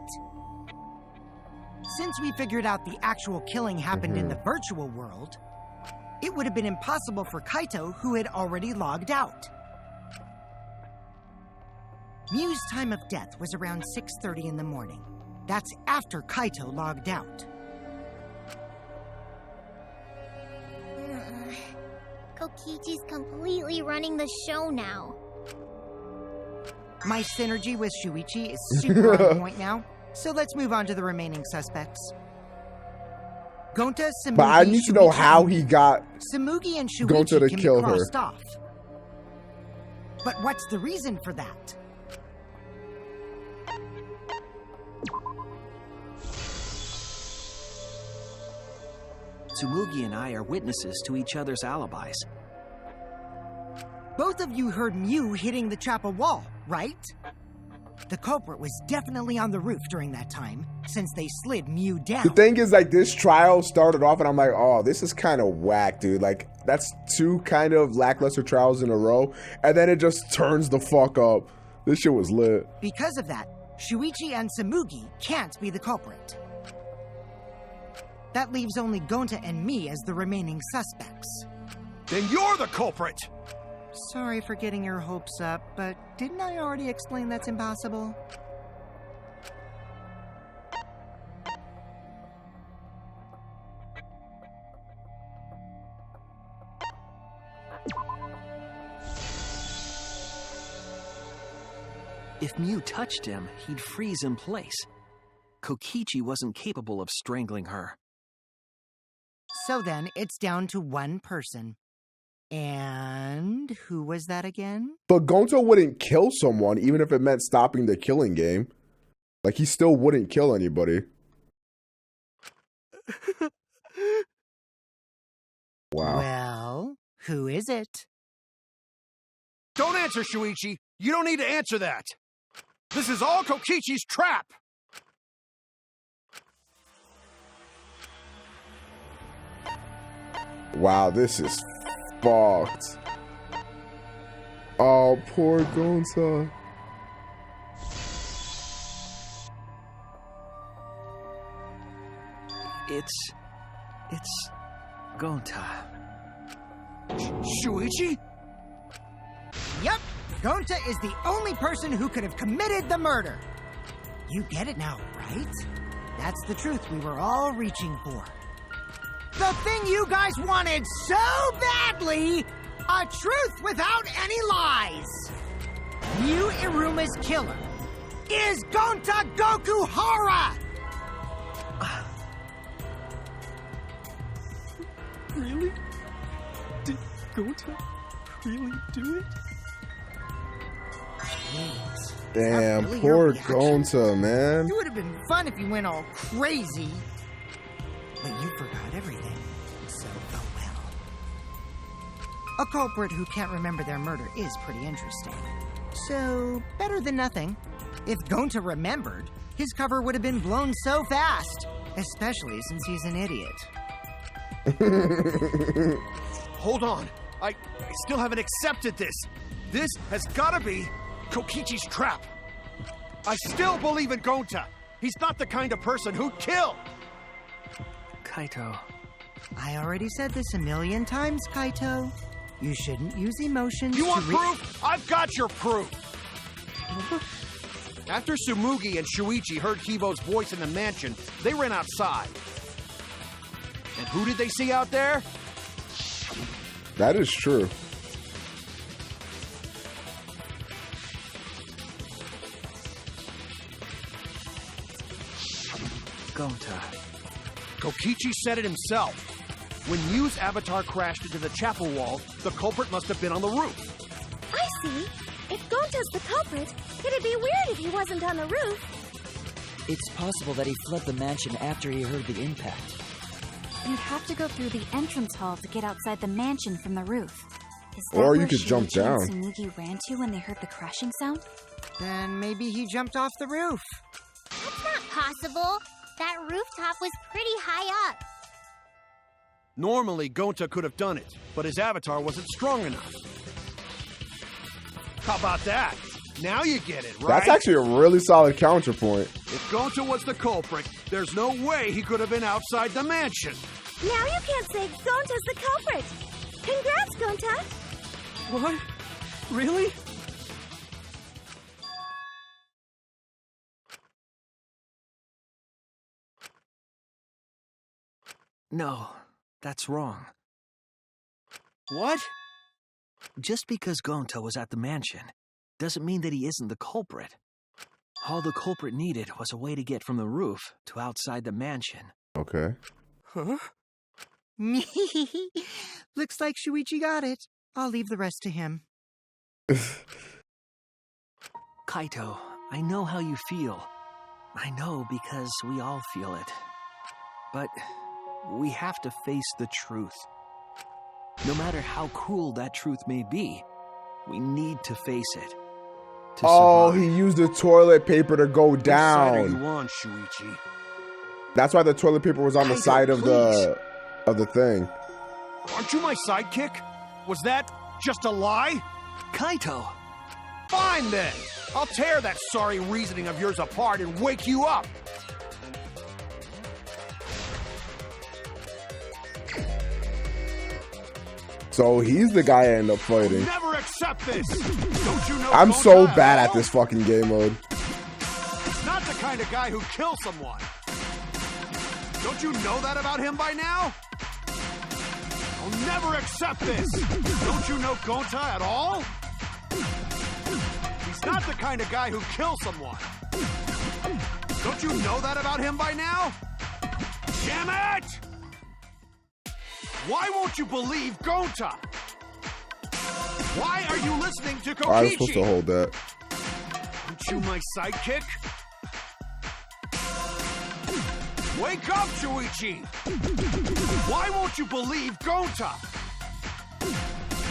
Since we figured out the actual killing happened in the virtual world, it would have been impossible for Kaito, who had already logged out. Miu's time of death was around 6:30 in the morning. That's after Kaito logged out. Kokichi's completely running the show now. My synergy with Shuichi is super on point now, so let's move on to the remaining suspects. Gonta, Samugi, But I need to know how he got Samugi and Shuichi Gonta to can kill be her. crossed off. But what's the reason for that? Tsumugi and I are witnesses to each other's alibis. Both of you heard Miu hitting the chapel wall, right? The culprit was definitely on the roof during that time, since they slid Miu down. The thing is, like, this trial started off, and I'm like, oh, this is kind of whack, dude. Like, that's two kind of lackluster trials in a row, and then it just turns the fuck up. This shit was lit. Because of that, Shuichi and Samugi can't be the culprit. That leaves only Gonta and me as the remaining suspects. Then you're the culprit! Sorry for getting your hopes up, but didn't I already explain that's impossible? If Miu touched him, he'd freeze in place. Kokichi wasn't capable of strangling her. So then, it's down to one person. And who was that again? But Gonta wouldn't kill someone, even if it meant stopping the killing game. Like, he still wouldn't kill anybody. Wow. Well, who is it? Don't answer, Shuichi! You don't need to answer that! This is all Kokichi's trap! Wow, this is fucked. Oh, poor Gonta. It's Gonta. Shuichi? Yep, Gonta is the only person who could have committed the murder. You get it now, right? That's the truth we were all reaching for. The thing you guys wanted so badly! A truth without any lies! Miu Iruma's killer is Gonta Gokuhara! Really? Did Gonta really do it? Jeez. Damn, Really poor your reaction? Gonta, man. It would have been fun if you went all crazy. But you forgot everything. So, oh well. A culprit who can't remember their murder is pretty interesting. So, better than nothing. If Gonta remembered, his cover would have been blown so fast. Especially since he's an idiot. Hold on. I still haven't accepted this. This has gotta be Kokichi's trap. I still believe in Gonta. He's not the kind of person who'd kill. Kaito. I already said this a million times, Kaito. You shouldn't use emotions You to want proof? I've got your proof. After Tsumugi and Shuichi heard Kibo's voice in the mansion, they ran outside. And who did they see out there? That is true. Gonta. Kokichi said it himself. When Miu's avatar crashed into the chapel wall, the culprit must have been on the roof. I see. If Gonta's the culprit, it'd be weird if he wasn't on the roof. It's possible that he fled the mansion after he heard the impact. You'd have to go through the entrance hall to get outside the mansion from the roof. Is that Or you where could jump Shuichi down. and Tsumugi ran to when they heard the crashing sound? Then maybe he jumped off the roof. That's not possible. That rooftop was pretty high up. Normally, Gonta could have done it, but his avatar wasn't strong enough. How about that? Now you get it, right? That's actually a really solid counterpoint. If Gonta was the culprit, there's no way he could have been outside the mansion. Now you can't say Gonta's the culprit. Congrats, Gonta. What? Really? No, that's wrong. What? Just because Gonta was at the mansion doesn't mean that he isn't the culprit. All the culprit needed was a way to get from the roof to outside the mansion. Okay. Huh? Looks like Shuichi got it. I'll leave the rest to him. Kaito, I know how you feel. I know because we all feel it. But we have to face the truth. No matter how cruel that truth may be, we need to face it. To Oh, survive. he used the toilet paper to go Which side are you down. on, Shuichi? That's why the toilet paper was on the Kaito, side of the thing. Aren't you my sidekick? Was that just a lie? Kaito! Fine then! I'll tear that sorry reasoning of yours apart and wake you up! So he's the guy I end up fighting. Never accept this! Don't you know I'm Gonta so at bad all? at this fucking game mode. He's not the kind of guy who kills someone. Don't you know that about him by now? I'll never accept this! Don't you know Gonta at all? He's not the kind of guy who kills someone. Don't you know that about him by now? Damn it! Why won't you believe Gonta? Why are you listening to Kokichi? I was supposed to hold that. Aren't you my sidekick? Wake up, Shuichi! Why won't you believe Gonta?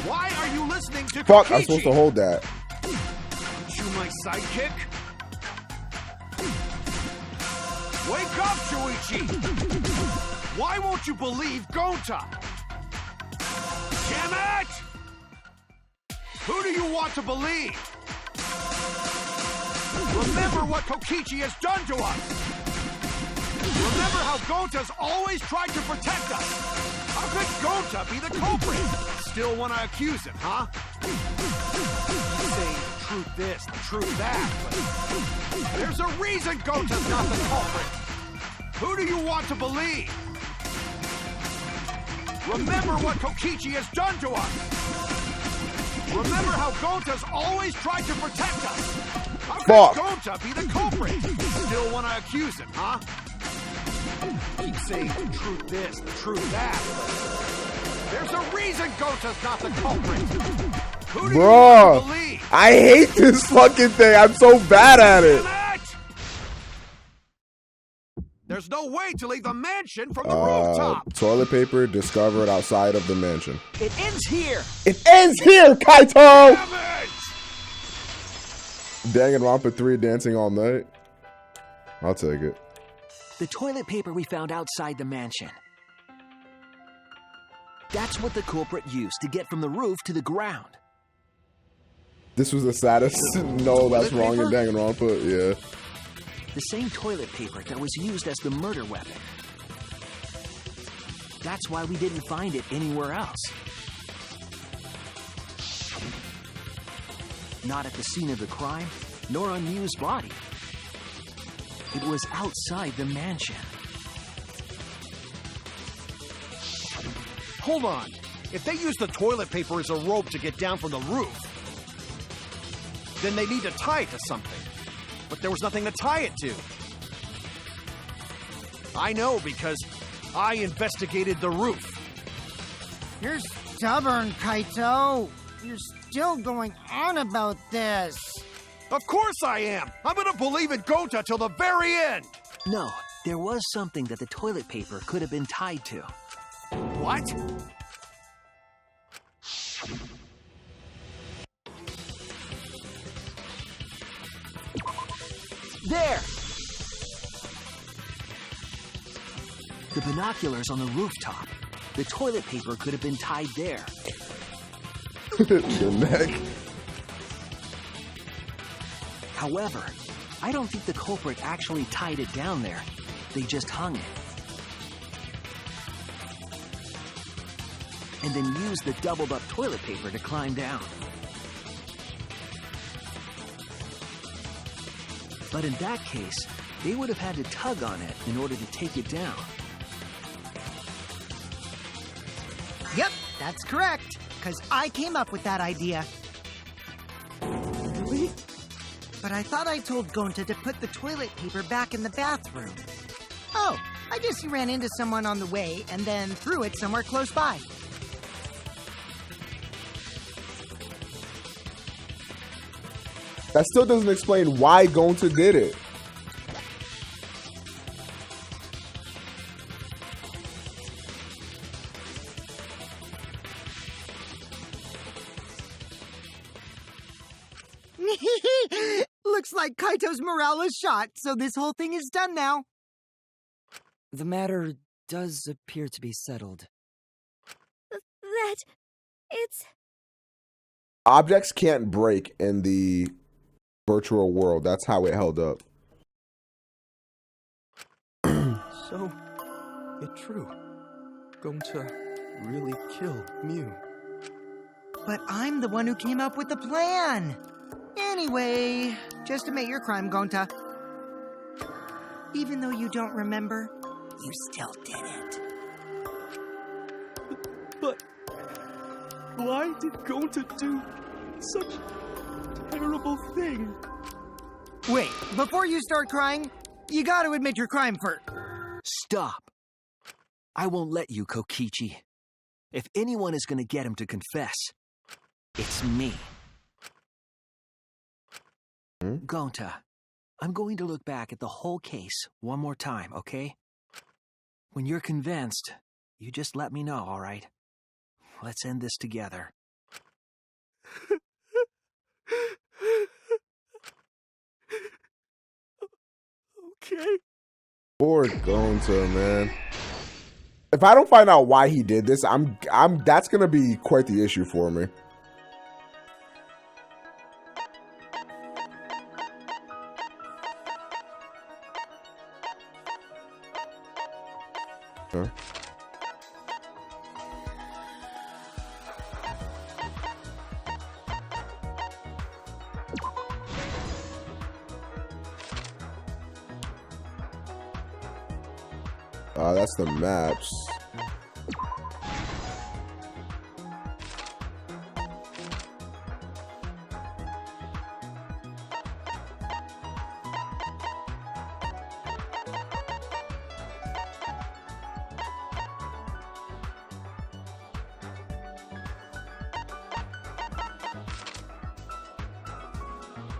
Why are you listening to Fuck, Kokichi? I'm supposed to hold that. Aren't you my sidekick? Wake up, Shuichi! Why won't you believe Gonta? Damn it! Who do you want to believe? Remember what Kokichi has done to us! Remember how Gonta's always tried to protect us! How could Gonta be the culprit? Still want to accuse him, huh? You say the truth this, the truth that, but there's a reason Gonta's not the culprit! Who do you want to believe? Remember what Kokichi has done to us! Remember how Gonta's always tried to protect us! How could Gonta be the culprit? Still want to accuse him, huh? Keep saying the truth this, the truth that, but there's a reason Gonta's not the culprit! Who do you want to believe? I hate this fucking thing. I'm so bad at it. There's no way to leave the mansion from the rooftop. Toilet paper discovered outside of the mansion. It ends here. It ends here, Kaito! Danganronpa 3 dancing all night. I'll take it. The toilet paper we found outside the mansion. That's what the culprit used to get from the roof to the ground. This was the saddest no, that's wrong in Danganronpa, yeah. The same toilet paper that was used as the murder weapon. That's why we didn't find it anywhere else. Not at the scene of the crime, nor on Miu's body. It was outside the mansion. Hold on. If they use the toilet paper as a rope to get down from the roof, then they need to tie it to something. But there was nothing to tie it to. I know because I investigated the roof. You're stubborn, Kaito. You're still going on about this. Of course I am. I'm going to believe in Gonta till the very end. No, there was something that the toilet paper could have been tied to. What? There! The binoculars on the rooftop. The toilet paper could have been tied there. The neck. However, I don't think the culprit actually tied it down there. They just hung it. And then used the doubled up toilet paper to climb down. But in that case, they would have had to tug on it in order to take it down. Yep, that's correct. Because I came up with that idea. Really? But I thought I told Gonta to put the toilet paper back in the bathroom. Oh, I guess he ran into someone on the way and then threw it somewhere close by. That still doesn't explain why Gonta did it. Looks like Kaito's morale is shot, so this whole thing is done now. The matter does appear to be settled. It's... Objects can't break in the virtual world. That's how it held up. So, it's true. Gonta really killed Miu. But I'm the one who came up with the plan. Anyway, just admit your crime, Gonta. Even though you don't remember, you still did it. But why did Gonta do such a terrible thing? Wait, before you start crying, you gotta admit your crime first. Stop. I won't let you, Kokichi. If anyone is going to get him to confess, it's me. Gonta, I'm going to look back at the whole case one more time, okay? When you're convinced, you just let me know, all right? Let's end this together. Okay. Poor Gonta, man. If I don't find out why he did this, that's gonna be quite the issue for me. Huh? That's the maps.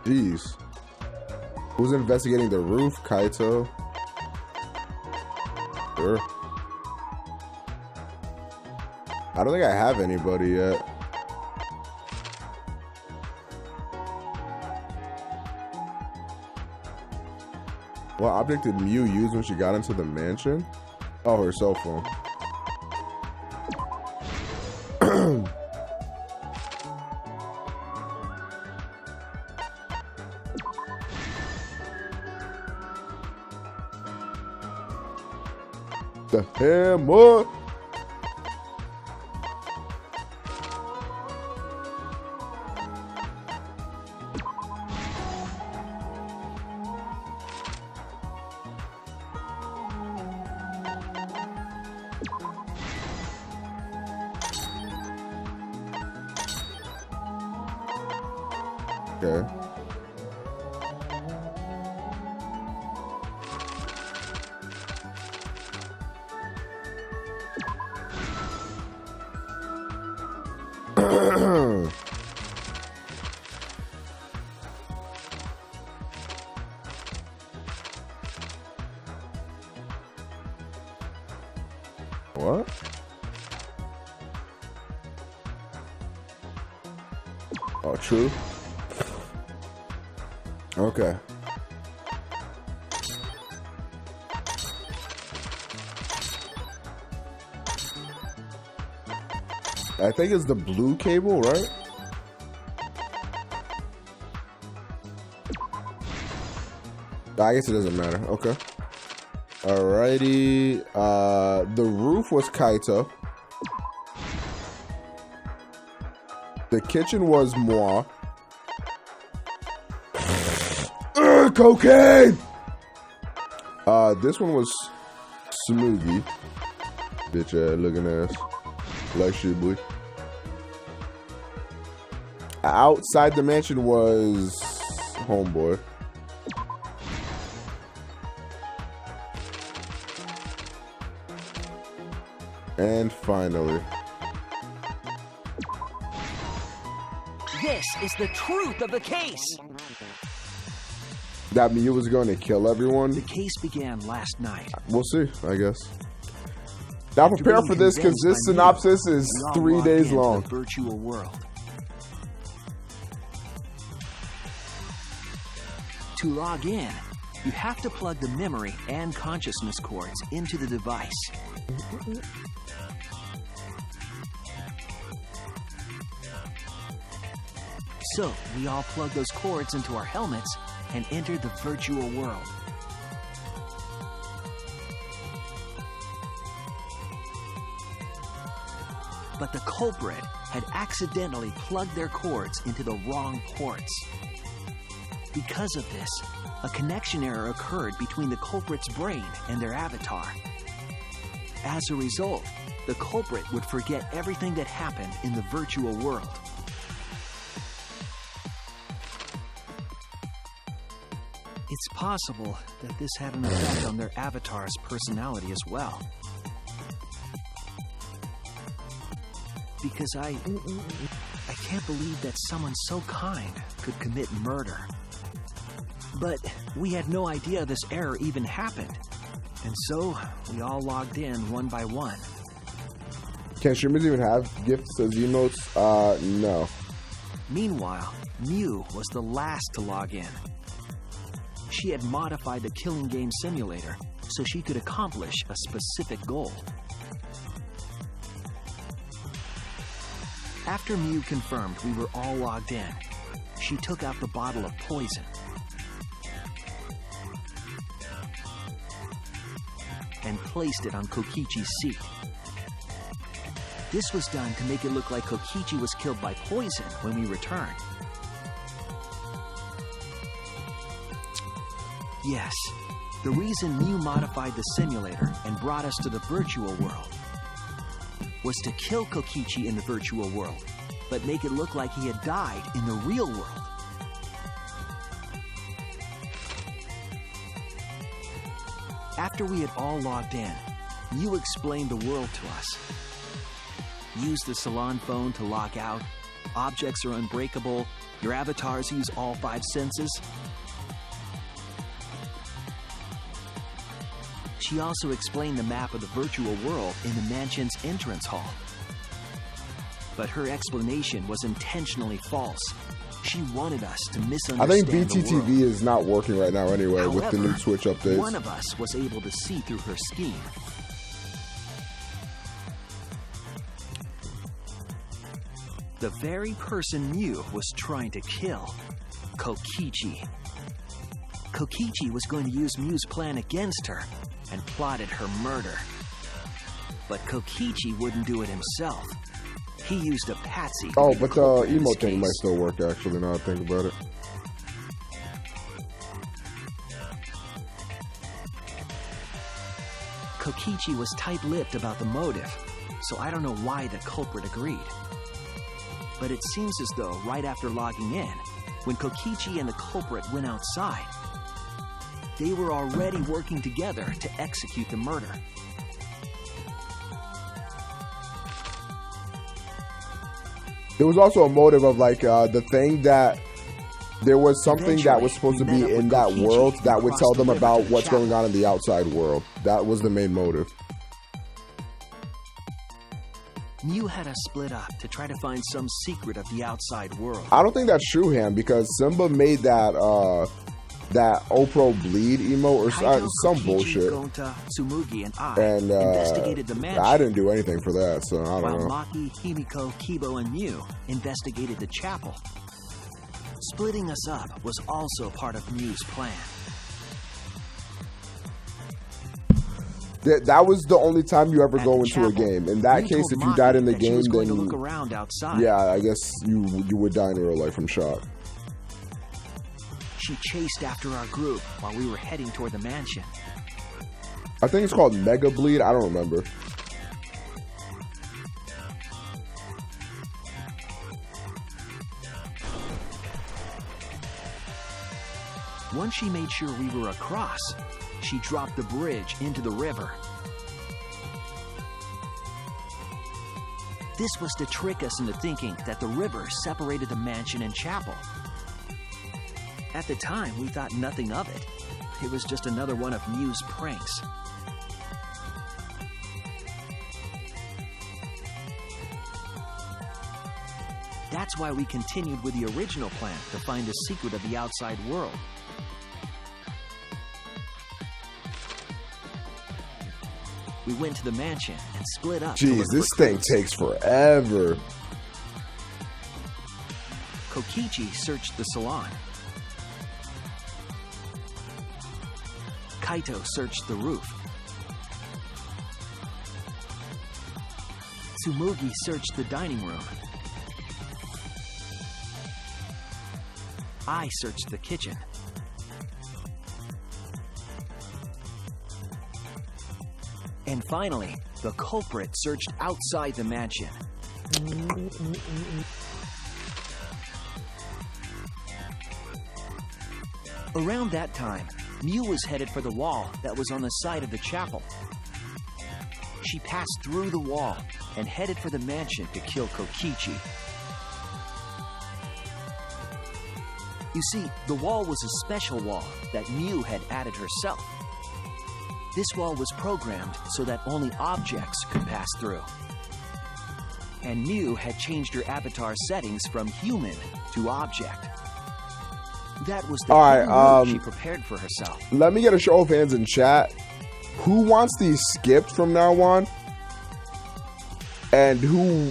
Jeez. Who's investigating the roof, Kaito? Sure. I don't think I have anybody yet. What object did Mew use when she got into the mansion? Oh, her cell phone. The hammer. Okay. What? Oh, true. Okay. I think it's the blue cable, right? I guess it doesn't matter. Okay. Alrighty. The roof was Kaito. The kitchen was moi. Cocaine! This one was Smoothie. Bitch ass looking ass. Like shit, boy. Outside the mansion was Homeboy. And finally, This is the truth of the case. that Mew was going to kill everyone. The case began last night. We'll see, I guess. Now prepare for this because this synopsis is 3 days long. The virtual world. To log in, you have to plug the memory and consciousness cords into the device. So, we all plug those cords into our helmets and enter the virtual world. But the culprit had accidentally plugged their cords into the wrong ports. Because of this, a connection error occurred between the culprit's brain and their avatar. As a result, the culprit would forget everything that happened in the virtual world. It's possible that this had an effect on their avatar's personality as well. Because I can't believe that someone so kind could commit murder. But we had no idea this error even happened. And so, we all logged in one by one. Can streamers even have gifts as emotes? No. Meanwhile, Mew was the last to log in. She had modified the killing game simulator so she could accomplish a specific goal. After Mew confirmed we were all logged in, she took out the bottle of poison. And placed it on Kokichi's seat. This was done to make it look like Kokichi was killed by poison when we returned. Yes, the reason Mew modified the simulator and brought us to the virtual world was to kill Kokichi in the virtual world, but make it look like he had died in the real world. After we had all logged in, Mew explained the world to us. Use the salon phone to log out. Objects are unbreakable. Your avatars use all 5 senses. She also explained the map of the virtual world in the mansion's entrance hall. But her explanation was intentionally false. She wanted us to misunderstand I think the world. BTTV is not working right now anyway. However, with the new Switch updates. One of us was able to see through her scheme. The very person Mew was trying to kill, Kokichi. Kokichi was going to use Mew's plan against her and plotted her murder. But Kokichi wouldn't do it himself. He used a patsy. Oh, but the emote thing might still work actually, now I think about it. Kokichi was tight-lipped about the motive, so I don't know why the culprit agreed. But it seems as though right after logging in, when Kokichi and the culprit went outside, they were already working together to execute the murder. There was also a motive of like the thing that there was something that was supposed to be in that world that would tell them about what's going on in the outside world. That was the main motive. Mew had us split up to try to find some secret of the outside world. I don't think that's true, Ham, because Simba made that that Opro bleed emote or some bullshit. Gonta, Tsumugi, and I And investigated the mansion. I didn't do anything for that, so I don't While know. Maki, Himiko, Kibo, and Mew investigated the chapel. Splitting us up was also part of Mew's plan. That was the only time you ever At go the into chapel, a game. In that Mew case, told if you Maki died in the that she game, was going to then look around outside. yeah, I guess you would die in real life from shock. She chased after our group while we were heading toward the mansion. I think it's called Mega Bleed. I don't remember. Once she made sure we were across, she dropped the bridge into the river. This was to trick us into thinking that the river separated the mansion and chapel. At the time, we thought nothing of it. It was just another one of Mew's pranks. That's why we continued with the original plan to find the secret of the outside world. We went to the mansion and split up. Jeez, this thing takes forever. Kokichi searched the salon. Kaito searched the roof. Tsumugi searched the dining room. I searched the kitchen. And finally, the culprit searched outside the mansion. Around that time, Mew was headed for the wall that was on the side of the chapel. She passed through the wall and headed for the mansion to kill Kokichi. You see, the wall was a special wall that Mew had added herself. This wall was programmed so that only objects could pass through. And Mew had changed her avatar settings from human to object. That was the hidden route she prepared for herself. Let me get a show of hands in chat. Who wants these skipped from now on? And who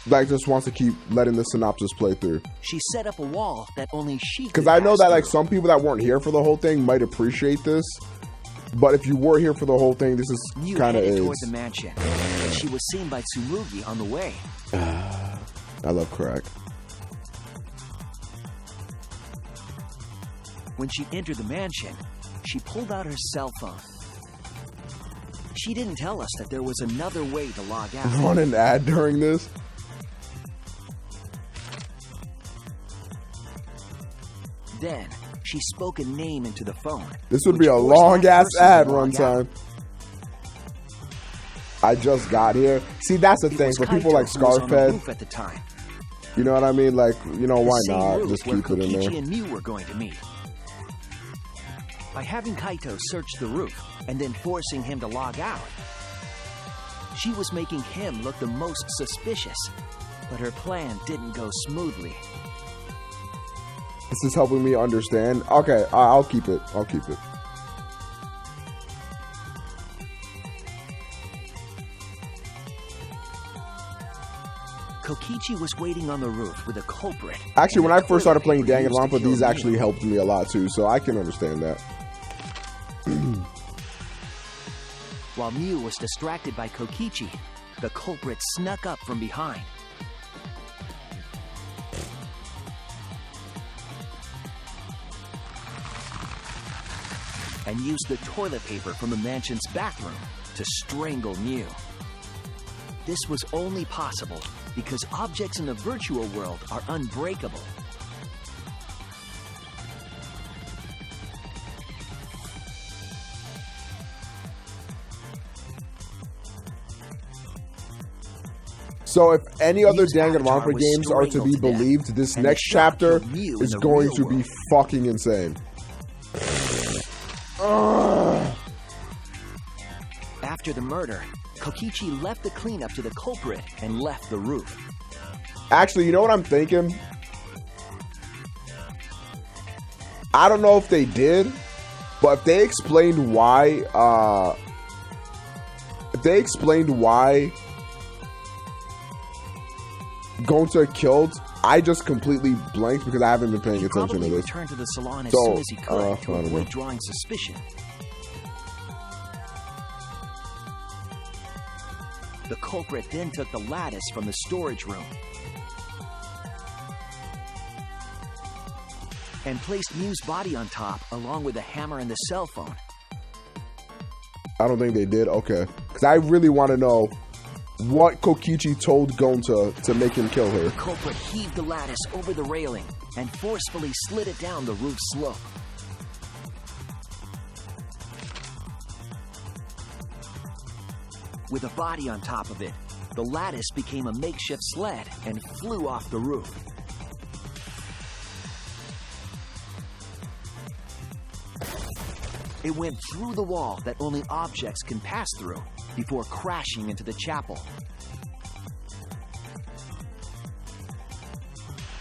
just wants to keep letting the synopsis play through? She set up a wall that only she could Because I know pass that through. some people that weren't here for the whole thing might appreciate this. But if you were here for the whole thing, this is Mew kind of headed is. toward the mansion, and she was seen by Tsumugi on the way. I love crack. When she entered the mansion, she pulled out her cell phone. She didn't tell us that there was another way to log out. Run an ad during this? Then, she spoke a name into the phone. This would be a long ass ad runtime. I just got here. See, that's the thing for people like Kaito, who was on the Scarfed. roof at the time. You know what I mean? Like, why The same not? roof Just where keep it in Kokichi there. and Mew were going to meet. by having Kaito search the roof and then forcing him to log out. She was making him look the most suspicious, but her plan didn't go smoothly. This is helping me understand. Okay, I'll keep it. I'll keep it. Kokichi was waiting on the roof with a culprit. Actually, when I first started playing Danganronpa, these actually helped me a lot too, so I can understand that. While Mew was distracted by Kokichi, the culprit snuck up from behind. And used the toilet paper from the mansion's bathroom to strangle Mew. This was only possible because objects in the virtual world are unbreakable. So if any other Danganronpa games are to be believed, this next chapter is going to be fucking insane. After the murder, Kokichi left the cleanup to the culprit and left the roof. Actually, you know what I'm thinking? I don't know if they did, but if they explained why, Gonta killed, I just completely blanked because I haven't been paying attention to this. Returned to the salon as soon as he could to avoid drawing suspicion. The culprit then took the lattice from the storage room and placed Mew's body on top along with the hammer and the cell phone. I don't think they did. Okay. Because I really want to know what Kokichi told Gonta to make him kill her. The culprit heaved the lattice over the railing and forcefully slid it down the roof slope. With a body on top of it, the lattice became a makeshift sled and flew off the roof. It went through the wall that only objects can pass through before crashing into the chapel.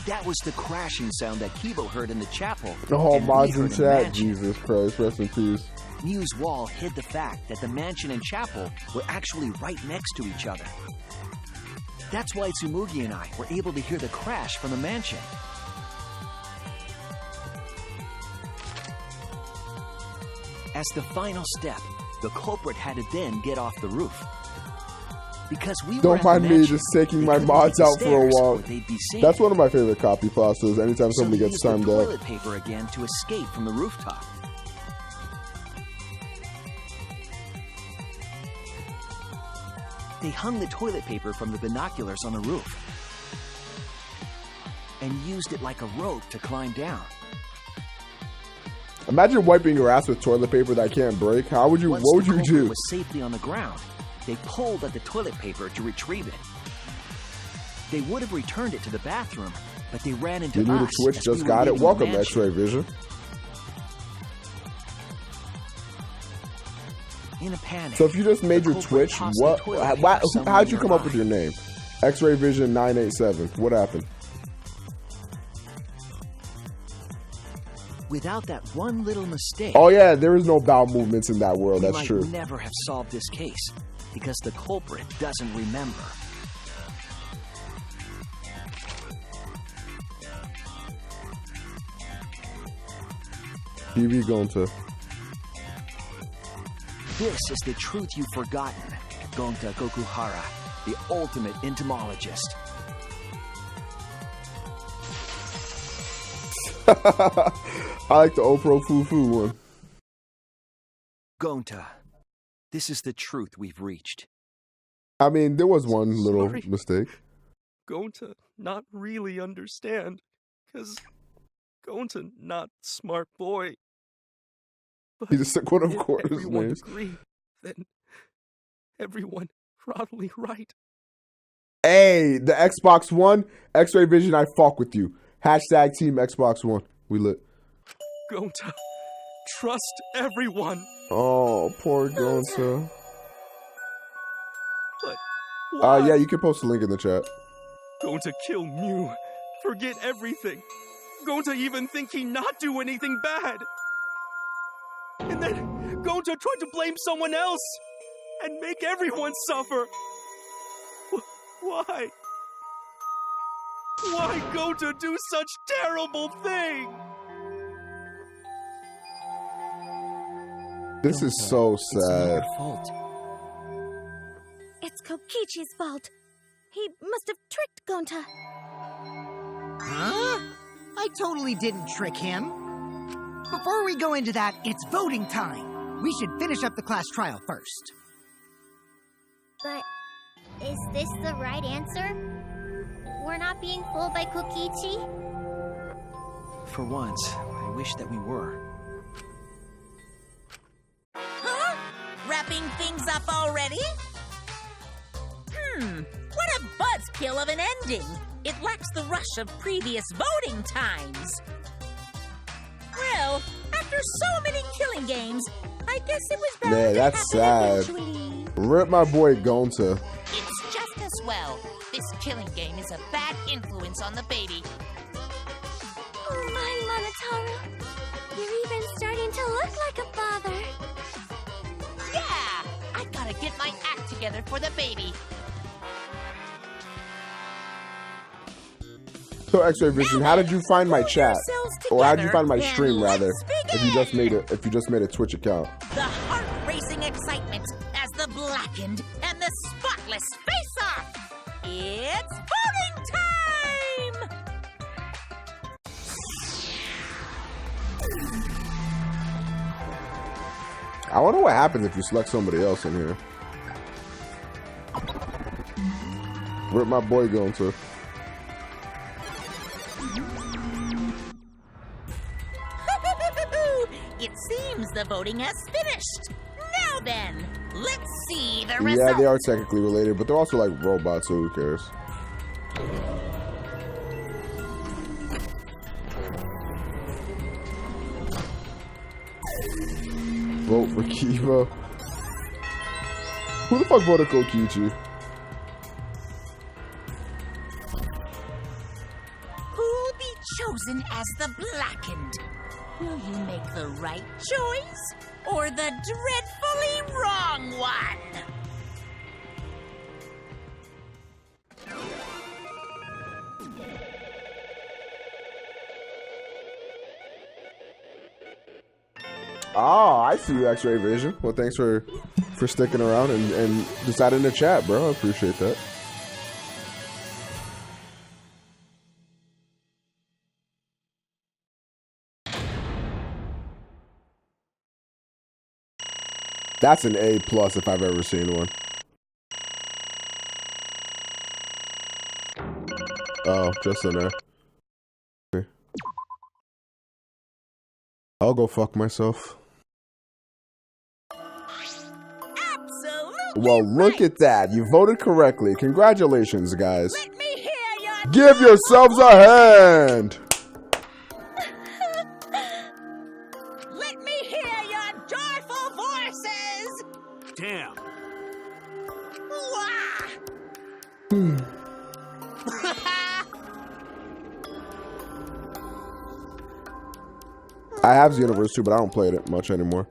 That was the crashing sound that Kibo heard in the chapel. Oh, mods in chat. Jesus Christ, rest in peace. Mew's wall hid the fact that the mansion and chapel were actually right next to each other. That's why Tsumugi and I were able to hear the crash from the mansion. As the final step, the culprit had to then get off the roof. Because we don't mind me just taking my mods out for a walk. That's one of my favorite copy pastas. Anytime somebody gets timed out. Toilet paper again to escape from the rooftop. They hung the toilet paper from the binoculars on the roof and used it like a rope to climb down. Imagine wiping your ass with toilet paper that can't break. How would you? Once what would you do? Was safely on the ground. They pulled at the toilet paper to retrieve it. They would have returned it to the bathroom, but they ran into us. You knew the Twitch just got it. Welcome, X-Ray Vision. In a panic. So if you just made your Twitch, how'd you come up with your name? X-Ray Vision 987. What happened? Without that one little mistake. Oh yeah, there is no bowel movements in that world. That's true. We might never have solved this case because the culprit doesn't remember. TV Gonta. This is the truth you've forgotten. Gonta Gokuhara, the ultimate entomologist. I like the Opro Fufu one. Gonta, this is the truth we've reached. I mean, there was one little mistake. Gonta not really understand, because Gonta not smart boy. But He's a sick one, of course. If everyone agree, then everyone probably right. Hey, the Xbox One, X-Ray Vision, I fuck with you. Hashtag Team Xbox One. We lit. Gonta, trust everyone. Oh, poor Gonta. But why? Yeah, you can post a link in the chat. Gonta kill Mew. Forget everything. Gonta even think he not do anything bad. And then Gonta tried to blame someone else and make everyone suffer. Why? Why Gonta do such terrible thing? This is so sad. It's Kokichi's fault. He must have tricked Gonta. Huh? I totally didn't trick him. Before we go into that, it's voting time. We should finish up the class trial first. But is this the right answer? We're not being fooled by Kokichi? For once, I wish that we were. Huh? Wrapping things up already? What a buzzkill of an ending! It lacks the rush of previous voting times. Well, after so many killing games, I guess it was bound Man, to that's happen sad. eventually. Rip my boy Gonta. It's just as well. This killing game is a bad influence on the baby. Oh my, Monotaro. You're even starting to look like a father. Yeah! I gotta get my act together for the baby. So X-Ray Vision, how did you find my chat? Or how did you find my stream rather? If you just made a Twitch account. The heart-racing excitement as the blackened and the spotless face-off. It's voting time! I wonder what happens if you select somebody else in here. Rip my boy Gonta. It seems the voting has finished. Now then, let's see the results. Yeah, they are technically related, but they're also like robots, so who cares? Vote for Kiva. Who the fuck voted Kokichi? Who'll be chosen as the blackened? Will you make the right choice or the dreadfully wrong one? Oh, I see you, X-Ray Vision. Well, thanks for sticking around and deciding to chat, bro. I appreciate that. That's an A+ if I've ever seen one. Oh, just in there. Okay. I'll go fuck myself. Absolutely. Well, look at that. You voted correctly. Congratulations, guys. Let me hear your Give yourselves a hand. Let me hear your joyful voices. Damn. Wah! I have Xenoverse too, but I don't play it much anymore.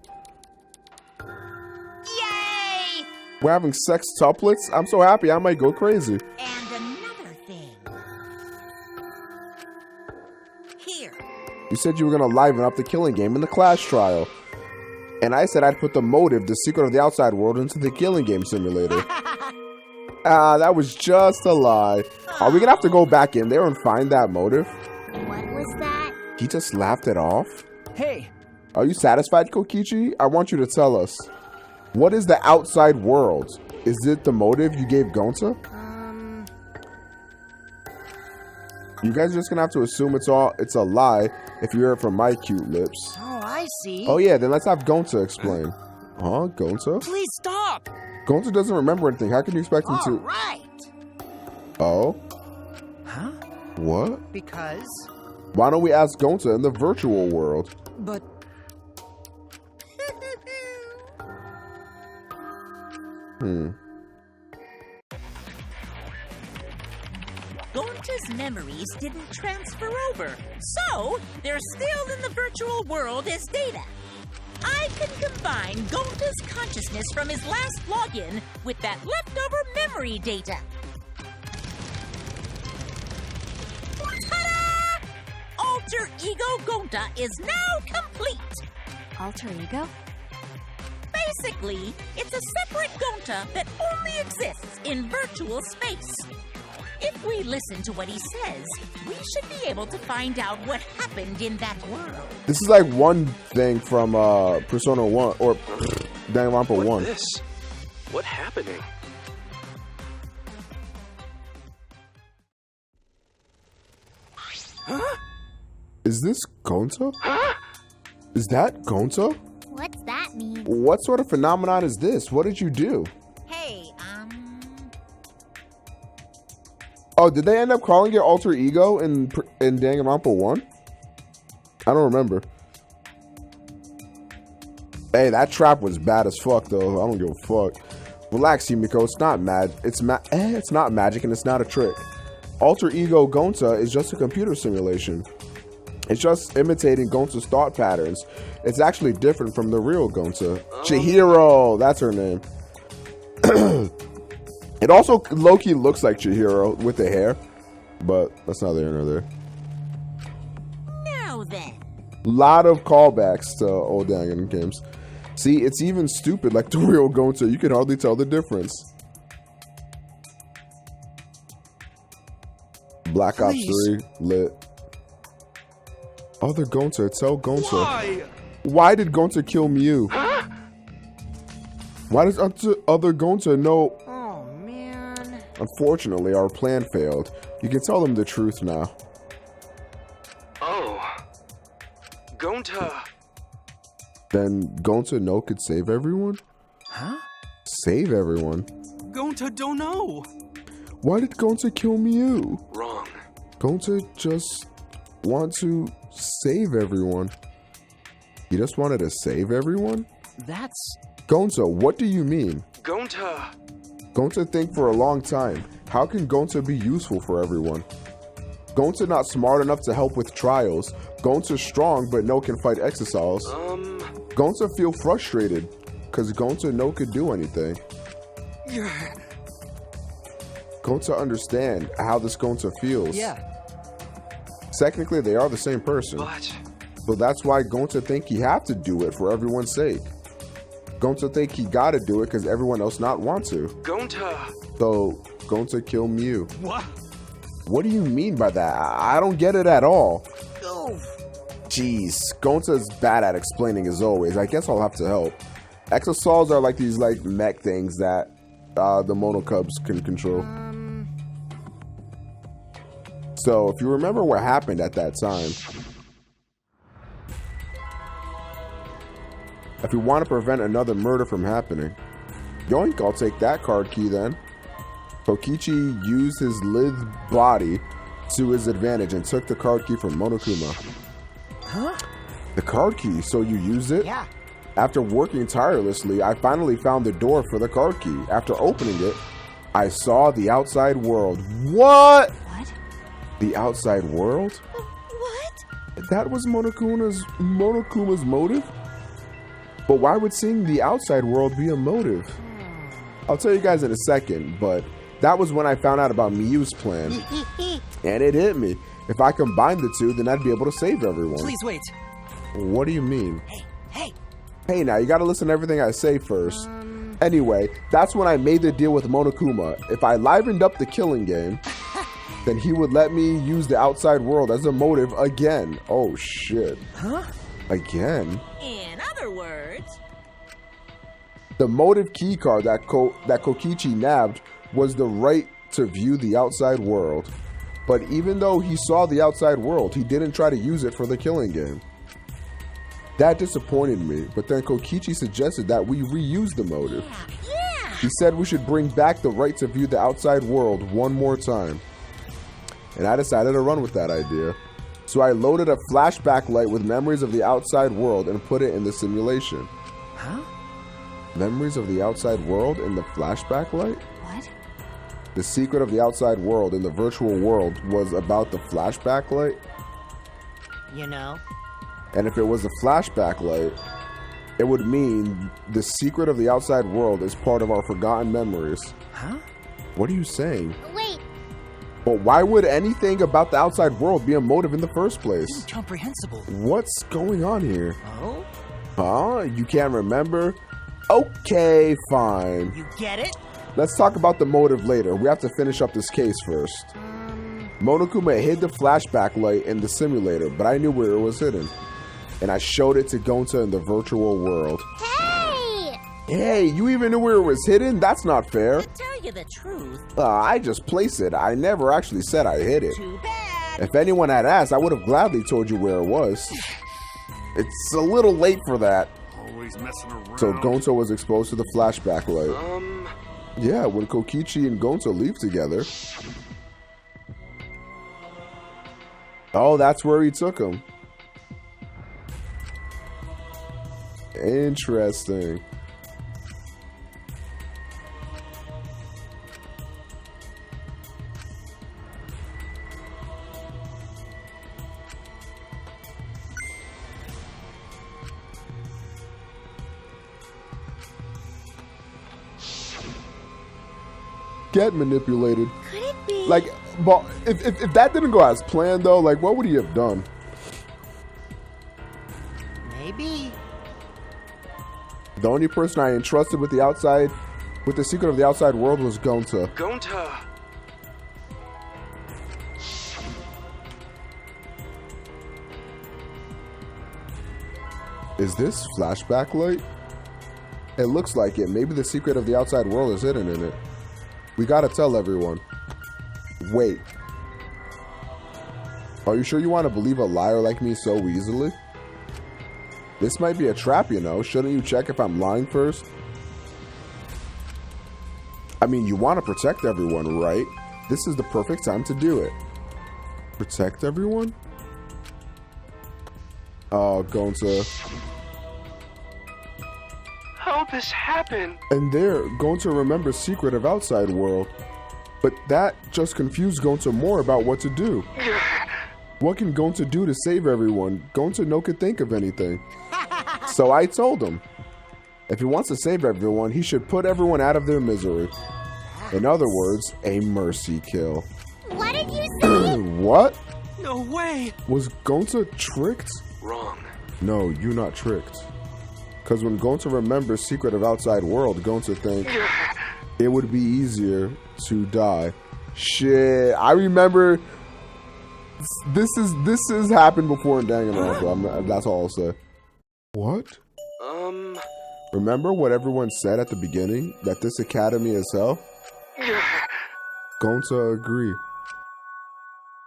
Yay! We're having sex tuplets? I'm so happy I might go crazy. And another thing. Here. You said you were going to liven up the killing game in the class trial. And I said I'd put the motive, the secret of the outside world, into the killing game simulator. That was just a lie. Are we going to have to go back in there and find that motive? What was that? He just laughed it off? Hey! Are you satisfied, Kokichi? I want you to tell us. What is the outside world? Is it the motive you gave Gonta? You guys are just gonna have to assume it's a lie if you hear it from my cute lips. Oh, I see. Oh yeah, then let's have Gonta explain. Huh, Gonta? Please stop! Gonta doesn't remember anything. How can you expect him to? Right. Oh? Huh? What? Because? Why don't we ask Gonta in the virtual world? But Gonta's memories didn't transfer over, so they're still in the virtual world as data. I can combine Gonta's consciousness from his last login with that leftover memory data. Ta-da! Alter Ego Gonta is now complete. Alter ego? Basically, it's a separate Gonta that only exists in virtual space. If we listen to what he says, we should be able to find out what happened in that world. This is like one thing from Persona 1 or Danganronpa 1. What's this? What happening? Huh? Is this Gonta? Huh? Is that Gonta? What's that mean? What sort of phenomenon is this? What did you do? Hey, Oh, did they end up calling it Alter Ego in Danganronpa 1? I don't remember. Hey, that trap was bad as fuck, though. I don't give a fuck. Relax, Himiko. It's not it's not magic, and it's not a trick. Alter Ego Gonta is just a computer simulation. It's just imitating Gonta's thought patterns. It's actually different from the real Gonta. Chihiro, that's her name. It also low-key looks like Chihiro with the hair, but that's neither here nor there. Now then. Lot of callbacks to old Danganronpa games. See, it's even stupid like the real Gonta. You can hardly tell the difference. Black Ops 3, lit. Other Gonta, tell Gonta. Why did Gonta kill Mew? Huh? Why does other Gonta know? Oh, man. Unfortunately, our plan failed. You can tell them the truth now. Oh. Gonta. Then Gonta no could save everyone? Huh? Save everyone? Gonta don't know. Why did Gonta kill Mew? Wrong. Gonta just want to save everyone. He just wanted to save everyone? That's... Gonta, what do you mean? Gonta. Gonta think for a long time. How can Gonta be useful for everyone? Gonta not smart enough to help with trials. Gonta strong but no can fight exercise. Gonta feel frustrated because Gonta no could do anything. Gonta understand how this Gonta feels. Yeah. Technically, they are the same person. But that's why Gonta think he have to do it for everyone's sake. Gonta think he gotta do it because everyone else not want to. Gonta. So, Gonta kill Mew. What? What do you mean by that? I don't get it at all. Oh. Jeez, Gonta's bad at explaining as always. I guess I'll have to help. Exosols are like these mech things that the Monocubs can control. So, if you remember what happened at that time, if you want to prevent another murder from happening, yoink, I'll take that card key then. Kokichi used his lithe body to his advantage and took the card key from Monokuma. Huh? The card key, so you used it? Yeah. After working tirelessly, I finally found the door for the card key. After opening it, I saw the outside world. What? What? The outside world? What? That was Monokuma's motive? But why would seeing the outside world be a motive? I'll tell you guys in a second, but that was when I found out about Miyu's plan. And it hit me. If I combine the two, then I'd be able to save everyone. Please wait. What do you mean? Hey. Hey, now, you gotta listen to everything I say first. Anyway, that's when I made the deal with Monokuma. If I livened up the killing game, then he would let me use the outside world as a motive again. Oh, shit. Huh? Again? In other words... The motive keycard that Kokichi nabbed was the right to view the outside world. But even though he saw the outside world, he didn't try to use it for the killing game. That disappointed me, but then Kokichi suggested that we reuse the motive. Yeah. He said we should bring back the right to view the outside world one more time. And I decided to run with that idea. So I loaded a flashback light with memories of the outside world and put it in the simulation. Huh? Memories of the outside world in the flashback light? What? The secret of the outside world in the virtual world was about the flashback light? You know? And if it was a flashback light, it would mean the secret of the outside world is part of our forgotten memories. Huh? What are you saying? Wait, But why would anything about the outside world be a motive in the first place? Incomprehensible. What's going on here? Oh? Huh? You can't remember? Okay, fine. You get it? Let's talk about the motive later. We have to finish up this case first. Monokuma hid the flashback light in the simulator, but I knew where it was hidden. And I showed it to Gonta in the virtual world. hey! Hey, you even knew where it was hidden? That's not fair. To tell you the truth, I just placed it. I never actually said I hid it. too bad. If anyone had asked, I would have gladly told you where it was. It's a little late for that. Always messing around. So Gonta was exposed to the flashback light. Yeah, when Kokichi and Gonta leave together. Oh, that's where he took him. Interesting. Get manipulated. Could it be? Like, but if that didn't go as planned though, like what would he have done? Maybe. The only person I entrusted with the secret of the outside world was Gonta. Gonta! Is this flashback light? It looks like it. Maybe the secret of the outside world is hidden in it. We gotta tell everyone. Wait. Are you sure you want to believe a liar like me so easily? This might be a trap, you know. Shouldn't you check if I'm lying first? I mean, you want to protect everyone, right? This is the perfect time to do it. Protect everyone? Oh, Gonta. How'd this happen? And there, Gonta remembers secret of outside world. But that just confused Gonta more about what to do. What can Gonta do to save everyone? Gonta no could think of anything. So I told him, if he wants to save everyone, he should put everyone out of their misery. In other words, a mercy kill. What did you say? What? No way! Was Gonta tricked? Wrong. No, you're not tricked. Because when Gonta remembers secret of outside world, Gonta thinks it would be easier to die. Shit, I remember this has happened before in Danganronpa. That's all I'll say. What? Remember what everyone said at the beginning? That this academy is hell? Gonta agree.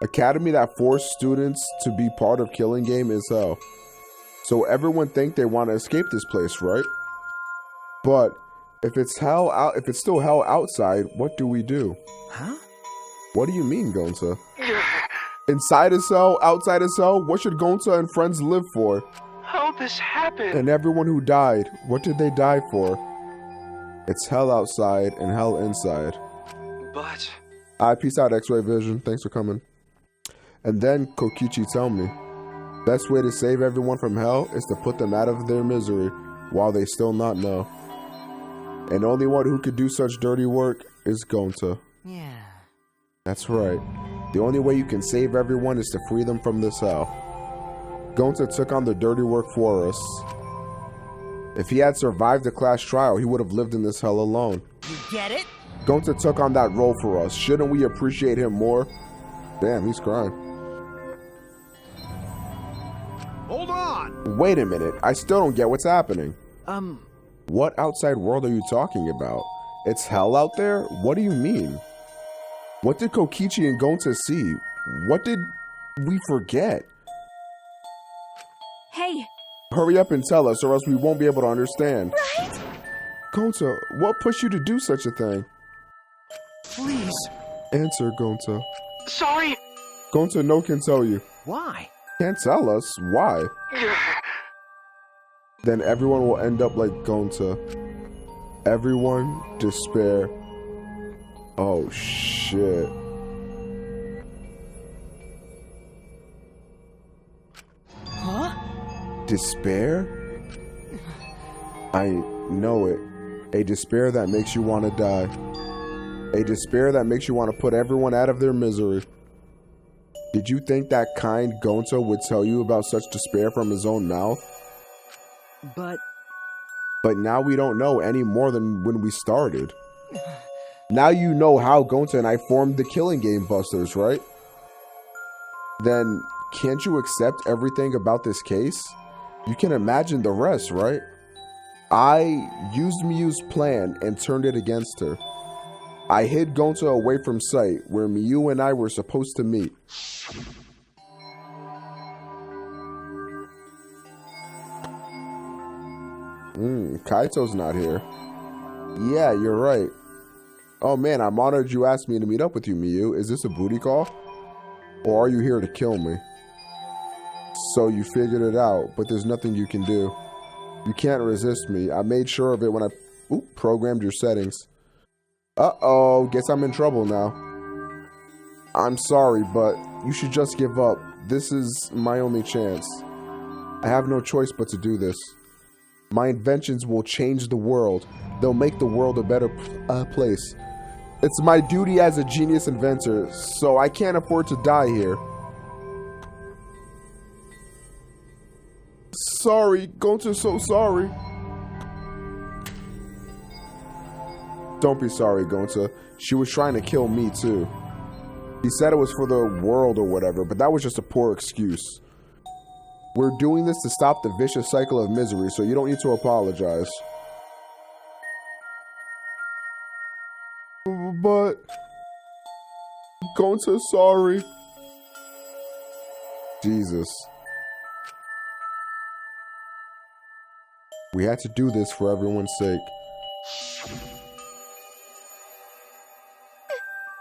Academy that forced students to be part of Killing Game is hell. So everyone think they want to escape this place, right? But if it's hell out, if it's still hell outside, what do we do? Huh? What do you mean, Gonta? Inside a cell, outside a cell, what should Gonta and friends live for? How'd this happen? And everyone who died, what did they die for? It's hell outside and hell inside. But... Peace out, X-Ray Vision. Thanks for coming. And then Kokichi tell me, best way to save everyone from hell is to put them out of their misery while they still not know. And only one who could do such dirty work is Gonta. Yeah. That's right. The only way you can save everyone is to free them from this hell. Gonta took on the dirty work for us. If he had survived the class trial, he would have lived in this hell alone. You get it? Gonta took on that role for us. Shouldn't we appreciate him more? Damn, he's crying. Hold on! Wait a minute. I still don't get what's happening. What outside world are you talking about? It's hell out there? What do you mean? What did Kokichi and Gonta see? What did we forget? Hey! Hurry up and tell us, or else we won't be able to understand. Right? Gonta, what pushed you to do such a thing? Please. Answer, Gonta. Sorry. Gonta no can tell you. Why? Can't tell us. Why? Then everyone will end up like Gonta. Everyone despair. Oh shit. Huh? Despair? I know it. A despair that makes you want to die. A despair that makes you want to put everyone out of their misery. Did you think that kind Gonta would tell you about such despair from his own mouth? But now we don't know any more than when we started. Now you know how Gonta and I formed the Killing Game Busters, right? Then can't you accept everything about this case? You can imagine the rest, right? I used Miyu's plan and turned it against her. I hid Gonta away from sight where Miyu and I were supposed to meet. Kaito's not here. Yeah, you're right. Oh man, I'm honored you asked me to meet up with you, Miyu. Is this a booty call? Or are you here to kill me? So you figured it out, but there's nothing you can do. You can't resist me. I made sure of it when I programmed your settings. Uh-oh, guess I'm in trouble now. I'm sorry, but you should just give up. This is my only chance. I have no choice but to do this. My inventions will change the world. They'll make the world a better place. It's my duty as a genius inventor, so I can't afford to die here. Sorry, Gonta's so sorry. Don't be sorry, Gonta. She was trying to kill me too. He said it was for the world or whatever, but that was just a poor excuse. We're doing this to stop the vicious cycle of misery, so you don't need to apologize. But Gonta's sorry. Jesus. We had to do this for everyone's sake.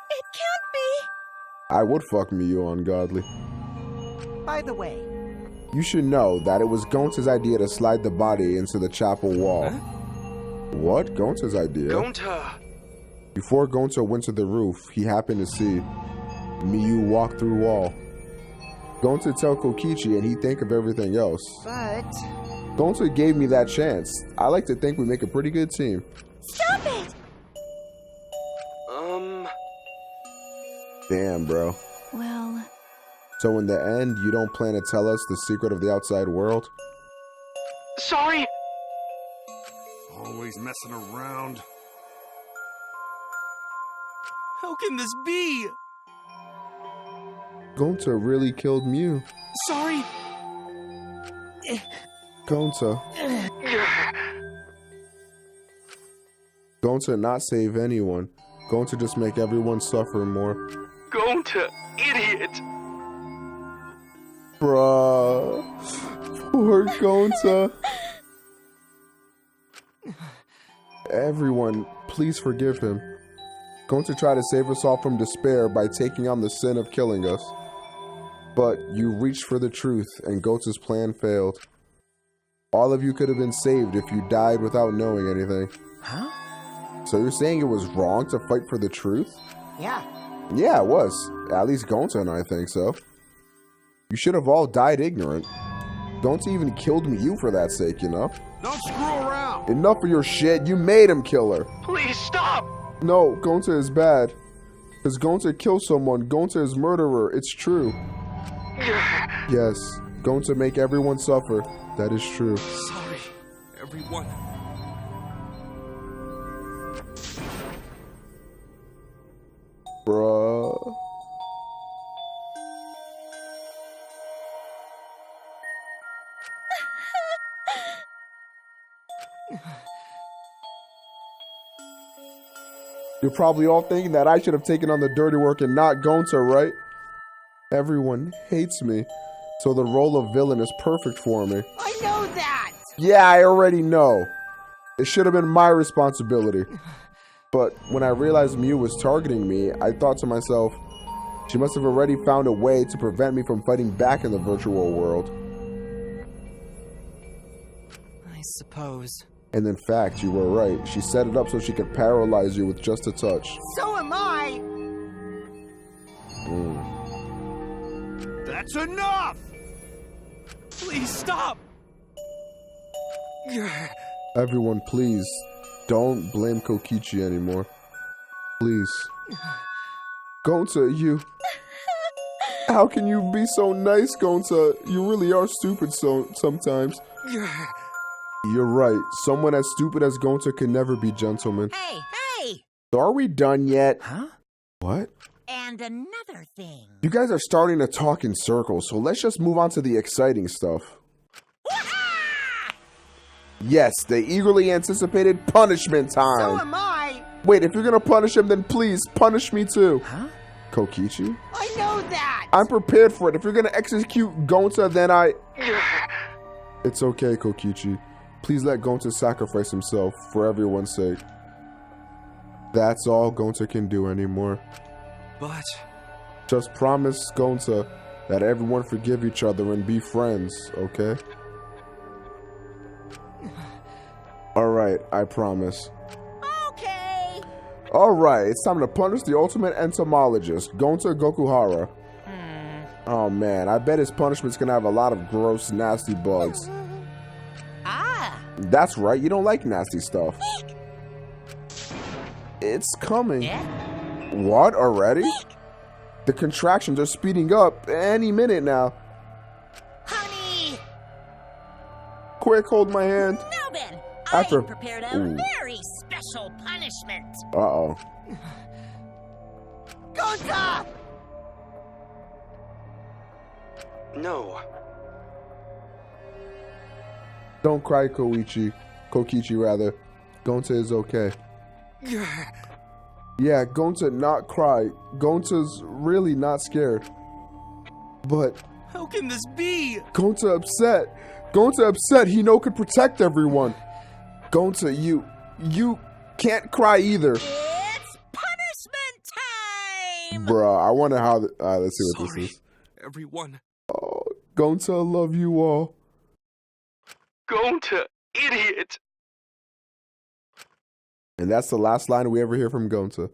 It can't be. I would fuck Miyu ungodly. By the way, you should know that it was Gonta's idea to slide the body into the chapel wall. Huh? What? Gonta's idea? Gonta! Before Gonta went to the roof, he happened to see Miyu walk through wall. Gonta tell Kokichi and he'd think of everything else. but... Gonta gave me that chance. I like to think we make a pretty good team. Stop it! Damn, bro. Well... So in the end, you don't plan to tell us the secret of the outside world? Sorry! Always messing around. How can this be? Gonta really killed Miyu. Sorry! Gonta. Gonta not save anyone. Gonta just make everyone suffer more. Gonta, idiot! Bruh. Poor Gonta. Everyone, please forgive him. Gonta tried to save us all from despair by taking on the sin of killing us. But you reached for the truth and Gonta's plan failed. All of you could have been saved if you died without knowing anything. Huh? So you're saying it was wrong to fight for the truth? Yeah. Yeah, it was. At least Gonta and I think so. You should have all died ignorant. Gonta even killed Miyu for that sake, you know? Don't screw around! Enough of your shit. You made him kill her. Please stop! No, Gonta is bad. Because Gonta killed someone. Gonta is murderer. It's true. Yes, Gonta make everyone suffer. That is true. Sorry, everyone. Bruh. You're probably all thinking that I should have taken on the dirty work and not Gonta, right? Everyone hates me, so the role of villain is perfect for me. I know that! Yeah, I already know. It should have been my responsibility. But when I realized Miyu was targeting me, I thought to myself, she must have already found a way to prevent me from fighting back in the virtual world. I suppose. And in fact, you were right. She set it up so she could paralyze you with just a touch. So am I! That's enough! Please stop! Everyone, please, don't blame Kokichi anymore. Please. Gonta, you... How can you be so nice, Gonta? You really are stupid sometimes. You're right. Someone as stupid as Gonta can never be gentleman. Hey! So are we done yet? Huh? What? And another thing. You guys are starting to talk in circles, so let's just move on to the exciting stuff. Yes, the eagerly anticipated punishment time. So am I! Wait, if you're gonna punish him, then please punish me too. Huh? Kokichi? I know that! I'm prepared for it. If you're gonna execute Gonta, then I... It's okay, Kokichi. Please let Gonta sacrifice himself for everyone's sake. That's all Gonta can do anymore. But... Just promise Gonta that everyone forgive each other and be friends, okay? Alright, I promise. Okay. Alright, it's time to punish the ultimate entomologist, Gonta Gokuhara. Oh man, I bet his punishment's gonna have a lot of gross, nasty bugs. That's right, you don't like nasty stuff. It's coming. Yeah? What, already? The contractions are speeding up any minute now. Honey! Quick, hold my hand. Now then, After- I prepared a Ooh. very special punishment. Uh-oh. Gonta! No. Don't cry, Kokichi rather. Gonta is okay. Yeah, Gonta not cry. Gonta's really not scared. But How can this be? Gonta upset. Gonta upset. He could protect everyone. Gonta, you can't cry either. It's punishment time! Bruh, I wonder how... let's see what Sorry, this is. everyone. Oh, Gonta, I love you all. Gonta, idiot! And that's the last line we ever hear from Gonta.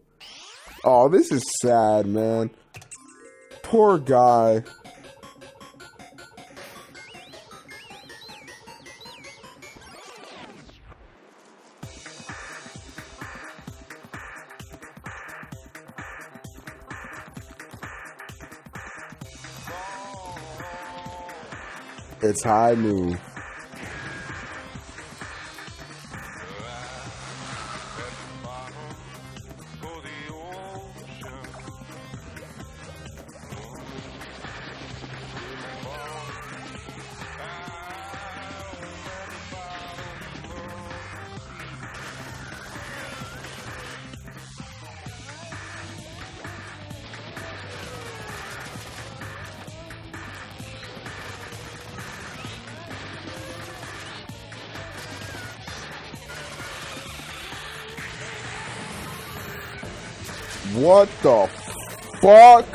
Oh, this is sad, man. Poor guy. It's high noon. What the fuck?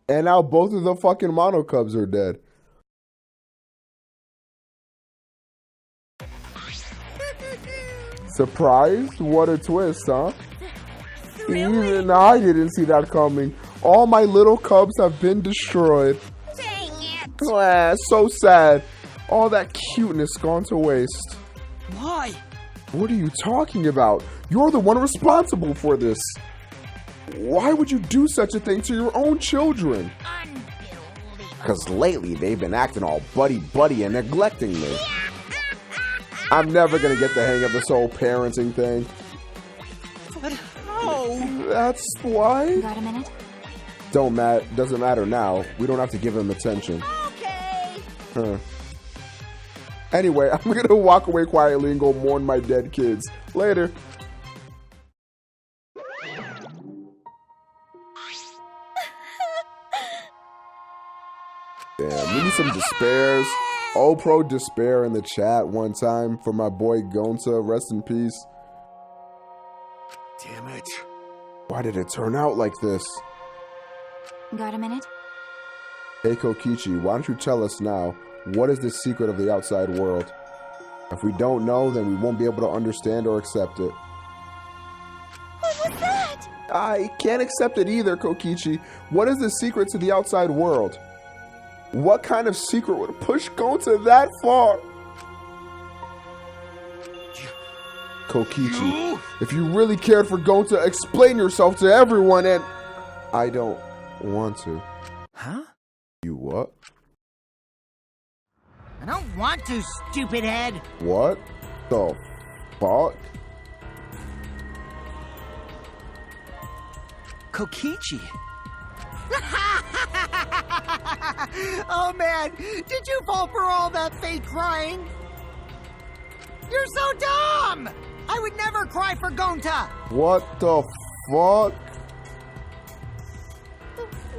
And now both of the fucking mono cubs are dead. Surprised? What a twist, huh? Even I didn't see that coming. All my little cubs have been destroyed. Dang it! Ah, so sad. All that cuteness gone to waste. Why? What are you talking about? You're the one responsible for this. Why would you do such a thing to your own children? Because lately they've been acting all buddy-buddy and neglecting me. I'm never going to get the hang of this whole parenting thing. But how? That's why? Got a minute? Doesn't matter now. We don't have to give him attention. Okay. Huh. Anyway, I'm gonna walk away quietly and go mourn my dead kids. Later. Damn, we need some despairs. Oh, pro despair in the chat one time for my boy Gonta. Rest in peace. Damn it. Why did it turn out like this? Got a minute? Hey Kokichi, why don't you tell us now, what is the secret of the outside world? If we don't know, then we won't be able to understand or accept it. What was that? I can't accept it either, Kokichi. What is the secret to the outside world? What kind of secret would push Gonta that far? Kokichi, if you really cared for Gonta, explain yourself to everyone and... I don't want to. Huh? You what? I don't want to, stupid head. What the fuck? Kokichi. Oh man, did you fall for all that fake crying? You're so dumb! I would never cry for Gonta! What the fuck?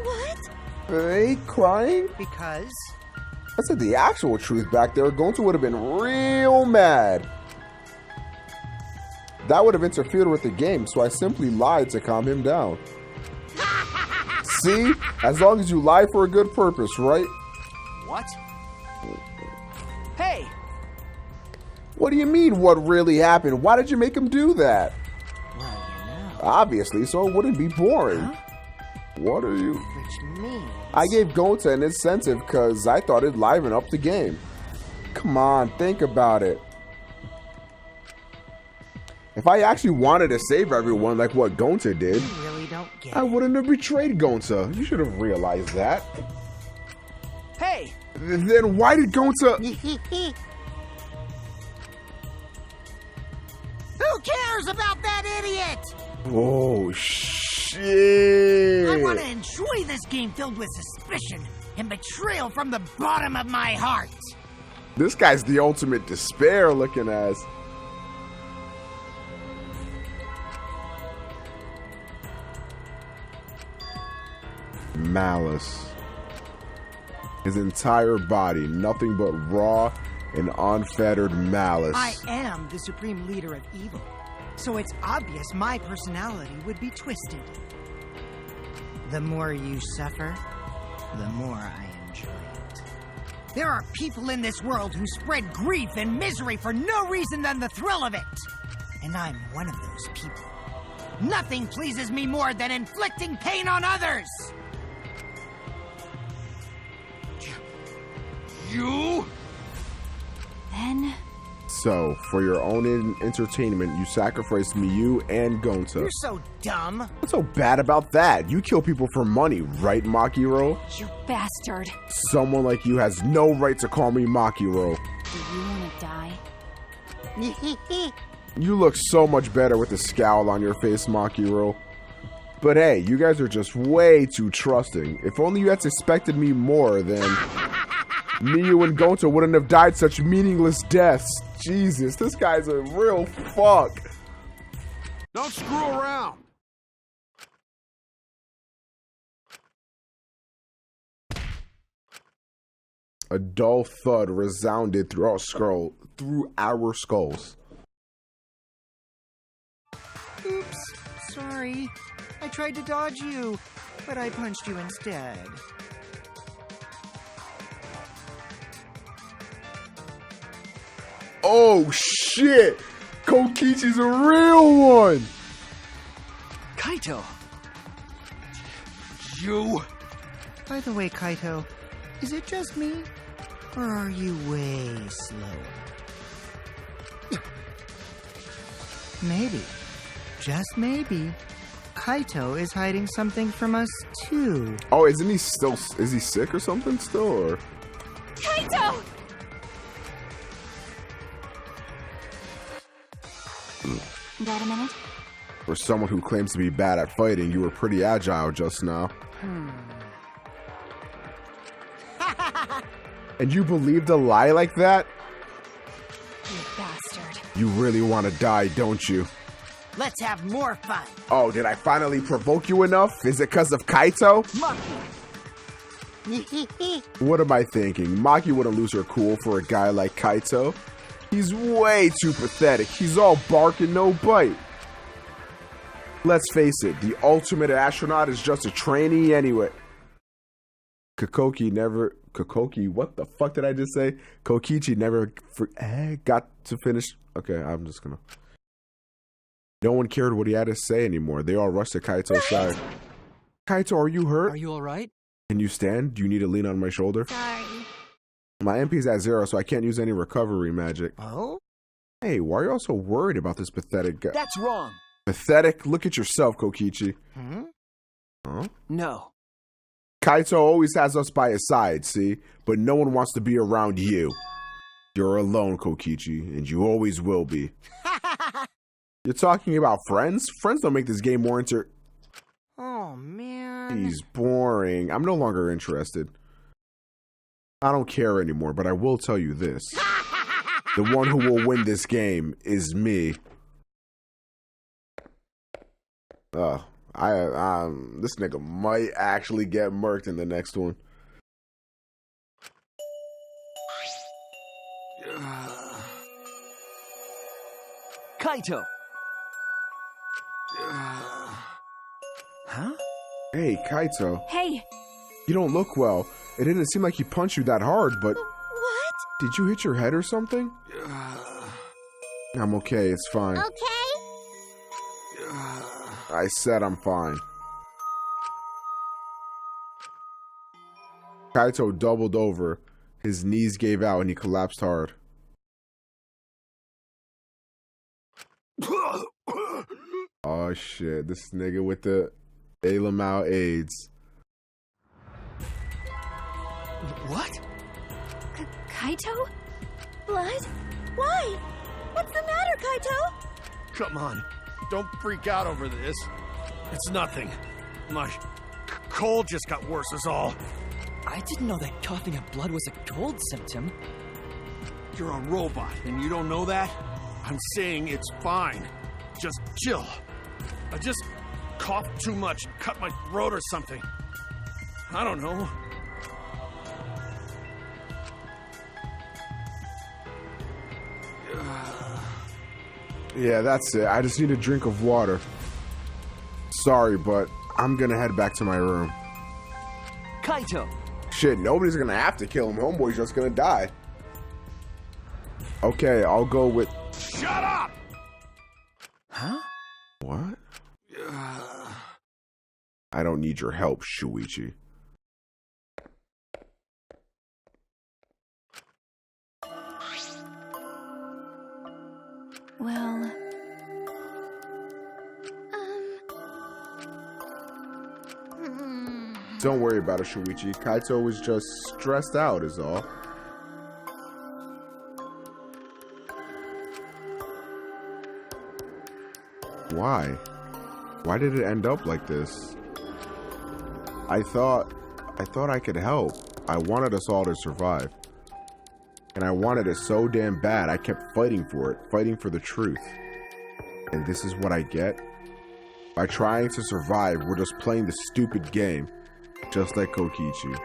What? Fake crying? Because? I said the actual truth back there. Gonta would have been real mad. That would have interfered with the game, so I simply lied to calm him down. See? As long as you lie for a good purpose, right? What? Hey! What do you mean, what really happened? Why did you make him do that? Well, you know. Obviously, so it wouldn't be boring. Huh? What are you... Which means... I gave Gonta an incentive because I thought it'd liven up the game. Come on, think about it. If I actually wanted to save everyone like what Gonta did, You really don't get I it. wouldn't have betrayed Gonta. You should have realized that. Hey! Then why did Gonta... Who cares about that idiot? Oh, shit. I want to enjoy this game filled with suspicion and betrayal from the bottom of my heart. This guy's the ultimate despair looking ass. Malice. His entire body, nothing but raw and unfettered malice. I am the supreme leader of evil, so it's obvious my personality would be twisted. The more you suffer, the more I enjoy it. There are people in this world who spread grief and misery for no reason than the thrill of it. And I'm one of those people. Nothing pleases me more than inflicting pain on others. You? Then... So, for your own entertainment, you sacrificed Miyu and Gonta. You're so dumb. What's so bad about that? You kill people for money, right, Makiro? You bastard. Someone like you has no right to call me Makiro. Do you want to die? You look so much better with the scowl on your face, Makiro. But hey, you guys are just way too trusting. If only you had suspected me more, then Miyu and Gonta wouldn't have died such meaningless deaths. Jesus, this guy's a real fuck. Don't screw around. A dull thud resounded through our skulls. Oops, sorry. I tried to dodge you, but I punched you instead. Oh shit! Kokichi's a real one! Kaito! You? By the way, Kaito, is it just me? Or are you way slower? Maybe, just maybe, Kaito is hiding something from us too. Oh, is he sick or something still, or? Kaito! Got a minute? For someone who claims to be bad at fighting, you were pretty agile just now. And you believed a lie like that? You really want to die, don't you? Let's have more fun. Oh, did I finally provoke you enough? Is it because of Kaito? What am I thinking? Maki wouldn't lose her cool for a guy like Kaito. He's way too pathetic. He's all bark and no bite. Let's face it, the ultimate astronaut is just a trainee anyway. Kokoki, what the fuck did I just say? Kokichi never got to finish. Okay, I'm just gonna. No one cared what he had to say anymore. They all rushed to Kaito's side. Kaito, are you hurt? Are you alright? Can you stand? Do you need to lean on my shoulder? Sorry. My MP's at 0, so I can't use any recovery magic. Oh? Hey, why are you all so worried about this pathetic guy? That's wrong. Pathetic? Look at yourself, Kokichi. Huh? No. Kaito always has us by his side, see? But no one wants to be around you. You're alone, Kokichi, and you always will be. You're talking about friends? Friends don't make this game more Oh, man. He's boring. I'm no longer interested. I don't care anymore, but I will tell you this. The one who will win this game is me. This nigga might actually get murked in the next one. Kaito. Huh? Hey, Kaito. Hey! You don't look well. It didn't seem like he punched you that hard, but... What? Did you hit your head or something? I'm okay, it's fine. Okay? I said I'm fine. Kaito doubled over. His knees gave out and he collapsed hard. Oh shit, this nigga with the Alamau AIDS. What? Kaito? Blood? Why? What's the matter, Kaito? Come on. Don't freak out over this. It's nothing. My cold just got worse is all. I didn't know that coughing up blood was a cold symptom. You're a robot and you don't know that? I'm saying it's fine. Just chill. I just coughed too much, cut my throat or something. I don't know. Yeah, that's it. I just need a drink of water. Sorry, but I'm gonna head back to my room. Kaito. Shit, nobody's gonna have to kill him. Homeboy's just gonna die. Okay, I'll go with... Shut up! Huh? What? I don't need your help, Shuichi. Well... Don't worry about it, Shuichi. Kaito was just stressed out is all. Why? Why did it end up like this? I thought I could help. I wanted us all to survive. And I wanted it so damn bad, I kept fighting for it, fighting for the truth. And this is what I get? By trying to survive, we're just playing the stupid game. Just like Kokichi.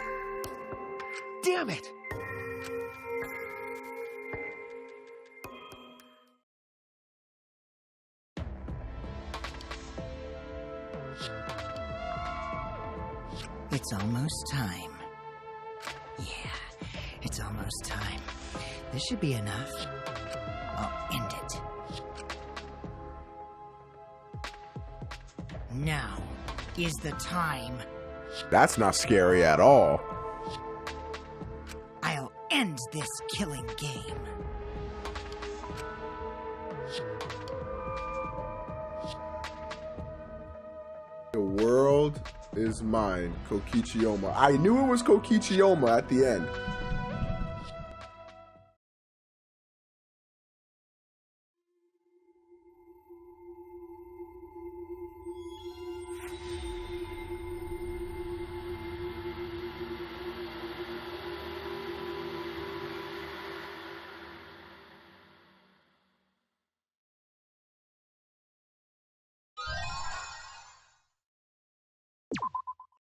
Damn it! It's almost time. Yeah, it's almost time. This should be enough. I'll end it. Now is the time. That's not scary at all. I'll end this killing game. The world is mine, Kokichiyama. I knew it was Kokichiyama at the end.